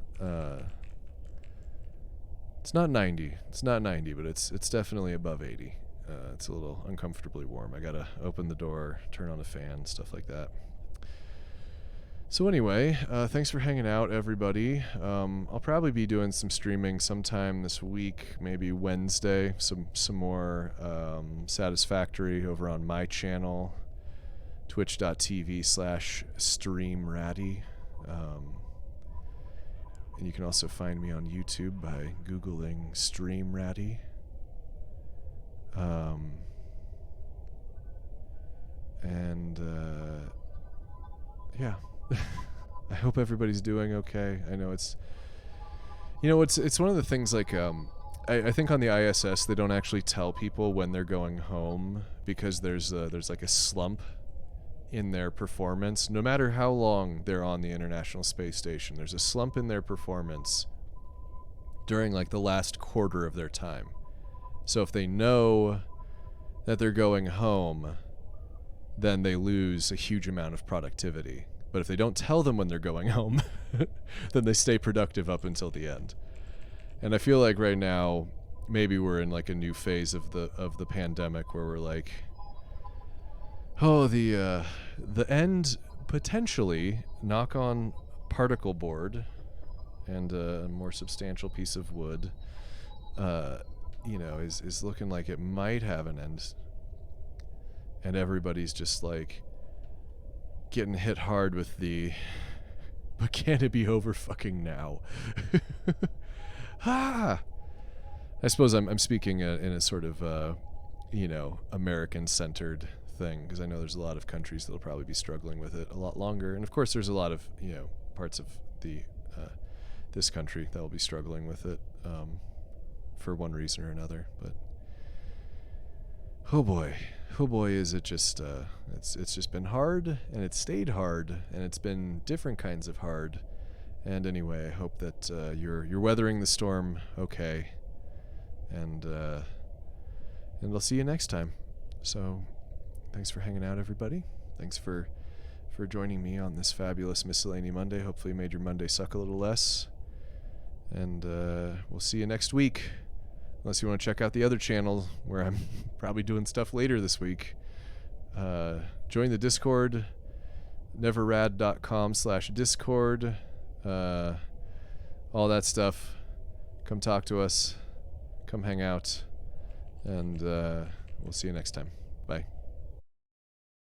It's not 90. It's not 90, but it's definitely above 80. It's a little uncomfortably warm. I gotta open the door, turn on the fan, stuff like that. So anyway, thanks for hanging out, everybody. I'll probably be doing some streaming sometime this week, maybe Wednesday. Some more Satisfactory over on my channel, twitch.tv/streamratty. And you can also find me on YouTube by Googling StreamRatty. Yeah. I hope everybody's doing okay. I know it's, you know, it's one of the things, like, I think on the ISS they don't actually tell people when they're going home because there's like a slump in their performance. No matter how long they're on the International Space Station, there's a slump in their performance during like the last quarter of their time. So if they know that they're going home, then they lose a huge amount of productivity. But if they don't tell them when they're going home, then they stay productive up until the end. And I feel like right now, maybe we're in like a new phase of the pandemic where we're like, oh, the end, potentially, knock on particle board and a more substantial piece of wood, you know, is looking like it might have an end. And everybody's just like getting hit hard with the, but can it be over fucking now? I suppose I'm speaking in a sort of, you know, American-centered thing, because I know there's a lot of countries that'll probably be struggling with it a lot longer. And of course there's a lot of, you know, parts of the this country that will be struggling with it for one reason or another. But oh boy, is it just it's just been hard, and it's stayed hard, and it's been different kinds of hard. And anyway, I hope that you're weathering the storm okay, and I'll see you next time. So thanks for hanging out, everybody. Thanks for joining me on this fabulous Miscellany Monday. Hopefully you made your Monday suck a little less. And we'll see you next week. Unless you want to check out the other channel where I'm probably doing stuff later this week. Join the Discord, neverrad.com/Discord. All that stuff. Come talk to us. Come hang out. And we'll see you next time. Bye.